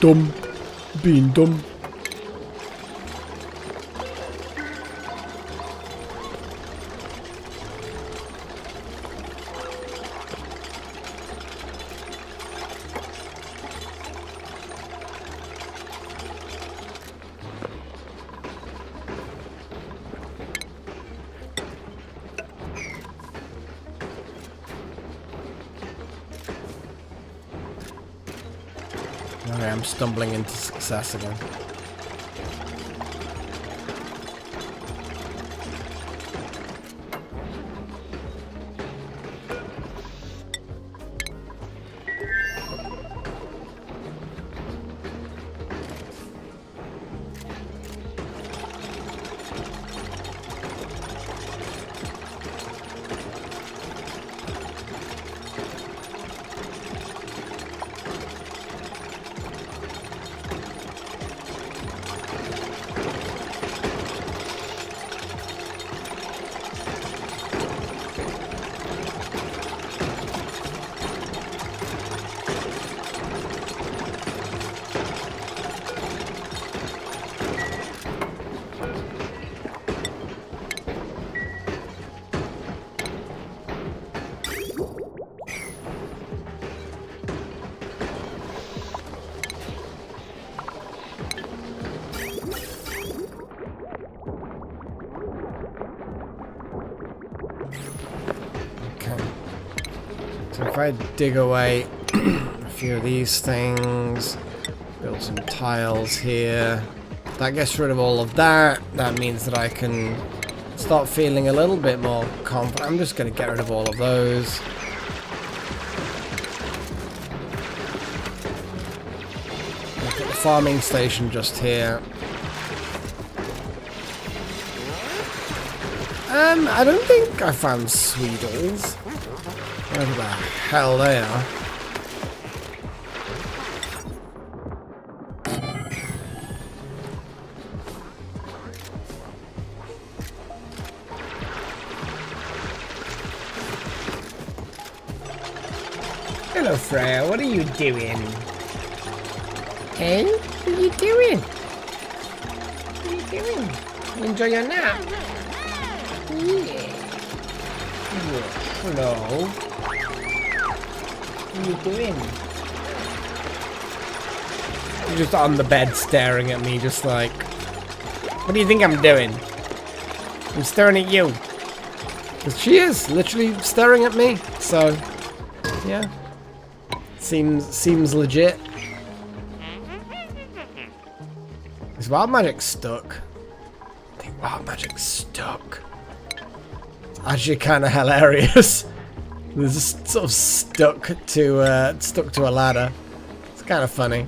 Being dumb. Okay, I'm stumbling into success again. So if I dig away a few of these things, build some tiles here, that gets rid of all of that. That means that I can start feeling a little bit more confident. I'm just going to get rid of all of those. I'll put the farming station just here. I don't think I found Sweedles. Wherever the hell they are. Hello, Freya. What are you doing? Hey, what are you doing? What are you doing? You enjoy your nap? Yeah. Hello. What are you doing? You're just on the bed staring at me, just like, what do you think I'm doing? I'm staring at you. Because she is literally staring at me, so yeah. Seems legit. Is wild magic stuck? I think wild magic's stuck. It's actually kind of hilarious. They're just sort of stuck to a ladder. It's kind of funny.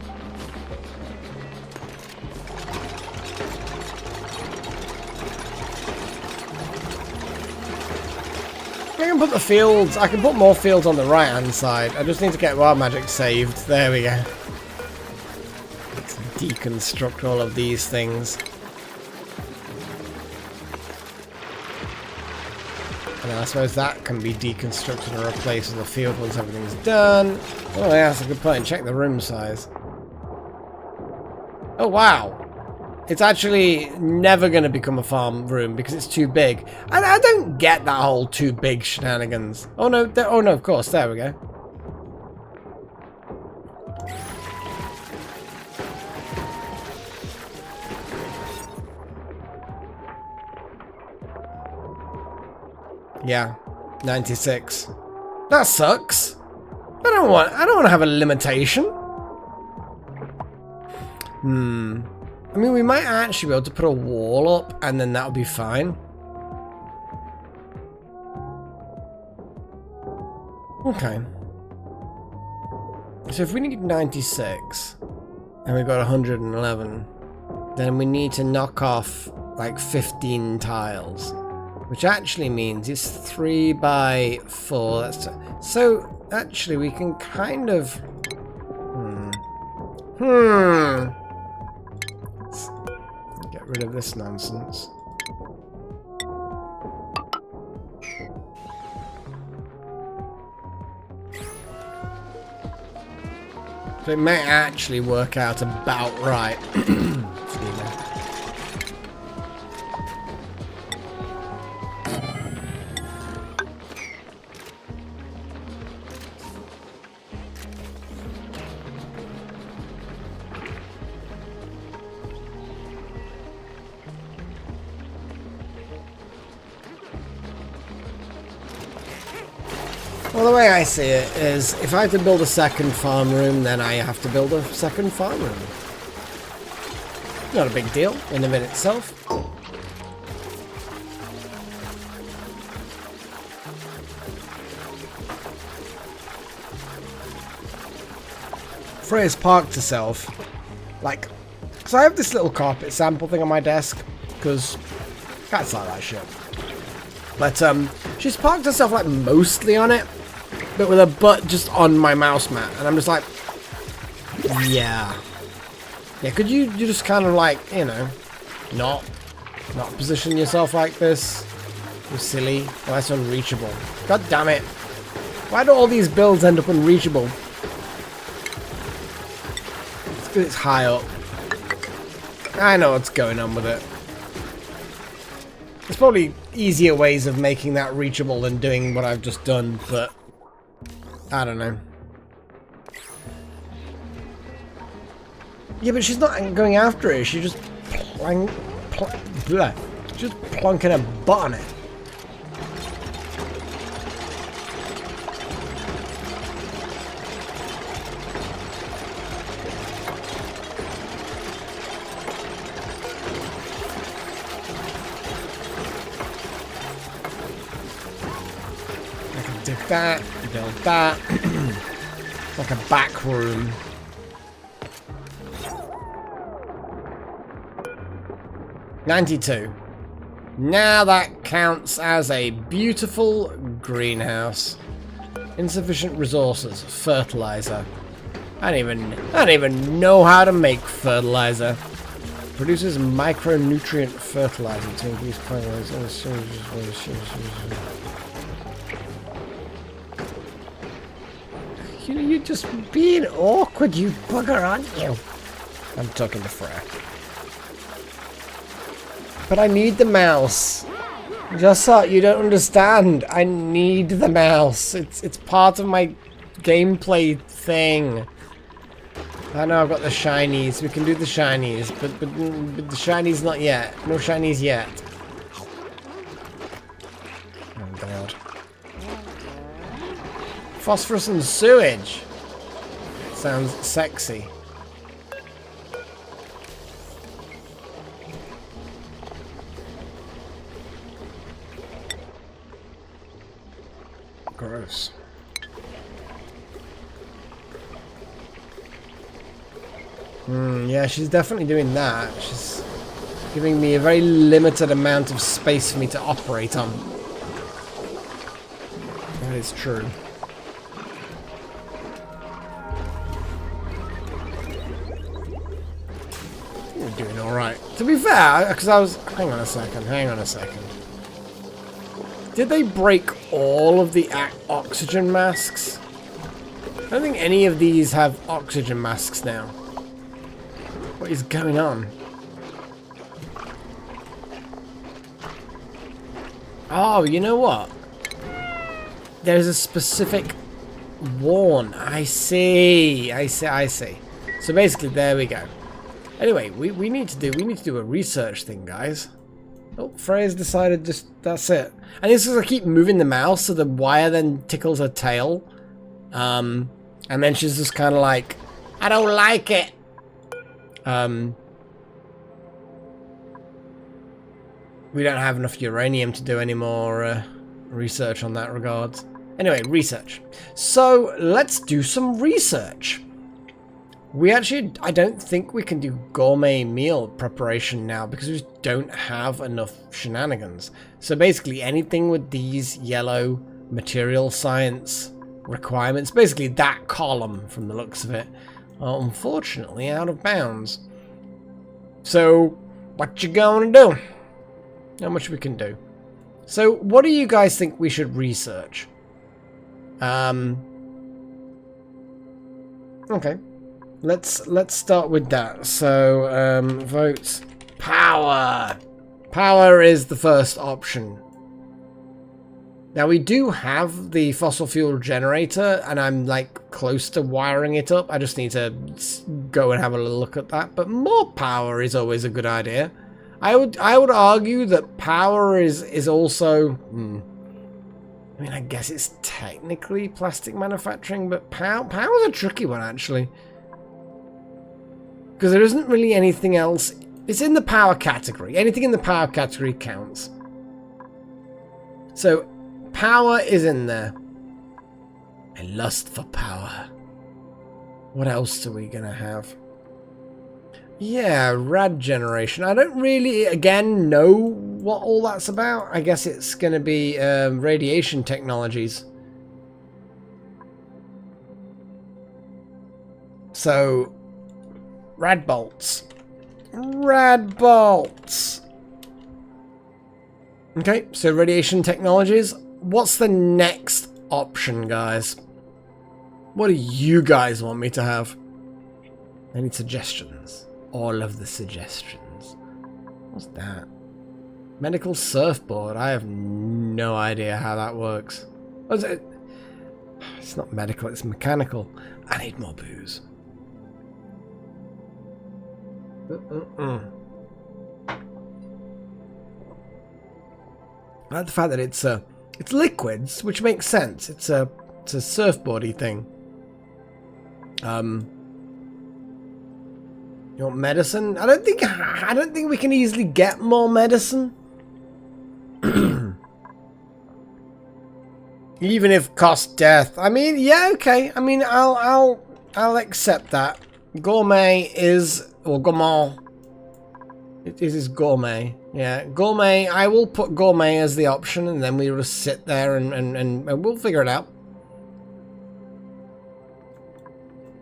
I can put the fields. I can put more fields on the right hand side. I just need to get wild magic saved. There we go. Let's deconstruct all of these things. And I suppose that can be deconstructed and replaced with the field once everything's done. Oh yeah, that's a good point. Check the room size. Oh wow. It's actually never going to become a farm room because it's too big. And I don't get that whole too big shenanigans. Oh no, of course, there we go. Yeah, 96. That sucks. I don't want to have a limitation. I mean, we might actually be able to put a wall up and then that'll be fine. Okay. So if we need 96 and we've got 111, then we need to knock off like 15 tiles, which actually means it's 3 by 4. That's so actually we can kind of get rid of this nonsense. So it may actually work out about right. Well, the way I see it is, if I have to build a second farm room, then I have to build a second farm room. Not a big deal in and of itself. Freya's parked herself, like, because I have this little carpet sample thing on my desk, because cats like that shit. But she's parked herself like mostly on it, but with her butt just on my mouse mat, and I'm just like, yeah, could you just kind of like, you know, not position yourself like this? You're silly. Oh, that's unreachable. God damn it. Why do all these builds end up unreachable? It's because it's high up. I know what's going on with it. There's probably easier ways of making that reachable than doing what I've just done, but I don't know. Yeah, but she's not going after it. She's just just plonking her butt on it. I can dig that, build that. It's like a back room. $92. Now that counts as a beautiful greenhouse. Insufficient resources. Fertilizer. I don't even know how to make fertilizer. Produces micronutrient fertilizer to increase plant growth. You're just being awkward, you bugger, aren't you? I'm talking to Freya. But I need the mouse. Just so you don't understand. I need the mouse. It's part of my gameplay thing. I know I've got the shinies. We can do the shinies, but the shinies not yet. No shinies yet. Oh god. Phosphorus and sewage. Sounds sexy. Gross. Yeah, she's definitely doing that. She's giving me a very limited amount of space for me to operate on. That is true. You're doing alright. To be fair, because I was... Hang on a second. Did they break all of the oxygen masks? I don't think any of these have oxygen masks now. What is going on? Oh, you know what? There's a specific warn. I see. So basically, there we go. Anyway, we need to do a research thing, guys. Oh, Freya's decided that's it. And this is I keep moving the mouse so the wire then tickles her tail. And then she's just kind of like, I don't like it. We don't have enough uranium to do any more research on that regard. Anyway, research. So let's do some research. We actually, I don't think we can do gourmet meal preparation now because we just don't have enough shenanigans. So basically anything with these yellow material science requirements, basically that column from the looks of it, are unfortunately out of bounds. So what you gonna do? Not much we can do. So what do you guys think we should research? Okay. Let's start with that. So, votes. Power! Power is the first option. Now, we do have the fossil fuel generator, and I'm, like, close to wiring it up. I just need to go and have a little look at that. But more power is always a good idea. I would argue that power is also... I mean, I guess it's technically plastic manufacturing, but power's a tricky one, actually. Because there isn't really anything else. It's in the power category. Anything in the power category counts. So, power is in there. A lust for power. What else are we going to have? Yeah, rad generation. I don't really, again, know what all that's about. I guess it's going to be radiation technologies. So... Rad bolts. Rad bolts. Okay, so radiation technologies. What's the next option, guys? What do you guys want me to have? Any suggestions? All of the suggestions. What's that? Medical surfboard. I have no idea how that works. What's it? It's not medical, it's mechanical. I need more booze. I like the fact that it's liquids, which makes sense. It's a surfboardy thing. You want medicine? I don't think we can easily get more medicine. Even if cost death. I mean, yeah, okay. I mean, I'll accept that. Gourmet is... Or gourmand. It is gourmet. Yeah, gourmet. I will put gourmet as the option, and then we will just sit there and we'll figure it out.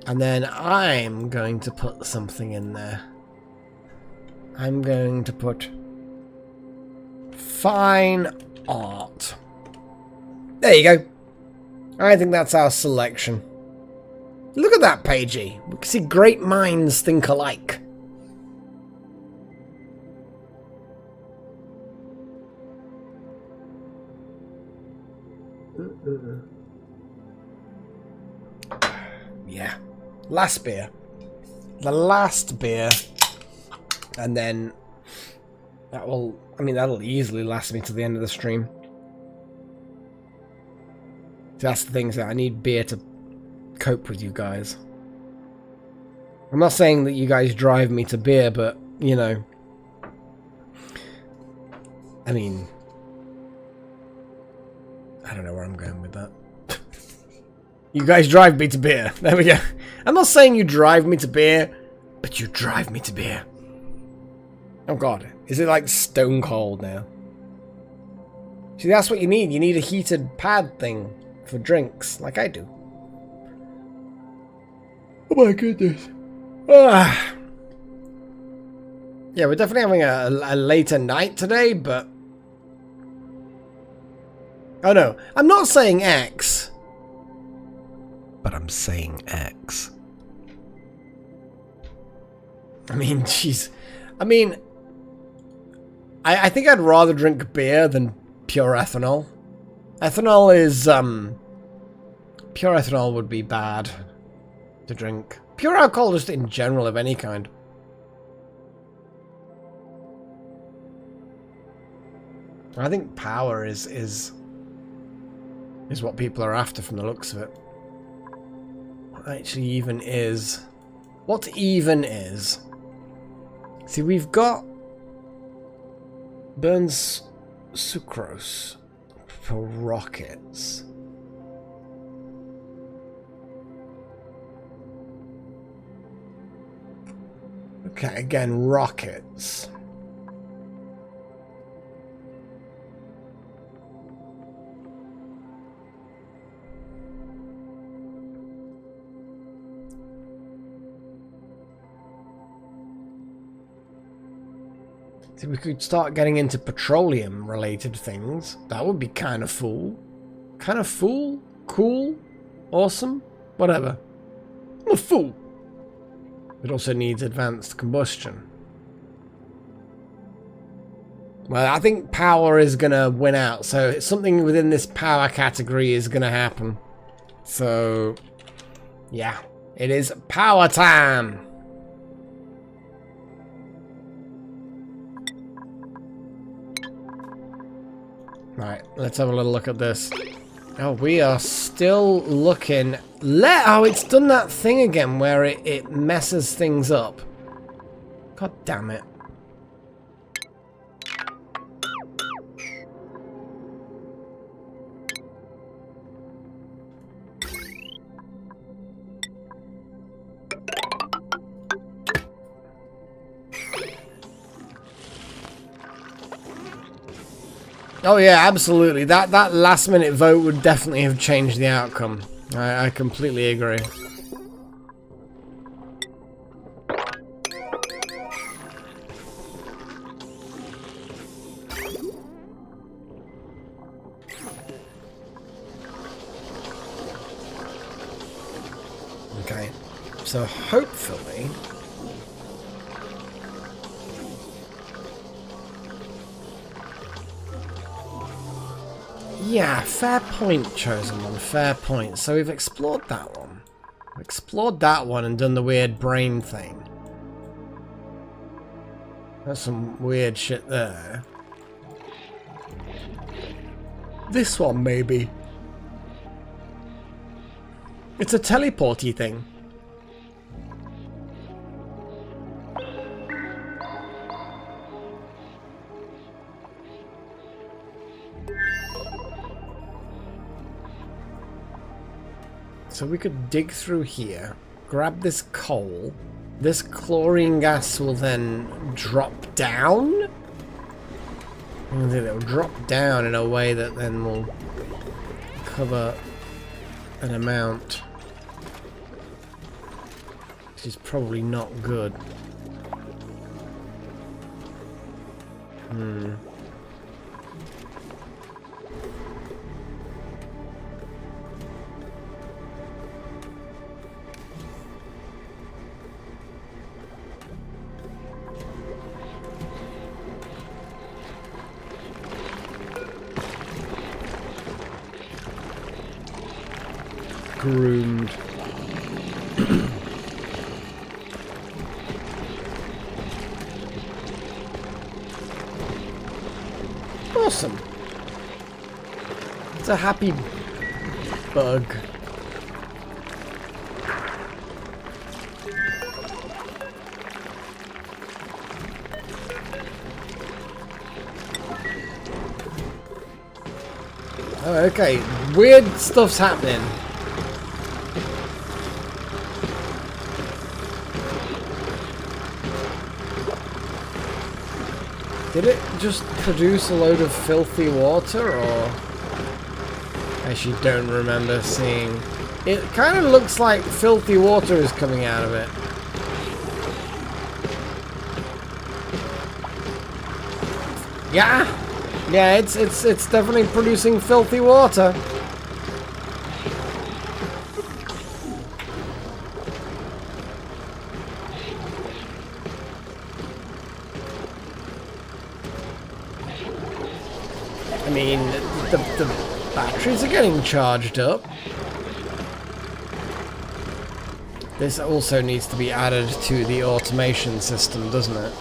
And then I'm going to put something in there. I'm going to put fine art. There you go. I think that's our selection. Look at that, Pagey. We can see great minds think alike. Yeah. Last beer. The last beer. And then that'll easily last me to the end of the stream. That's the thing, so I need beer to cope with you guys. I'm not saying that you guys drive me to beer, but, you know. I mean, I don't know where I'm going with that. You guys drive me to beer. There we go. I'm not saying you drive me to beer, but you drive me to beer. Oh god, is it like stone cold now? See, that's what you need. You need a heated pad thing for drinks, like I do. Oh my goodness. Ah. Yeah, we're definitely having a later night today, but... Oh no, I'm not saying X. But I'm saying X. I mean, jeez. I mean, I think I'd rather drink beer than pure ethanol. Ethanol is, pure ethanol would be bad to drink. Pure alcohol just in general of any kind. I think power is what people are after from the looks of it. What actually even is? What even is? See, we've got burns sucrose for rockets. Okay, again, rockets. See, we could start getting into petroleum-related things. That would be kind of cool. Kind of fool? Cool? Awesome? Whatever. I'm a fool. It also needs advanced combustion. Well, I think power is going to win out. So something within this power category is going to happen. So, yeah. It is power time. Right, let's have a little look at this. Oh, we are still looking... Oh, it's done that thing again where it messes things up. God damn it. Oh yeah, absolutely. That last minute vote would definitely have changed the outcome. I completely agree. Okay, so hopefully... Yeah, fair point, Chosen One, fair point. So we've explored that one. We've explored that one and done the weird brain thing. That's some weird shit there. This one, maybe. It's a teleporty thing. So we could dig through here, grab this coal. This chlorine gas will then drop down. And then it'll drop down in a way that then will cover an amount, which is probably not good. groomed. Awesome. It's a happy bug. Oh, okay. Weird stuff's happening. Did it just produce a load of filthy water, or... I actually don't remember seeing... It kind of looks like filthy water is coming out of it. Yeah! Yeah, it's definitely producing filthy water. I mean, the batteries are getting charged up. This also needs to be added to the automation system, doesn't it?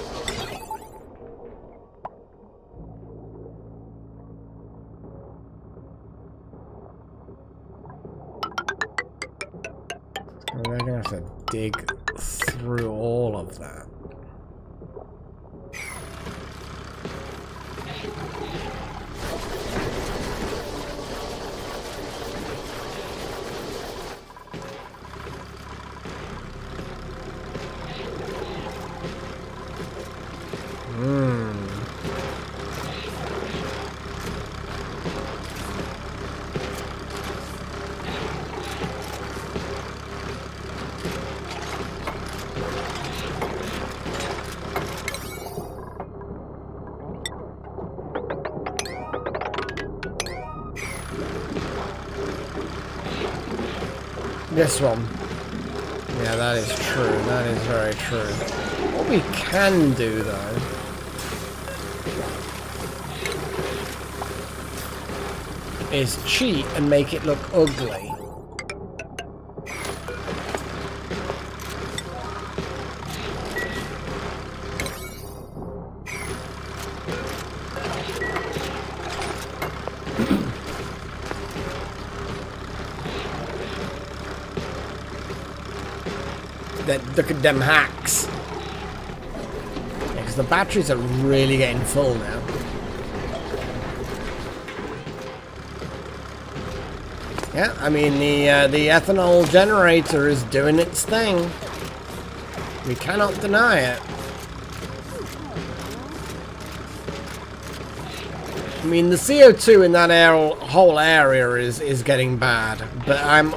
We're gonna have to dig through all of that. This one. Yeah, that is true. That is very true. What we can do, though... is cheat and make it look ugly. Look at them hacks. Yeah, because the batteries are really getting full now. Yeah, I mean the ethanol generator is doing its thing. We cannot deny it. I mean the CO2 in that whole area is getting bad, but I'm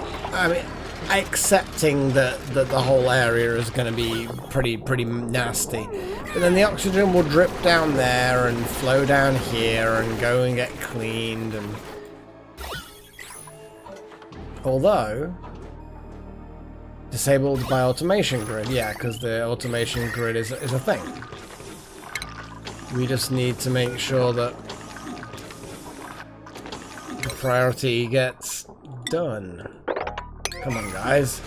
accepting that the whole area is going to be pretty nasty. But then the oxygen will drip down there and flow down here and go and get cleaned. And although disabled by automation grid, yeah, because the automation grid is a thing. We just need to make sure that the priority gets done. Come on, guys.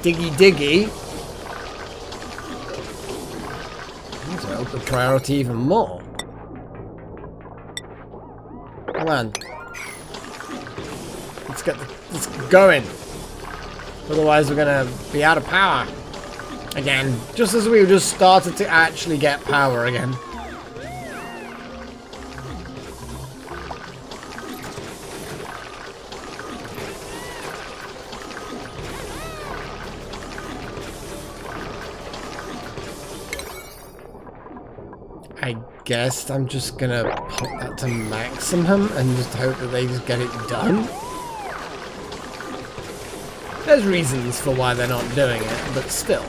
Diggy diggy. I need to help the priority even more. Come on. Let's get this going. Otherwise we're gonna be out of power. Again. Just as we've just started to actually get power again. I guess I'm just gonna put that to maximum and just hope that they just get it done. There's reasons for why they're not doing it, but still.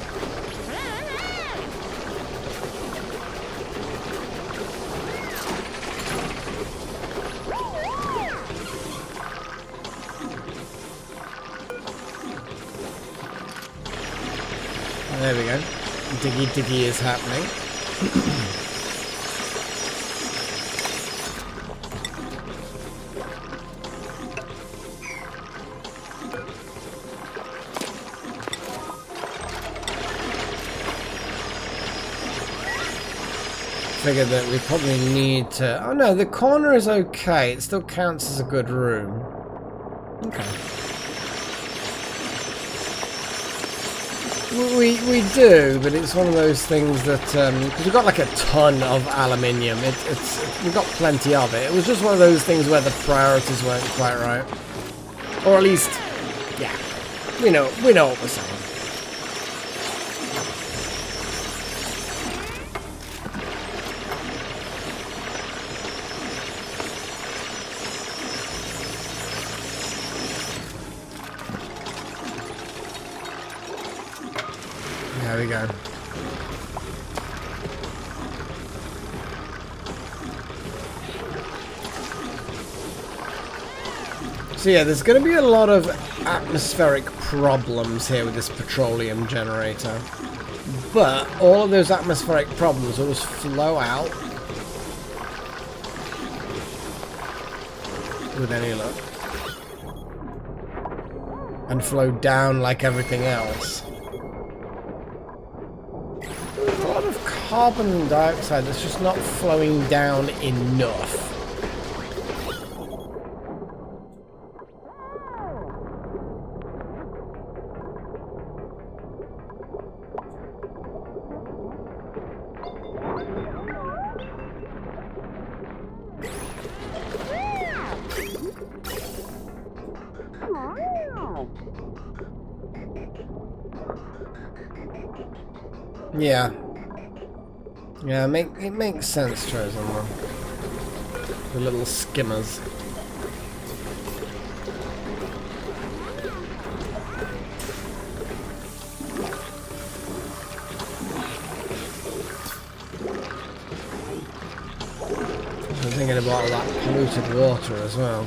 There we go. Diggy diggy is happening. figured that we probably need to... Oh no, the corner is okay. It still counts as a good room. Okay. We do, but it's one of those things that... because we've got like a ton of aluminium. We've got plenty of it. It was just one of those things where the priorities weren't quite right. Or at least, yeah, we know what we're saying. There we go. So yeah, there's going to be a lot of atmospheric problems here with this petroleum generator. But all of those atmospheric problems will just flow out with any luck. And flow down like everything else. There's a lot of carbon dioxide that's just not flowing down enough. Yeah. Yeah, it makes sense, Chosen One. The little skimmers. I'm thinking about all that polluted water as well.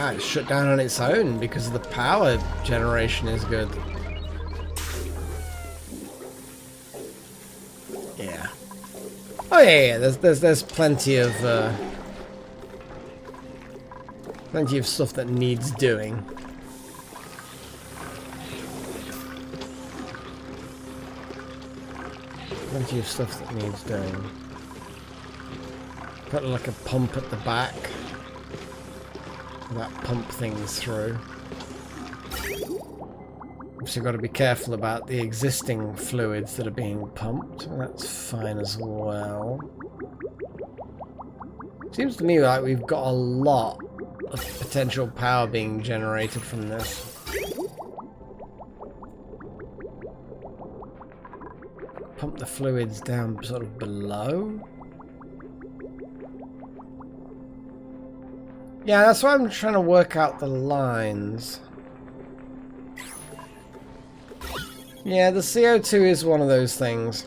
It's shut down on its own because the power generation is good. Yeah. Oh yeah. There's plenty of stuff that needs doing. Plenty of stuff that needs doing. Put like a pump at the back. That pump things through. Obviously got to be careful about the existing fluids that are being pumped. That's fine as well. Seems to me like we've got a lot of potential power being generated from this. Pump the fluids down sort of below. Yeah, that's why I'm trying to work out the lines. Yeah, the CO2 is one of those things.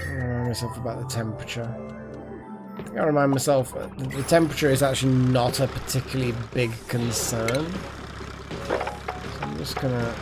I remind myself about the temperature. I think I remind myself that the temperature is actually not a particularly big concern. So I'm just gonna...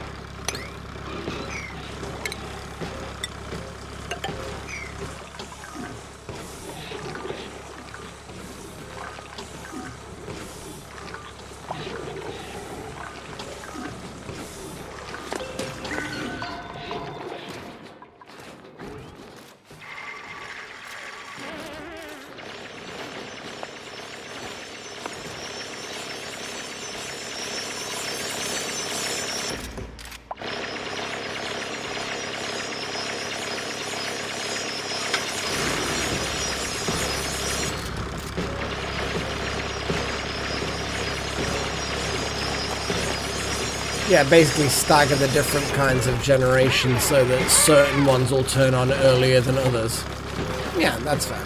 Yeah, basically stagger the different kinds of generations so that certain ones will turn on earlier than others. Yeah, that's fair.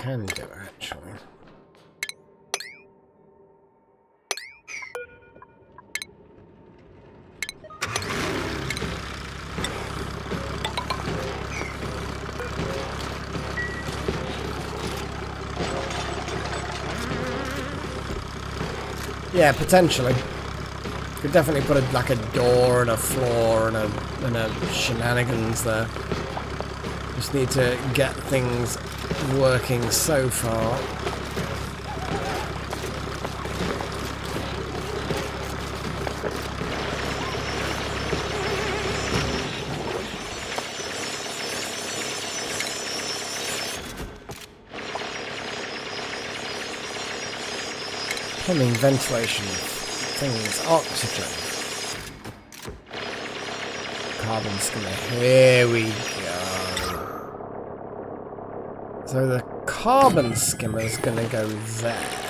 can do, actually. Yeah, potentially. Could definitely put like a door and a floor and a shenanigans there. Just need to get things working so far. Plumbing, ventilation, things, oxygen. Carbon skimmer, here we go. So the carbon skimmer is going to go there.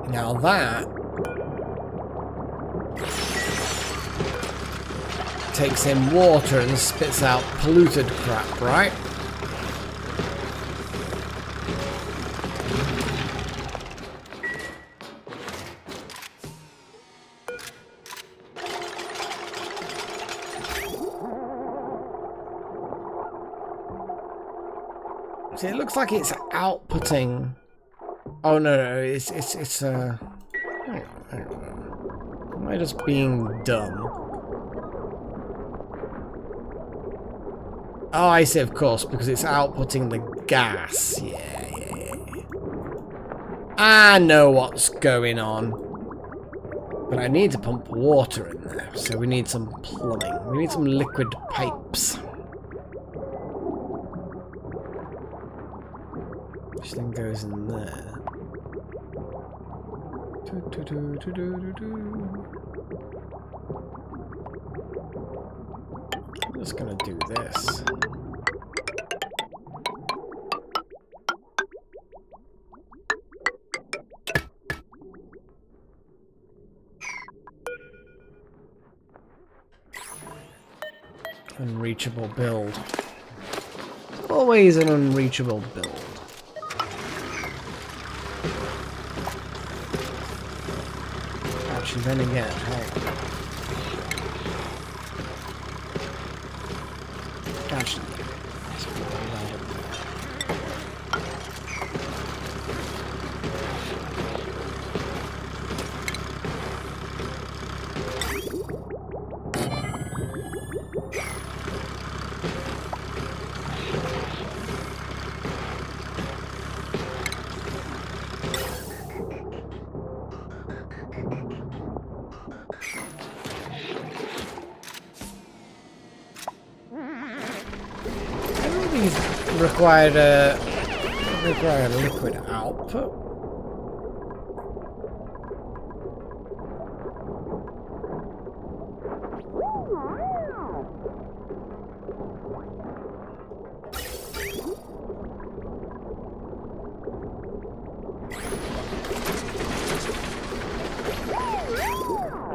Now that takes in water and spits out polluted crap, right? See, it looks like it's outputting. Oh no, it's hang on. Am I just being dumb? Oh, I see, of course, because it's outputting the gas. Yeah. I know what's going on. But I need to pump water in there, so we need some plumbing. We need some liquid pipes. Which then goes in there. I'm just gonna do this. Unreachable build. Always an unreachable build. Actually, then again, hey. Actually, let's put that around it. Required a liquid output.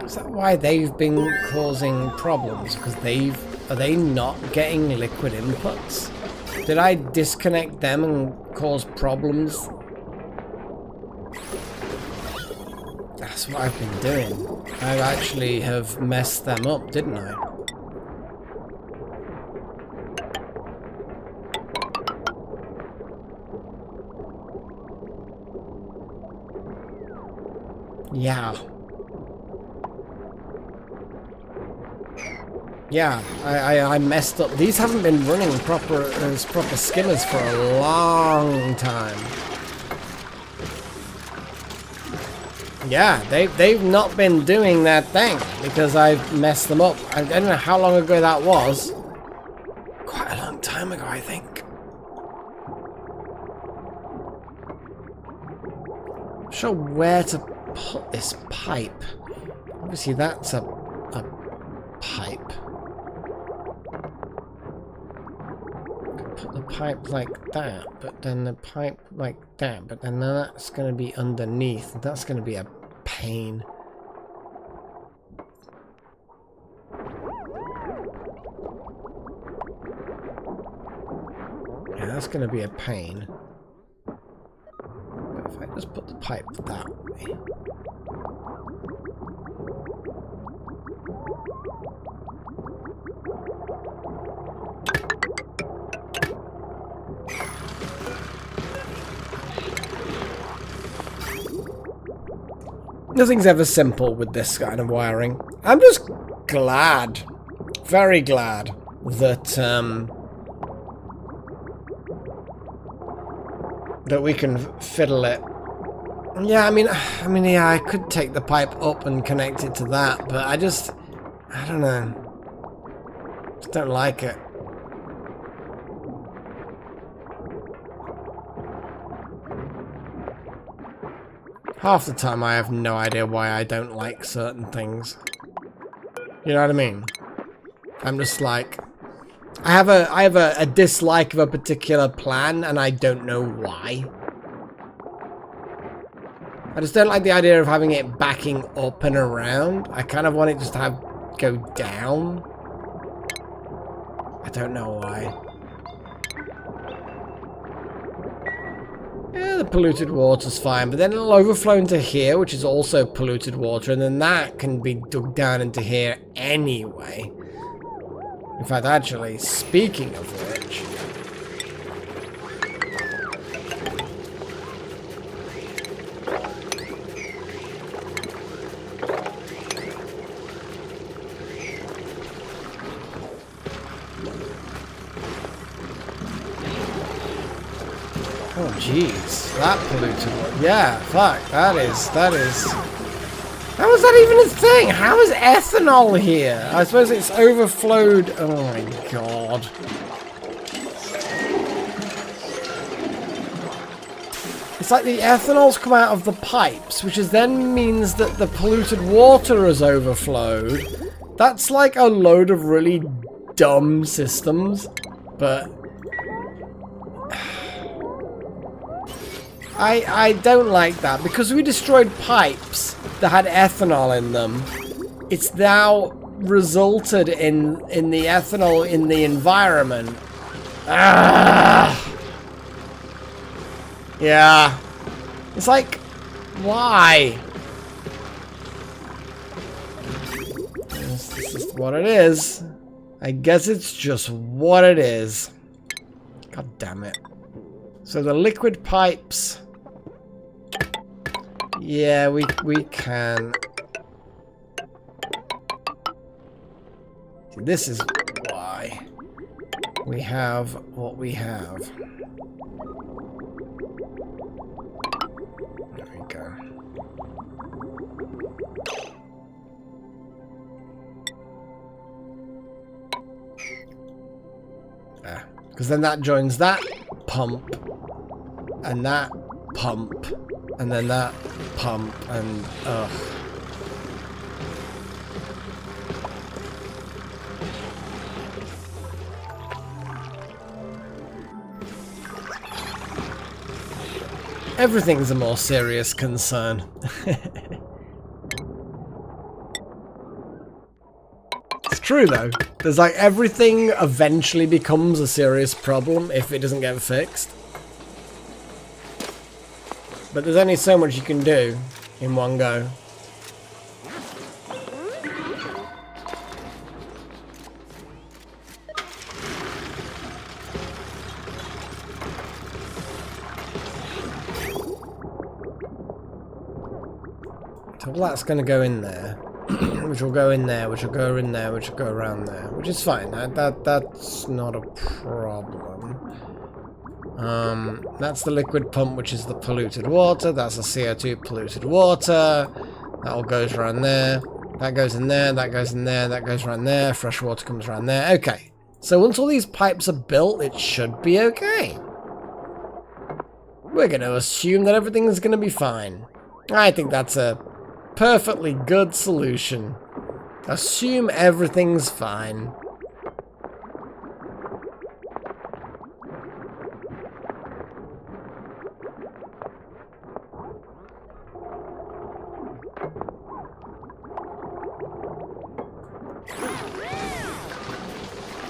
Is that why they've been causing problems? Because are they not getting liquid inputs? Did I disconnect them and cause problems? That's what I've been doing. I actually have messed them up, didn't I? Yeah. Yeah, I messed up. These haven't been running proper skimmers for a long time. Yeah, they've not been doing that thing because I've messed them up. I don't know how long ago that was. Quite a long time ago, I think. I'm not sure where to put this pipe. Obviously, that's a pipe. pipe like that, but then the pipe like that, but then that's going to be underneath. That's going to be a pain. Yeah, that's going to be a pain. But if I just put the pipe that way. Nothing's ever simple with this kind of wiring. I'm just glad, very glad, that that we can fiddle it. Yeah, I mean, yeah, I could take the pipe up and connect it to that, but I don't know. Just don't like it. Half the time I have no idea why I don't like certain things. You know what I mean? I'm just like, I have a dislike of a particular plan and I don't know why. I just don't like the idea of having it backing up and around. I kind of want it just to go down. I don't know why. Yeah, the polluted water's fine, but then it'll overflow into here, which is also polluted water, and then that can be dug down into here anyway. In fact, actually, speaking of which... Oh, jeez. That polluted water. Yeah, fuck. That is... How is that even a thing? How is ethanol here? I suppose it's overflowed. Oh my god. It's like the ethanol's come out of the pipes, which then means that the polluted water has overflowed. That's like a load of really dumb systems, but... I don't like that, because we destroyed pipes that had ethanol in them. It's now resulted in the ethanol in the environment. Ah! Yeah. It's like, why? This is what it is. I guess it's just what it is. God damn it. So the liquid pipes... Yeah, we can. See, this is why we have what we have. There we go. Because then that joins that pump and that pump. And then that pump, and ugh. Everything's a more serious concern. It's true though. There's like everything eventually becomes a serious problem if it doesn't get fixed. But there's only so much you can do in one go. So all that's going to go in there, which will go in there, which will go in there, which will go around there, which is fine. That's not a problem. That's the liquid pump, which is the polluted water. That's the CO2 polluted water. That all goes around there. That goes in there. That goes in there. That goes around there. Fresh water comes around there. Okay. So once all these pipes are built, it should be okay. We're going to assume that everything's going to be fine. I think that's a perfectly good solution. Assume everything's fine.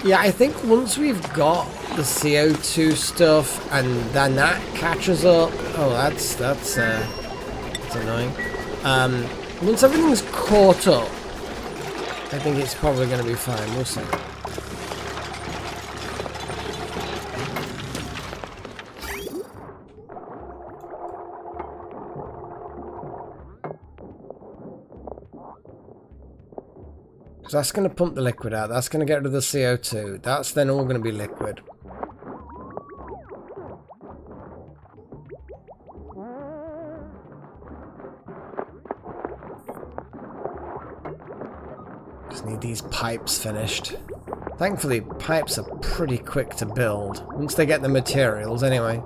Yeah, I think once we've got the CO2 stuff and then that catches up. Oh, that's annoying. Once everything's caught up, I think it's probably going to be fine. We'll see. So that's going to pump the liquid out. That's going to get rid of the CO2. That's then all going to be liquid. Just need these pipes finished. Thankfully, pipes are pretty quick to build. Once they get the materials, anyway.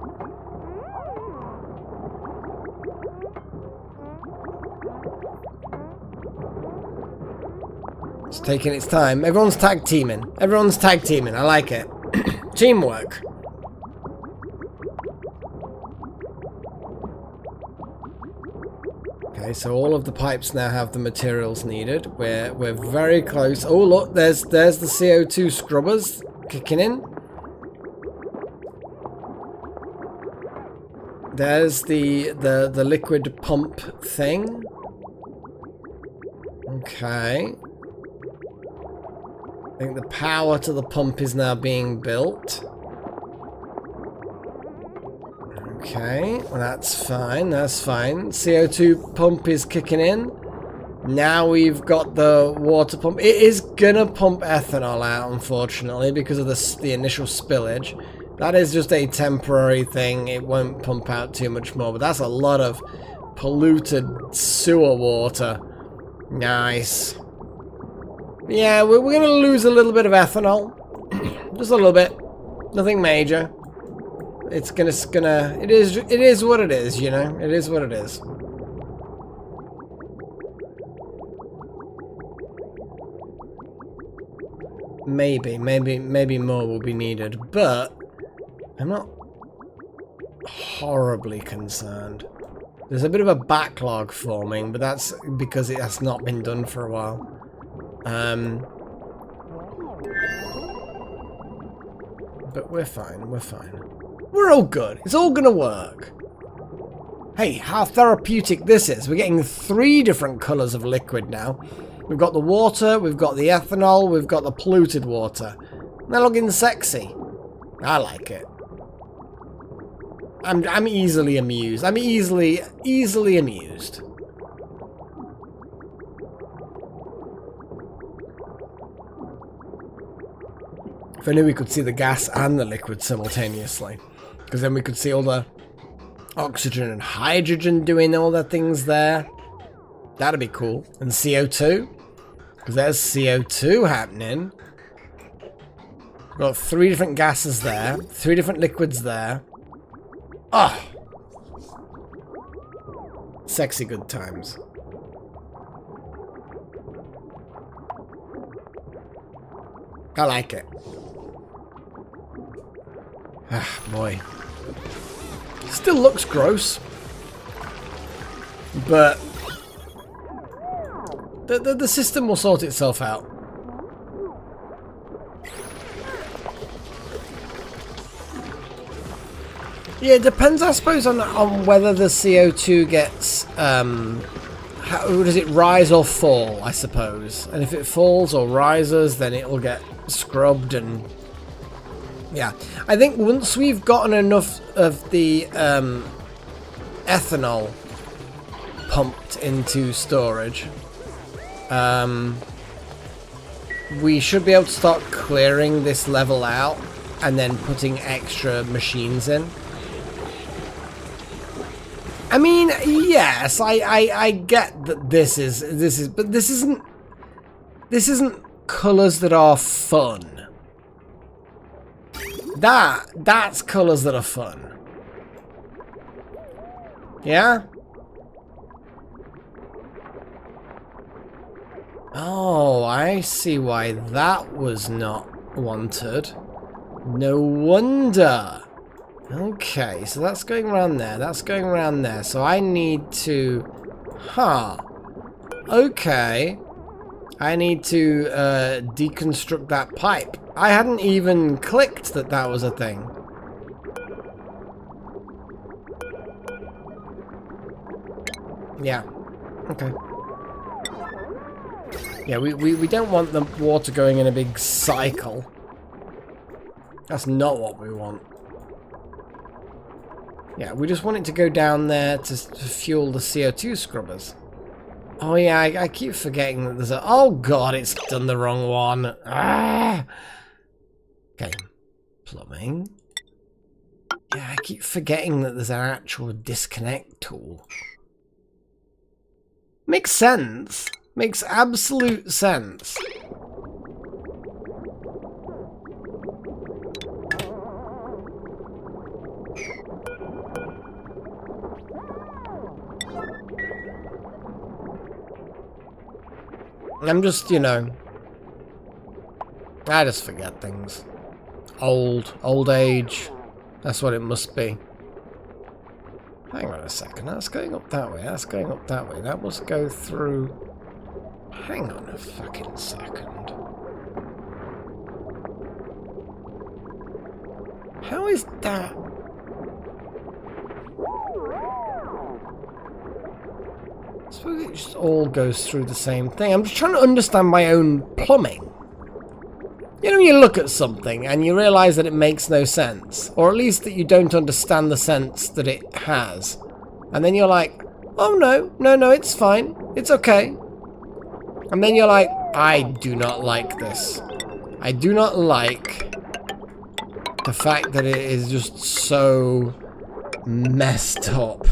It's taking its time. Everyone's tag teaming. Everyone's tag teaming. I like it. Teamwork. Okay, so all of the pipes now have the materials needed. We're very close. Oh look, there's the CO2 scrubbers kicking in. There's the liquid pump thing. Okay. I think the power to the pump is now being built. Okay, well, that's fine, that's fine. CO2 pump is kicking in. Now we've got the water pump. It is gonna pump ethanol out, unfortunately, because of the initial spillage. That is just a temporary thing. It won't pump out too much more, but that's a lot of polluted sewer water. Nice. Yeah, we're gonna lose a little bit of ethanol. Just a little bit. Nothing major. It is what it is, you know? It is what it is. Maybe more will be needed, but I'm not horribly concerned. There's a bit of a backlog forming, but that's because it has not been done for a while. But we're fine, we're fine. We're all good. It's all gonna work. Hey, how therapeutic this is. We're getting 3 different colours of liquid now. We've got the water, we've got the ethanol, we've got the polluted water. They're looking sexy. I like it. I'm easily amused. I'm easily amused. If only we could see the gas and the liquid simultaneously. Because then we could see all the oxygen and hydrogen doing all their things there. That'd be cool. And CO2. Because there's CO2 happening. We've got 3 different gases there. 3 different liquids there. Oh! Sexy good times. I like it. Ah, boy. Still looks gross. But the system will sort itself out. Yeah, it depends, I suppose, on whether the CO2 gets how does it rise or fall, I suppose. And if it falls or rises, then it will get scrubbed and yeah. I think once we've gotten enough of the ethanol pumped into storage, we should be able to start clearing this level out and then putting extra machines in. I mean, yes, I get that this is, but this isn't colours that are fun. That's colours that are fun. Yeah? Oh, I see why that was not wanted. No wonder. Okay, so that's going around there. That's going around there. So I need to... Huh. Okay. I need to deconstruct that pipe. I hadn't even clicked that that was a thing. Yeah. Okay. Yeah, we don't want the water going in a big cycle. That's not what we want. Yeah, we just want it to go down there to fuel the CO2 scrubbers. Oh yeah, I keep forgetting that there's a... Oh god, it's done the wrong one. Ah! Okay. Plumbing. Yeah, I keep forgetting that there's an actual disconnect tool. Makes sense. Makes absolute sense. I'm just, you know, I just forget things. Old age. That's what it must be. Hang on a second, that's going up that way, that's going up that way. That must go through... Hang on a fucking second. How is that? I suppose it just all goes through the same thing. I'm just trying to understand my own plumbing. You know, you look at something and you realise that it makes no sense. Or at least that you don't understand the sense that it has. And then you're like, oh no, it's fine. It's okay. And then you're like, I do not like this. I do not like the fact that it is just so messed up.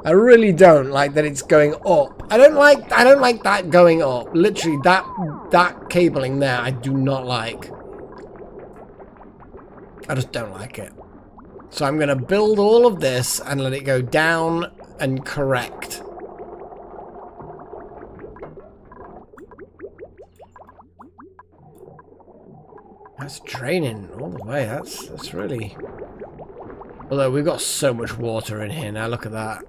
I really don't like that it's going up. I don't like that going up. Literally, that cabling there, I do not like. I just don't like it. So I'm gonna build all of this and let it go down and correct. That's draining all the way. That's really... Although we've got so much water in here now. Look at that.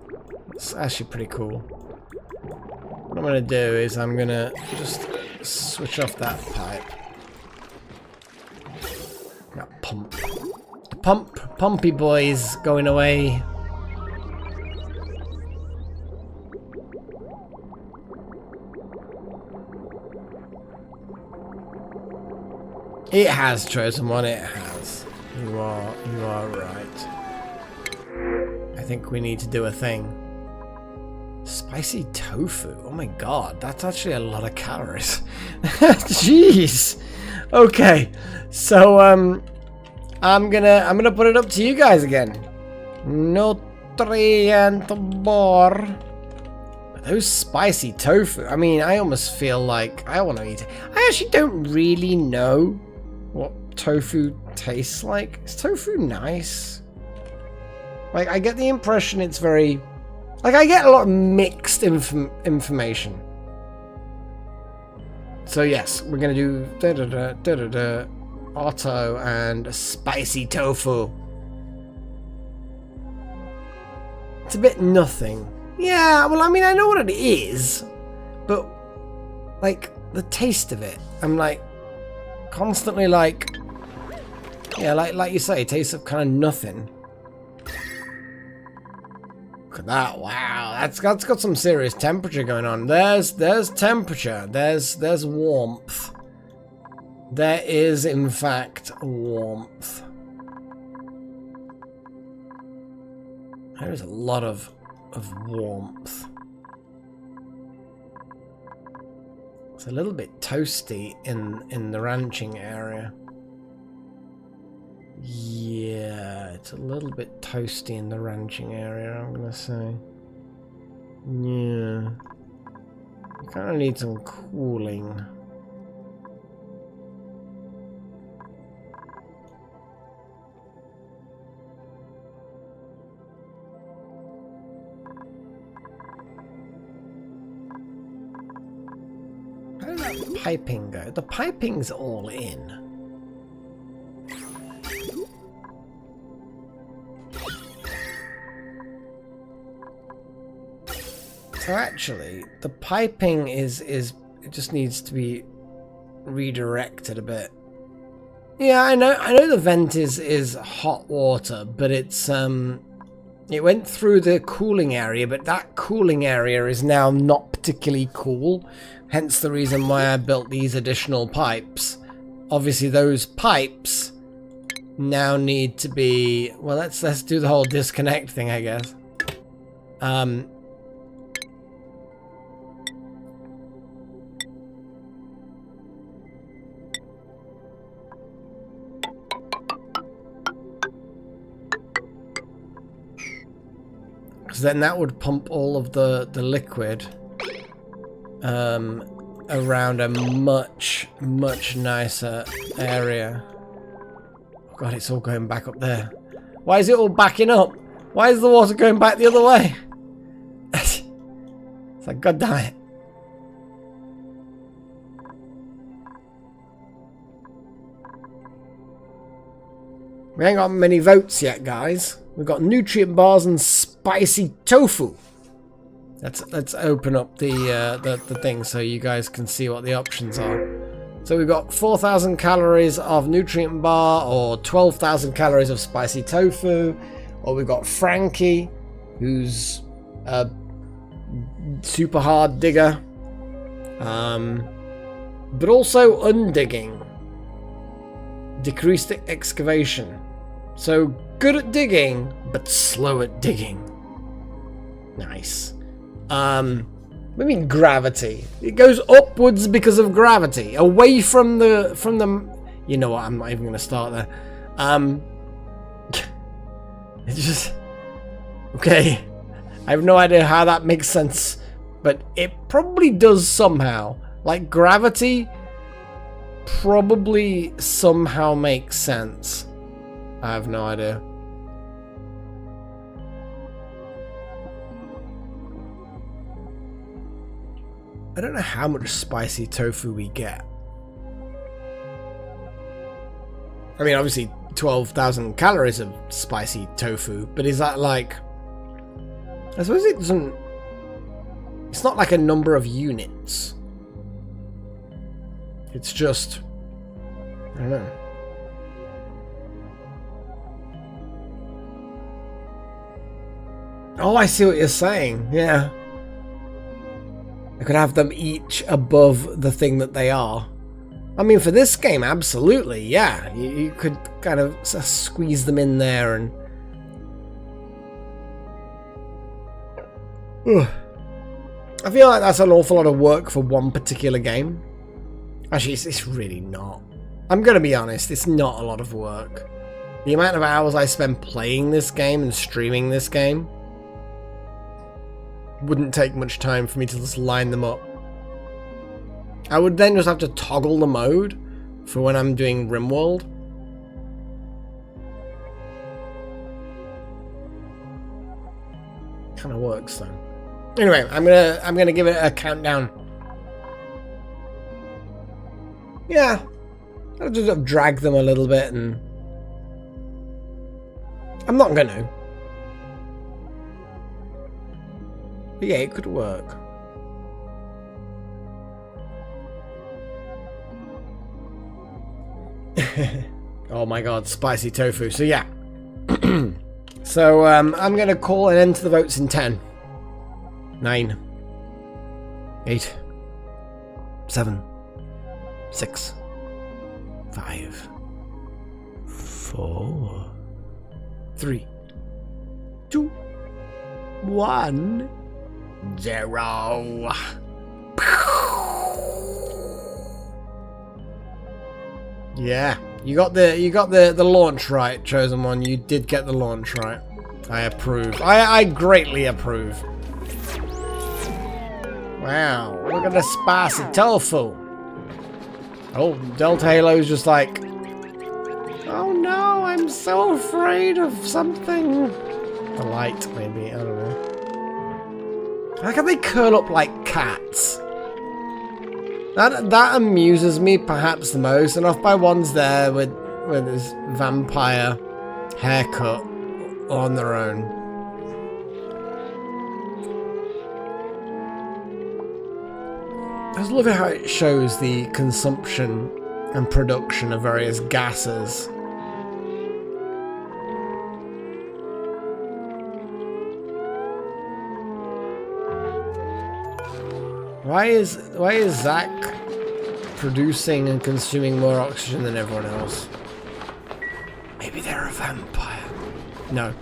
It's actually pretty cool. What I'm going to do is I'm going to just switch off that pipe. That pump. The pumpy boy's going away. It has chosen one, it has. You are right. I think we need to do a thing. Spicy tofu. Oh my god, that's actually a lot of calories. Jeez. Okay. So I'm gonna put it up to you guys again. Nutrient bar. Those spicy tofu. I mean, I almost feel like I want to eat it. I actually don't really know what tofu tastes like. Is tofu nice? Like, I get the impression it's very... Like, I get a lot of mixed information. So, yes, we're going to do Otto and spicy tofu. It's a bit nothing. Yeah, well, I mean, I know what it is. But, like, the taste of it, I'm, like, constantly, like... Yeah, like you say, it tastes of kind of nothing. Look at that! Wow, that's got some serious temperature going on. There's temperature. There's warmth. There is, in fact, warmth. There is a lot of warmth. It's a little bit toasty in the ranching area. Yeah, it's a little bit toasty in the ranching area, I'm gonna say. Yeah. You kind of need some cooling. How does that piping go? The piping's all in. So actually, the piping is It just needs to be redirected a bit. Yeah, I know the vent is hot water, but it's it went through the cooling area, but that cooling area is now not particularly cool. Hence the reason why I built these additional pipes. Obviously those pipes now need to be, well, let's do the whole disconnect thing, I guess. Because then that would pump all of the liquid around a much nicer area. Oh god, it's all going back up there. Why is it all backing up? Why is the water going back the other way? It's like, god damn it. We ain't got many votes yet, guys. We've got nutrient bars and spicy tofu. Let's open up the thing so you guys can see what the options are. So we've got 4,000 calories of nutrient bar, or 12,000 calories of spicy tofu, or we've got Frankie, who's a super hard digger, but also undigging, decreased excavation. So good at digging, but slow at digging. Nice. Maybe gravity. It goes upwards because of gravity, away from the. You know what? I'm not even going to start there. It's just okay. I have no idea how that makes sense, but it probably does somehow. Like gravity, probably somehow makes sense. I have no idea. I don't know how much spicy tofu we get. I mean, obviously 12,000 calories of spicy tofu, but is that like... I suppose it doesn't... It's not like a number of units. It's just... I don't know. Oh, I see what you're saying. Yeah. I could have them each above the thing that they are. I mean, for this game, absolutely, yeah. You could kind of squeeze them in there and... Ugh. I feel like that's an awful lot of work for one particular game. Actually, it's really not. I'm going to be honest, it's not a lot of work. The amount of hours I spend playing this game and streaming this game wouldn't take much time for me to just line them up. I would then just have to toggle the mode for when I'm doing RimWorld. Kind of works though. Anyway, I'm gonna give it a countdown. Yeah, I'll just drag them a little bit, and I'm not gonna. But yeah, it could work. Oh my god, spicy tofu. So yeah. So I'm going to call an end to the votes in 10. 9. 8. 7. 6. 5. 4. 3. 2. 1. 0. Yeah, you got the launch right, Chosen One. You did get the launch right. I approve. I greatly approve. Wow, look at the spicy tofu. Oh, Delta Halo's just like, oh no, I'm so afraid of something. The light, maybe, I don't know. How can they curl up like cats? That amuses me perhaps the most, and off by one's there with this vampire haircut on their own. just love how it shows the consumption and production of various gases. Why is Zach producing and consuming more oxygen than everyone else? Maybe they're a vampire. No.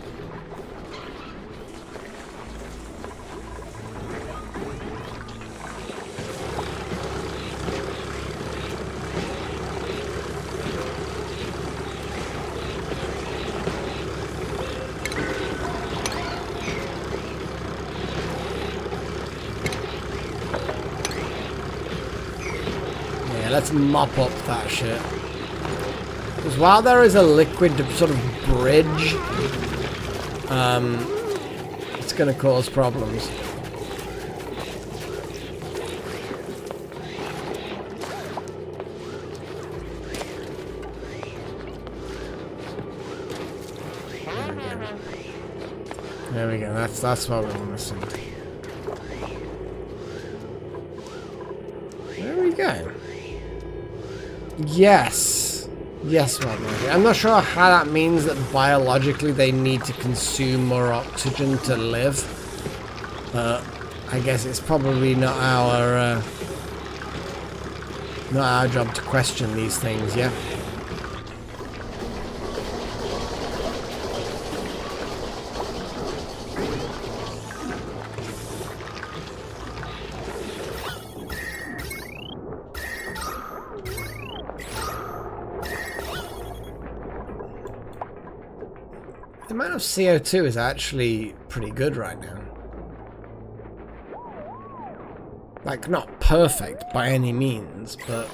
Let's mop up that shit. Because while there is a liquid sort of bridge, it's going to cause problems. There we go. That's what we want to see. There we go. Yes. Yes, well, I'm not sure how that means that biologically they need to consume more oxygen to live. I guess it's probably not our job to question these things, yeah? The amount of CO2 is actually pretty good right now. Like, not perfect by any means, but...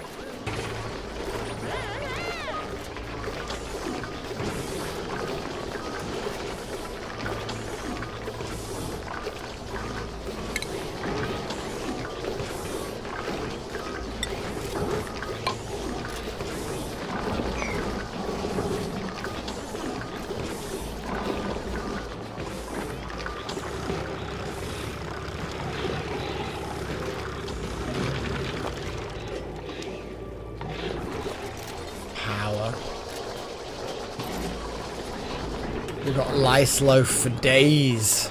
We've got lice loaf for days.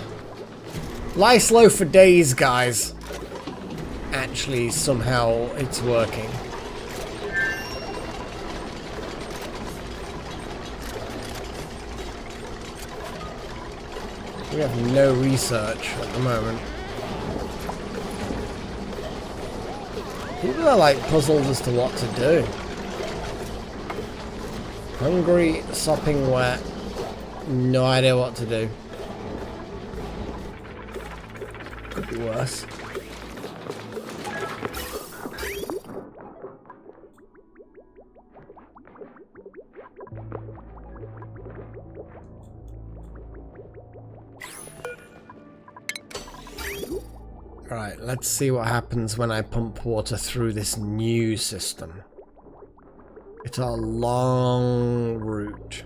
Lice loaf for days, guys. Actually, somehow it's working. We have no research at the moment. People are like puzzled as to what to do. Hungry, sopping wet. No idea what to do. Could be worse. Alright, let's see what happens when I pump water through this new system. It's a long route.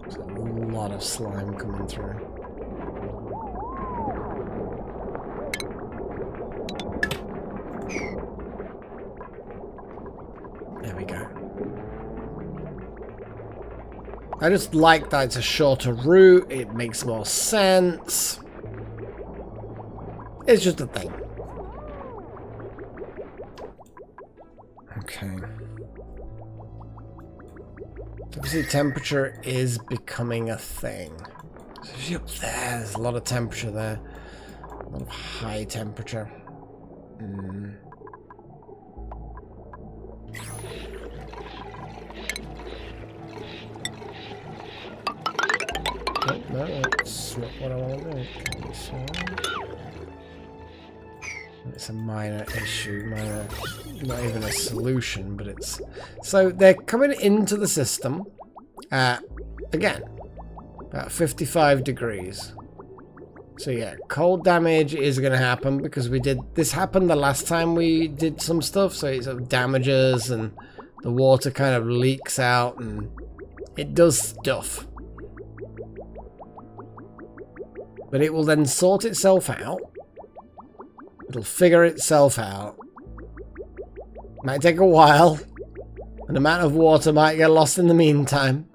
There's a lot of slime coming through. There we go. I just like that it's a shorter route. It makes more sense. It's just a thing. Okay. Obviously, temperature is becoming a thing. Especially up there, there's a lot of temperature there. A lot of high temperature. Oh, no, that's not what I want to do. Okay, so it's a minor issue, not even a solution, but it's... So they're coming into the system at, again, about 55 degrees. So yeah, cold damage is going to happen because this happened the last time we did some stuff, so it sort of damages and the water kind of leaks out and It does stuff. But it will then sort itself out. It'll figure itself out. Might take a while. An amount of water might get lost in the meantime.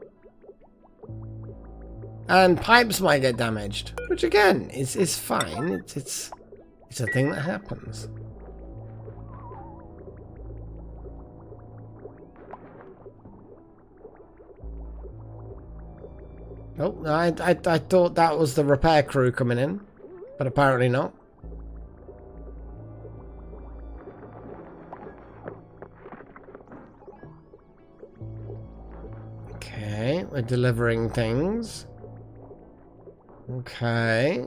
And pipes might get damaged. Which again, is fine. It's a thing that happens. Oh, no, I thought that was the repair crew coming in, but apparently not. Okay, we're delivering things. Okay.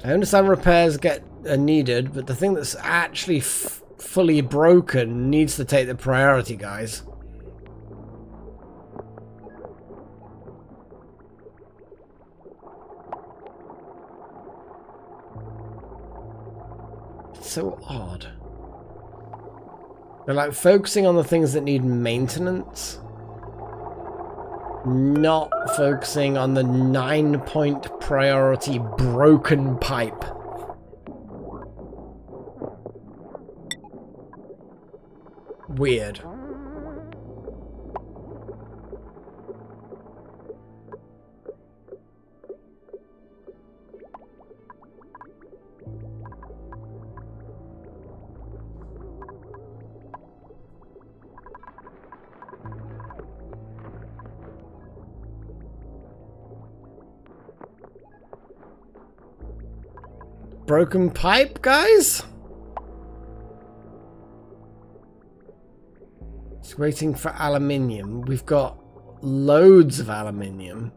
I understand repairs are needed, but the thing that's actually fully broken needs to take the priority, guys. So odd. They're like focusing on the things that need maintenance, not focusing on the 9-point priority broken pipe. Weird. Broken pipe, guys? Just waiting for aluminium. We've got loads of aluminium.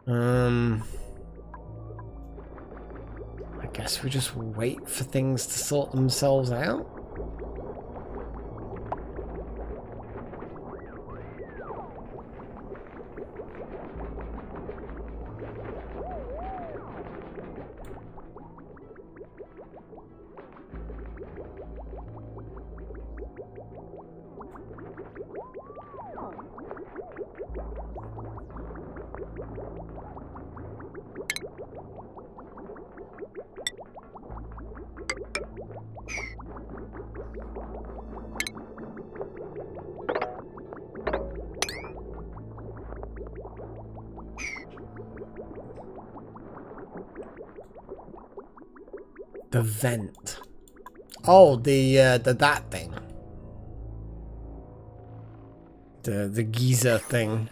I guess we just wait for things to sort themselves out. The vent. Oh, the that thing. The geyser thing.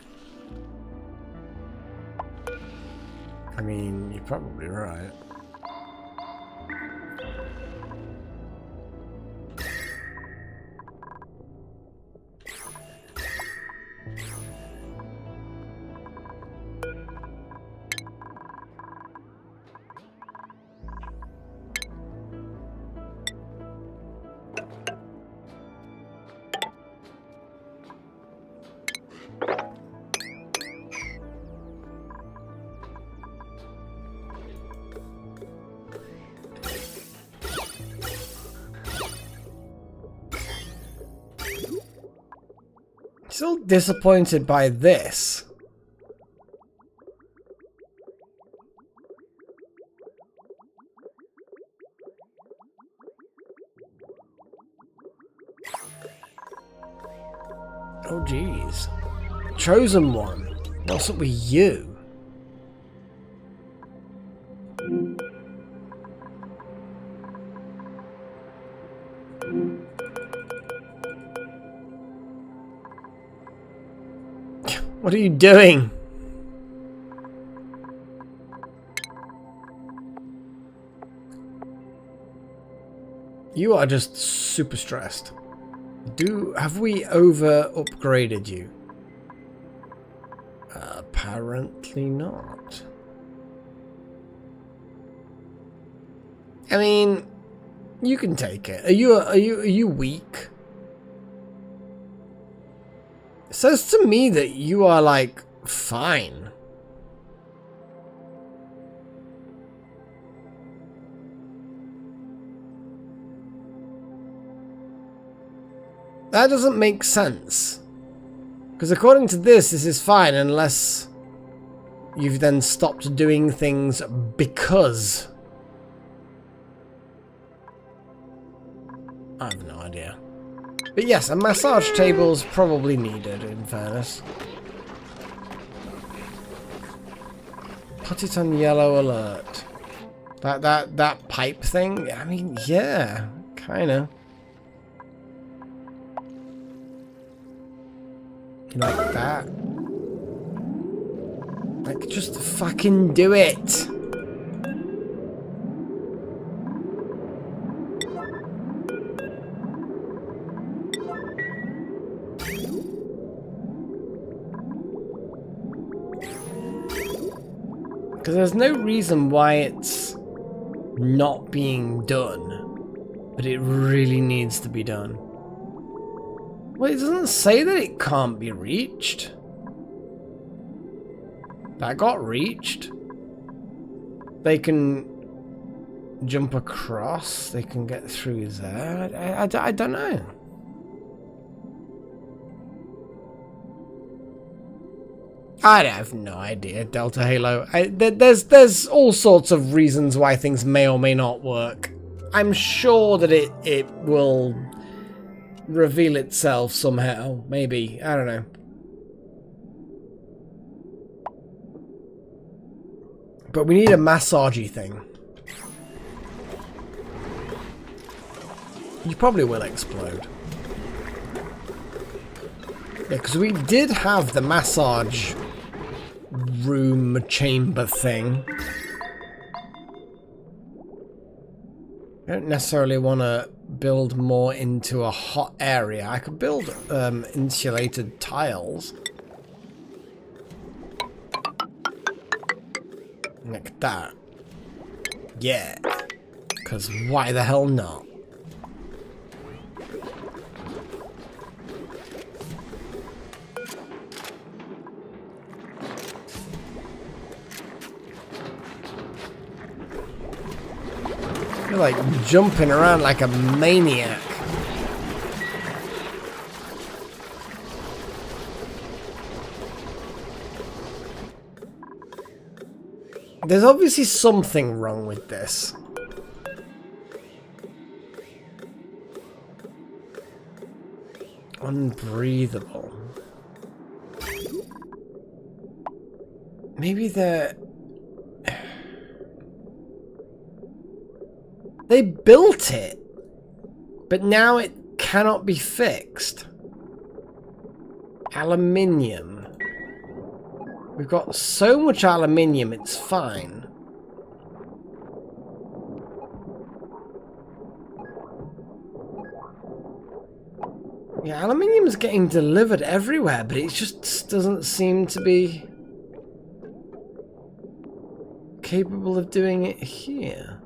I mean, you're probably right. Still disappointed by this. Oh geez. Chosen one. What's up with you? What are you doing? You are just super stressed. Have we over upgraded you? Apparently not. I mean, you can take it. Are you weak? It says to me that you are like fine. That doesn't make sense. Because according to this is fine unless you've then stopped doing things because. I have no idea. But yes, a massage table's probably needed, in fairness. Put it on yellow alert. That pipe thing? I mean, yeah, kinda. Like that. Like, just fucking do it. Because there's no reason why it's not being done, but it really needs to be done. Well, it doesn't say that it can't be reached. That got reached. They can jump across. They can get through there. I don't know. I have no idea, Delta Halo. There's all sorts of reasons why things may or may not work. I'm sure that it will reveal itself somehow. Maybe. I don't know. But we need a massagey thing. You probably will explode. Yeah, because we did have the massage room chamber thing. I don't necessarily want to build more into a hot area. I could build insulated tiles. Like that. Yeah. Because why the hell not? You're like jumping around like a maniac. There's obviously something wrong with this. Unbreathable. Maybe they're... They built it, but now it cannot be fixed. Aluminium. We've got so much aluminium, it's fine. Yeah, aluminium is getting delivered everywhere, but it just doesn't seem to be capable of doing it here.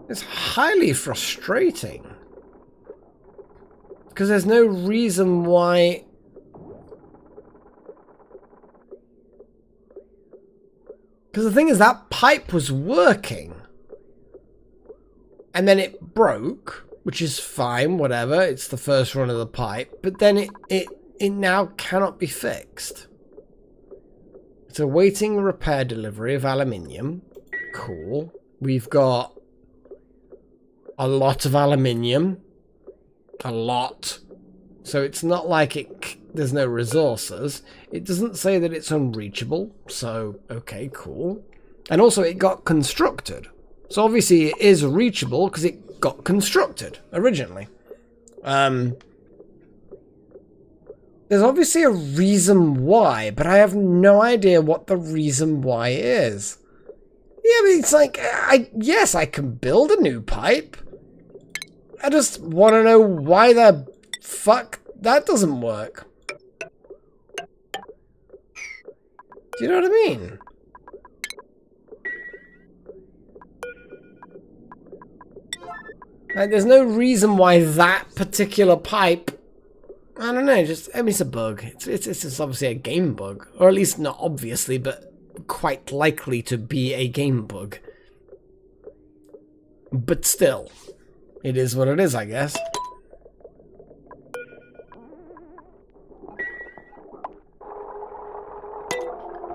It's highly frustrating. Because there's no reason why... Because the thing is, that pipe was working. And then it broke, which is fine, whatever. It's the first run of the pipe. But then it now cannot be fixed. It's awaiting repair delivery of aluminium. Cool. We've got a lot of aluminium. A lot. So it's not like there's no resources. It doesn't say that it's unreachable. So, okay, cool. And also it got constructed. So obviously it is reachable because it got constructed originally. There's obviously a reason why, but I have no idea what the reason why is. Yeah, but it's like, yes, I can build a new pipe. I just want to know why the fuck that doesn't work. Do you know what I mean? Like, there's no reason why that particular pipe... I don't know, just... I mean, it's a bug. It's obviously a game bug. Or at least not obviously, but quite likely to be a game bug. But still, it is what it is, I guess.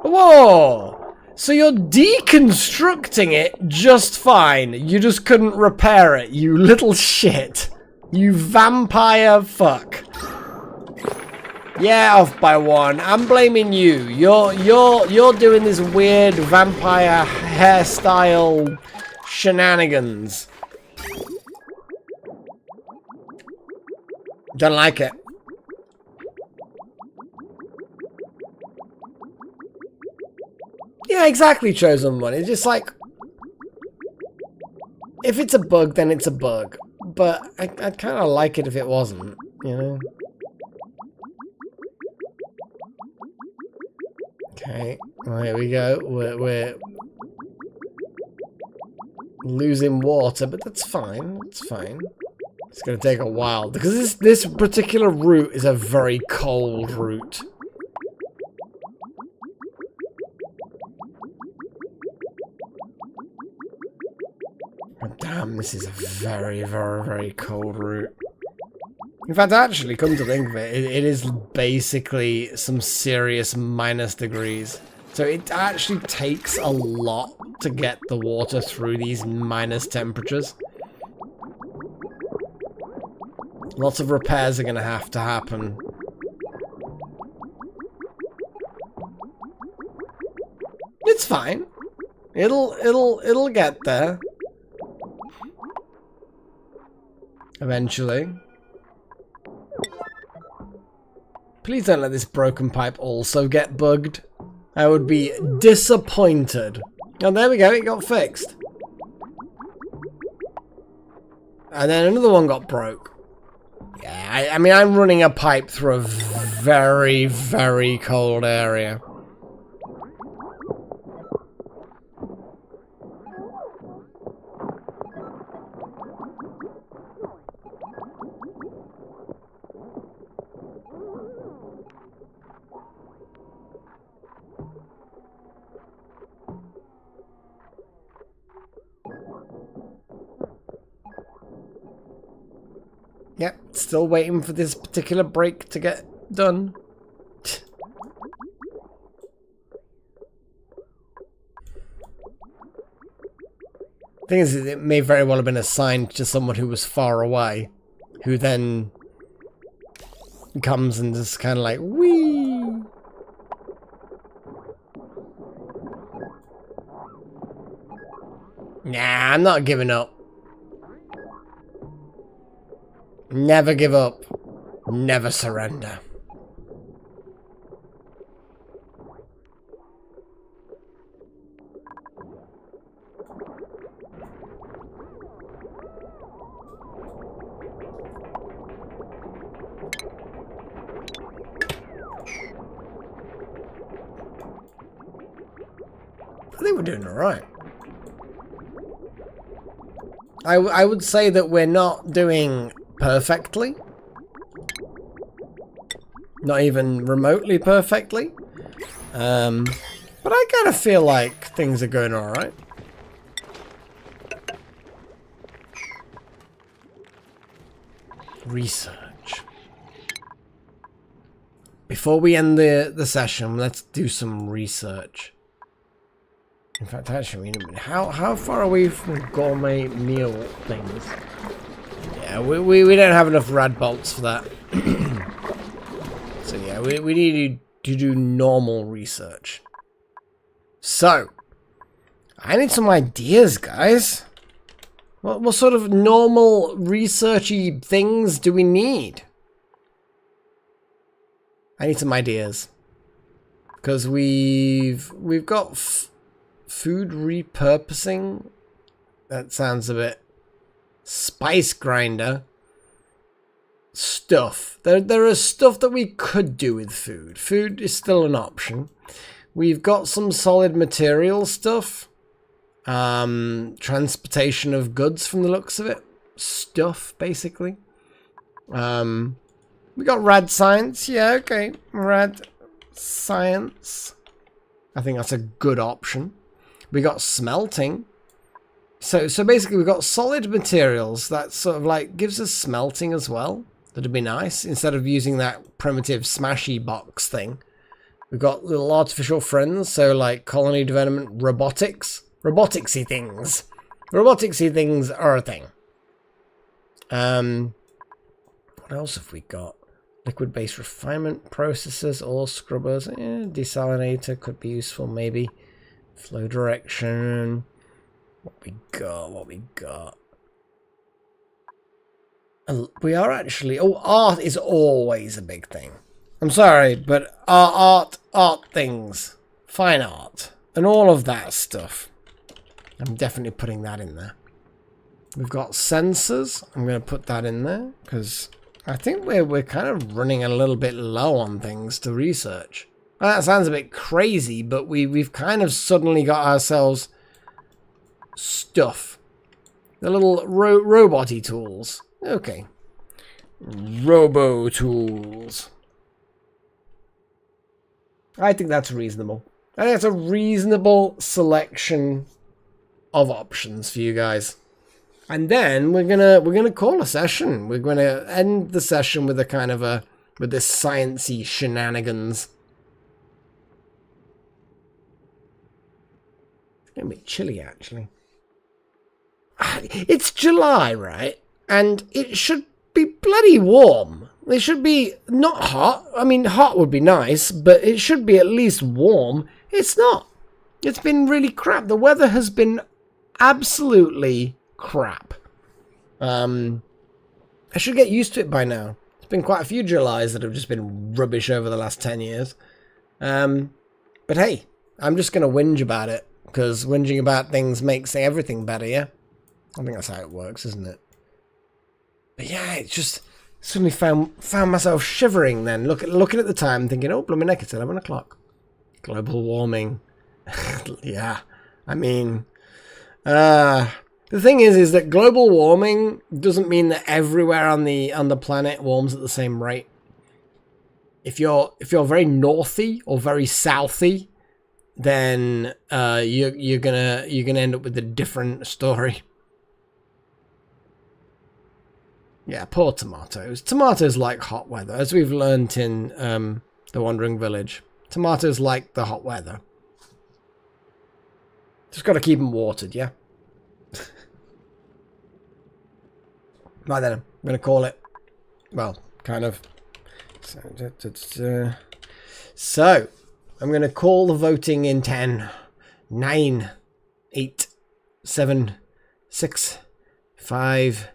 Whoa! So you're deconstructing it just fine. You just couldn't repair it, you little shit. You vampire fuck. Yeah, off by one. I'm blaming you. You're doing this weird vampire hairstyle shenanigans. Don't like it. Yeah, exactly, Chosen One. It's just like, if it's a bug, then it's a bug. But I'd kind of like it if it wasn't, you know? Okay, well, here we go. We're losing water, but that's fine. It's fine. It's going to take a while because this particular route is a very cold route. Oh, damn, this is a very, very, very cold route. In fact, actually, come to think of it, it is basically some serious minus degrees. So it actually takes a lot to get the water through these minus temperatures. Lots of repairs are going to have to happen. It's fine. It'll get there. Eventually. Please don't let this broken pipe also get bugged. I would be disappointed. Oh, there we go. It got fixed. And then another one got broke. Yeah, I mean, I'm running a pipe through a very, very cold area. Yep, still waiting for this particular break to get done. Thing is, it may very well have been assigned to someone who was far away, who then comes and just kind of like, whee! Nah, I'm not giving up. Never give up. Never surrender. I think we're doing alright. I would say that we're not doing perfectly. Not even remotely perfectly. But I kind of feel like things are going alright. Research. Before we end the session, let's do some research. In fact, actually, how far away from gourmet meal things? Yeah, we don't have enough rad bolts for that. So yeah, we need to do normal research. So, I need some ideas, guys. What sort of normal researchy things do we need? I need some ideas. Because we've got food repurposing. That sounds a bit... Spice grinder. Stuff. There is stuff that we could do with food. Food is still an option. We've got some solid material stuff. Transportation of goods from the looks of it. Stuff, basically. We got rad science. Yeah, okay. Rad science. I think that's a good option. We got smelting. So basically we've got solid materials that sort of like gives us smelting as well. That'd be nice instead of using that primitive smashy box thing. We've got little artificial friends, so like colony development, robotics. Roboticsy things. Roboticsy things are a thing. What else have we got? Liquid-based refinement processors or scrubbers. Desalinator could be useful, maybe. Flow direction. What we got? We are actually... Oh, art is always a big thing. I'm sorry, but art things. Fine art. And all of that stuff. I'm definitely putting that in there. We've got sensors. I'm going to put that in there because I think we're kind of running a little bit low on things to research. Well, that sounds a bit crazy, but we've kind of suddenly got ourselves stuff. The little robot-y tools. Okay. Robo tools. I think that's reasonable. I think that's a reasonable selection of options for you guys. And then we're gonna call a session. We're gonna end the session with a kind of with this sciencey shenanigans. It's gonna be chilly actually. It's July, right? And it should be bloody warm. It should be not hot. I mean, hot would be nice, but it should be at least warm. It's not. It's been really crap. The weather has been absolutely crap. I should get used to it by now. It's been quite a few Julys that have just been rubbish over the last 10 years. But hey, I'm just going to whinge about it, because whinging about things makes everything better, yeah? I think that's how it works, isn't it? But yeah, it's just suddenly found myself shivering then, looking at the time thinking, oh, blooming heck, it's 11 o'clock. Global warming. Yeah, I mean... the thing is that global warming doesn't mean that everywhere on the planet warms at the same rate. If you're very northy or very southy, then you're gonna end up with a different story. Yeah, poor tomatoes. Tomatoes like hot weather, as we've learnt in the Wandering Village. Tomatoes like the hot weather. Just got to keep them watered, yeah? Right then, I'm going to call it. Well, kind of. So, I'm going to call the voting in 10, 9, 8, 7, 6, 5,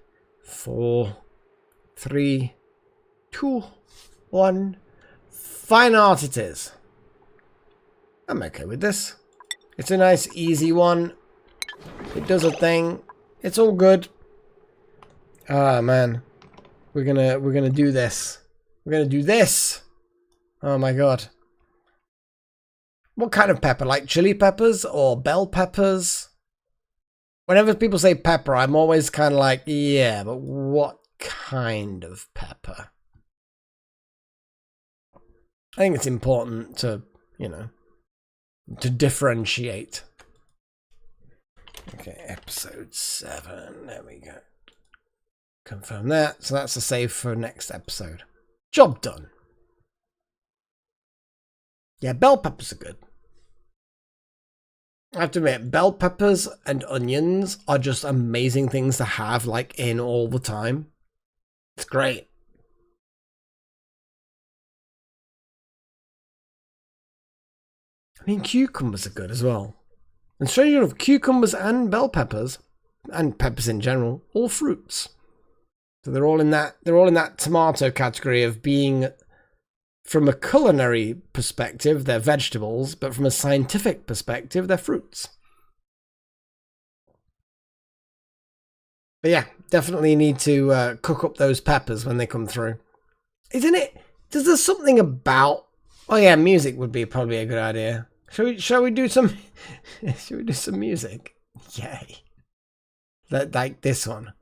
4, 3, 2, 1. Fine art it is. I'm okay with this. It's a nice, easy one. It does a thing. It's all good. Ah, man. We're gonna do this. We're gonna do this. Oh my god. What kind of pepper? Like chili peppers or bell peppers? Whenever people say pepper, I'm always kind of like, yeah, but what kind of pepper? I think it's important to, you know, to differentiate. Okay, episode 7. There we go. Confirm that. So that's a save for next episode. Job done. Yeah, bell peppers are good. I have to admit, bell peppers and onions are just amazing things to have, like, in all the time. It's great. I mean, cucumbers are good as well. And strangely enough, cucumbers and bell peppers, and peppers in general, all fruits. So they're all in that tomato category of being, from a culinary perspective, they're vegetables, but from a scientific perspective, they're fruits. But yeah, definitely need to cook up those peppers when they come through. Isn't it? Does there something about... Oh yeah, music would be probably a good idea. Shall we do some... Shall we do some music? Yay. Like this one.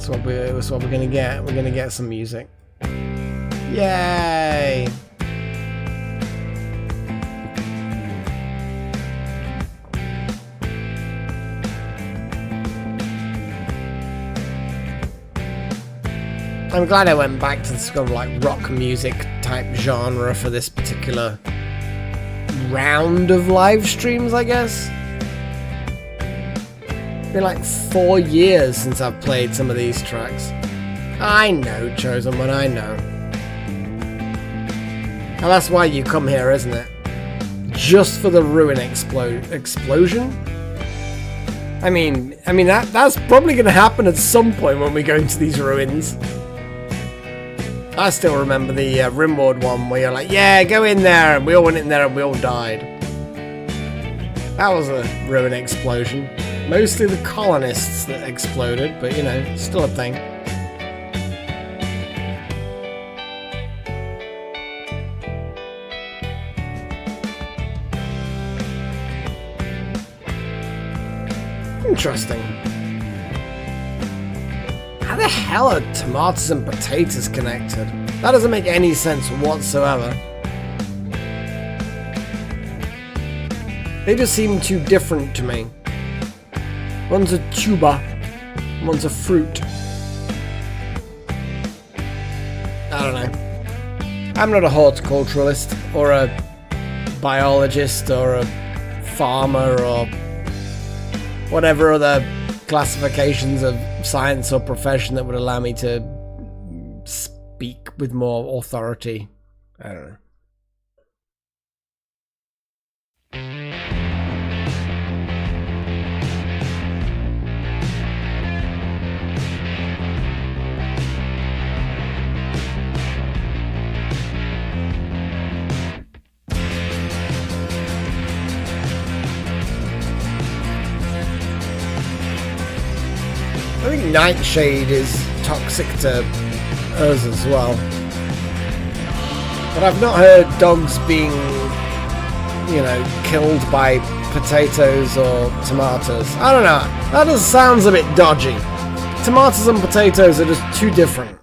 That's what we're gonna get. We're gonna get some music. Yay! I'm glad I went back to this kind of like rock music type genre for this particular round of live streams, I guess. It's been like 4 years since I've played some of these tracks. I know, Chosen One, I know. And that's why you come here, isn't it? Just for the ruin explosion? I mean that's probably going to happen at some point when we go into these ruins. I still remember the Rimward one where you're like, yeah, go in there, and we all went in there and we all died. That was a ruin explosion. Mostly the colonists that exploded, but you know, still a thing. Interesting. How the hell are tomatoes and potatoes connected? That doesn't make any sense whatsoever. They just seem too different to me. One's a tuber, one's a fruit. I don't know. I'm not a horticulturalist, or a biologist, or a farmer, or whatever other classifications of science or profession that would allow me to speak with more authority. I don't know. I think Nightshade is toxic to us as well. But I've not heard dogs being, you know, killed by potatoes or tomatoes. I don't know. That just sounds a bit dodgy. Tomatoes and potatoes are just too different.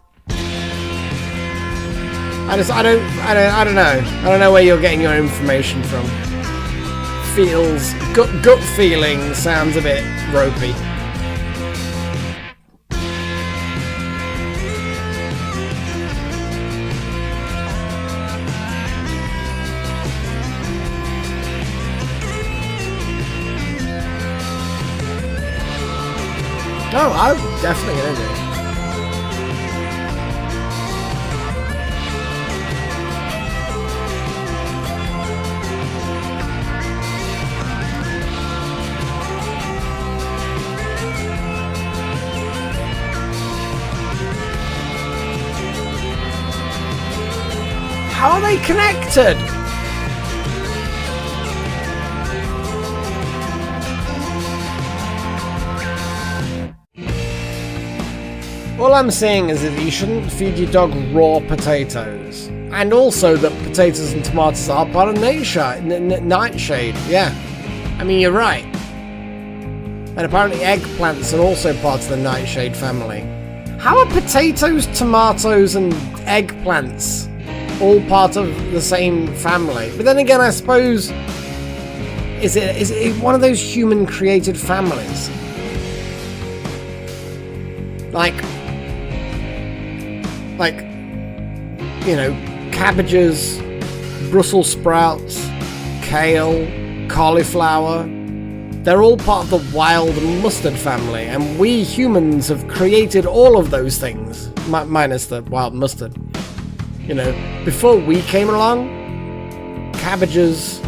I don't know. I don't know where you're getting your information from. Gut feeling sounds a bit ropey. Oh, I'm definitely gonna do it. How are they connected? All I'm saying is that you shouldn't feed your dog raw potatoes. And also that potatoes and tomatoes are part of nightshade. Yeah. I mean, you're right. And apparently eggplants are also part of the nightshade family. How are potatoes, tomatoes, and eggplants all part of the same family? But then again, I suppose, is it one of those human-created families? Like, you know, cabbages, Brussels sprouts, kale, cauliflower. They're all part of the wild mustard family, and we humans have created all of those things, minus the wild mustard. You know, before we came along, cabbages,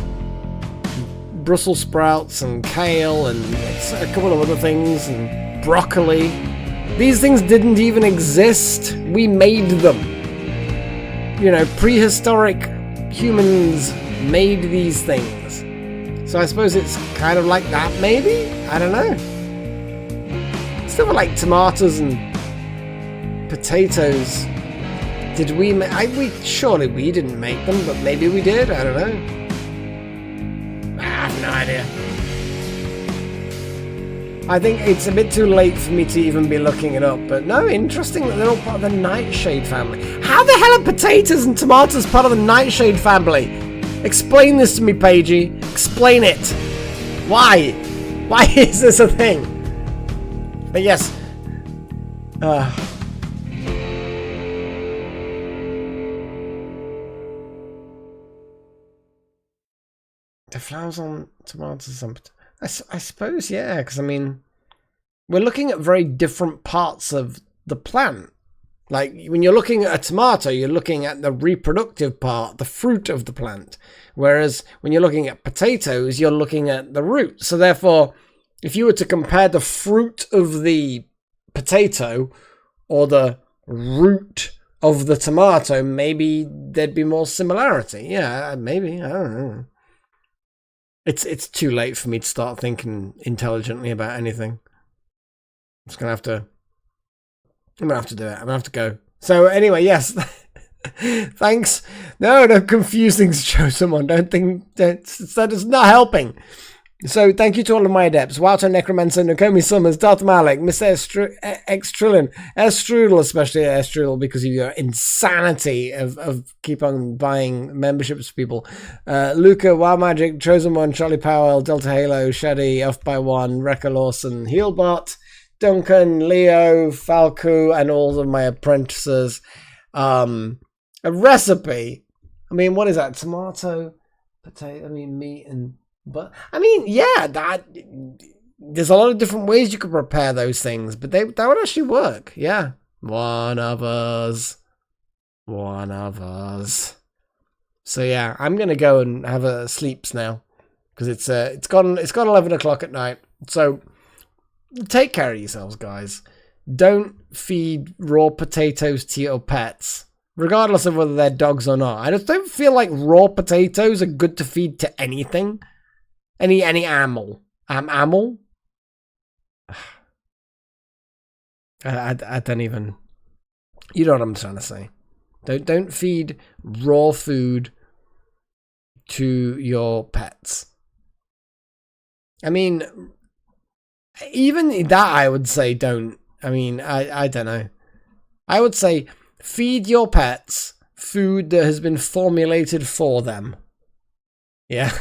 Brussels sprouts, and kale, and a couple of other things, and broccoli. These things didn't even exist. We made them. You know, prehistoric humans made these things. So I suppose it's kind of like that, maybe? I don't know. Still like tomatoes and potatoes. Did we surely we didn't make them, but maybe we did. I don't know. I have no idea. I think it's a bit too late for me to even be looking it up, but no, interesting that they're all part of the nightshade family. How the hell are potatoes and tomatoes part of the nightshade family? Explain this to me, Paigey. Explain it. Why? Why is this a thing? But yes. The flowers on tomatoes. I suppose, yeah, because I mean, we're looking at very different parts of the plant. Like when you're looking at a tomato, you're looking at the reproductive part, the fruit of the plant. Whereas when you're looking at potatoes, you're looking at the root. So therefore, if you were to compare the fruit of the potato or the root of the tomato, maybe there'd be more similarity. Yeah, maybe. I don't know. It's too late for me to start thinking intelligently about anything. I'm gonna have to do it. I'm gonna have to go. So anyway, yes. Thanks. No, don't confuse things, show someone. Don't think that is not helping. So thank you to all of my adepts. Walter Necromancer, Nakomi Summers, Darth Malik, Mr. X Trillion, Strudel, especially Strudel, because of your insanity of keep on buying memberships for people. Luca, Wild Magic, Chosen One, Charlie Powell, Delta Halo, Shaddy, Off by One, Wrecker Lawson, Healbot, Duncan, Leo, Falco, and all of my apprentices. A recipe. I mean, what is that? Tomato, potato, I mean, meat and... But I mean, yeah, there's a lot of different ways you could prepare those things, but that would actually work. Yeah, one of us. So yeah, I'm gonna go and have a sleeps now because it's gone 11 o'clock at night. So take care of yourselves, guys. Don't feed raw potatoes to your pets, regardless of whether they're dogs or not. I just don't feel like raw potatoes are good to feed to anything. Any animal. Animal? I don't even... You know what I'm trying to say. Don't feed raw food to your pets. I mean, even that I would say don't. I mean, I don't know. I would say feed your pets food that has been formulated for them. Yeah.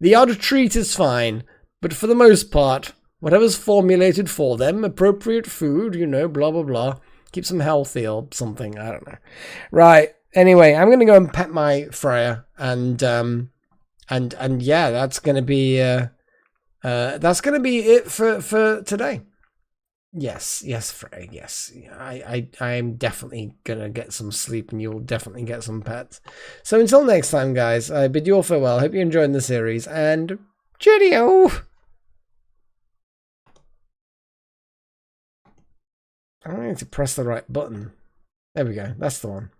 The odd treat is fine, but for the most part, whatever's formulated for them, appropriate food, you know, blah, blah, blah, keeps them healthy or something, I don't know. Right, anyway, I'm going to go and pet my Freya, and yeah, that's going to be it for today. Yes, Freya, yes. I'm definitely going to get some sleep and you'll definitely get some pets. So until next time, guys, I bid you all farewell. Hope you're enjoying the series and cheerio! I need to press the right button. There we go. That's the one.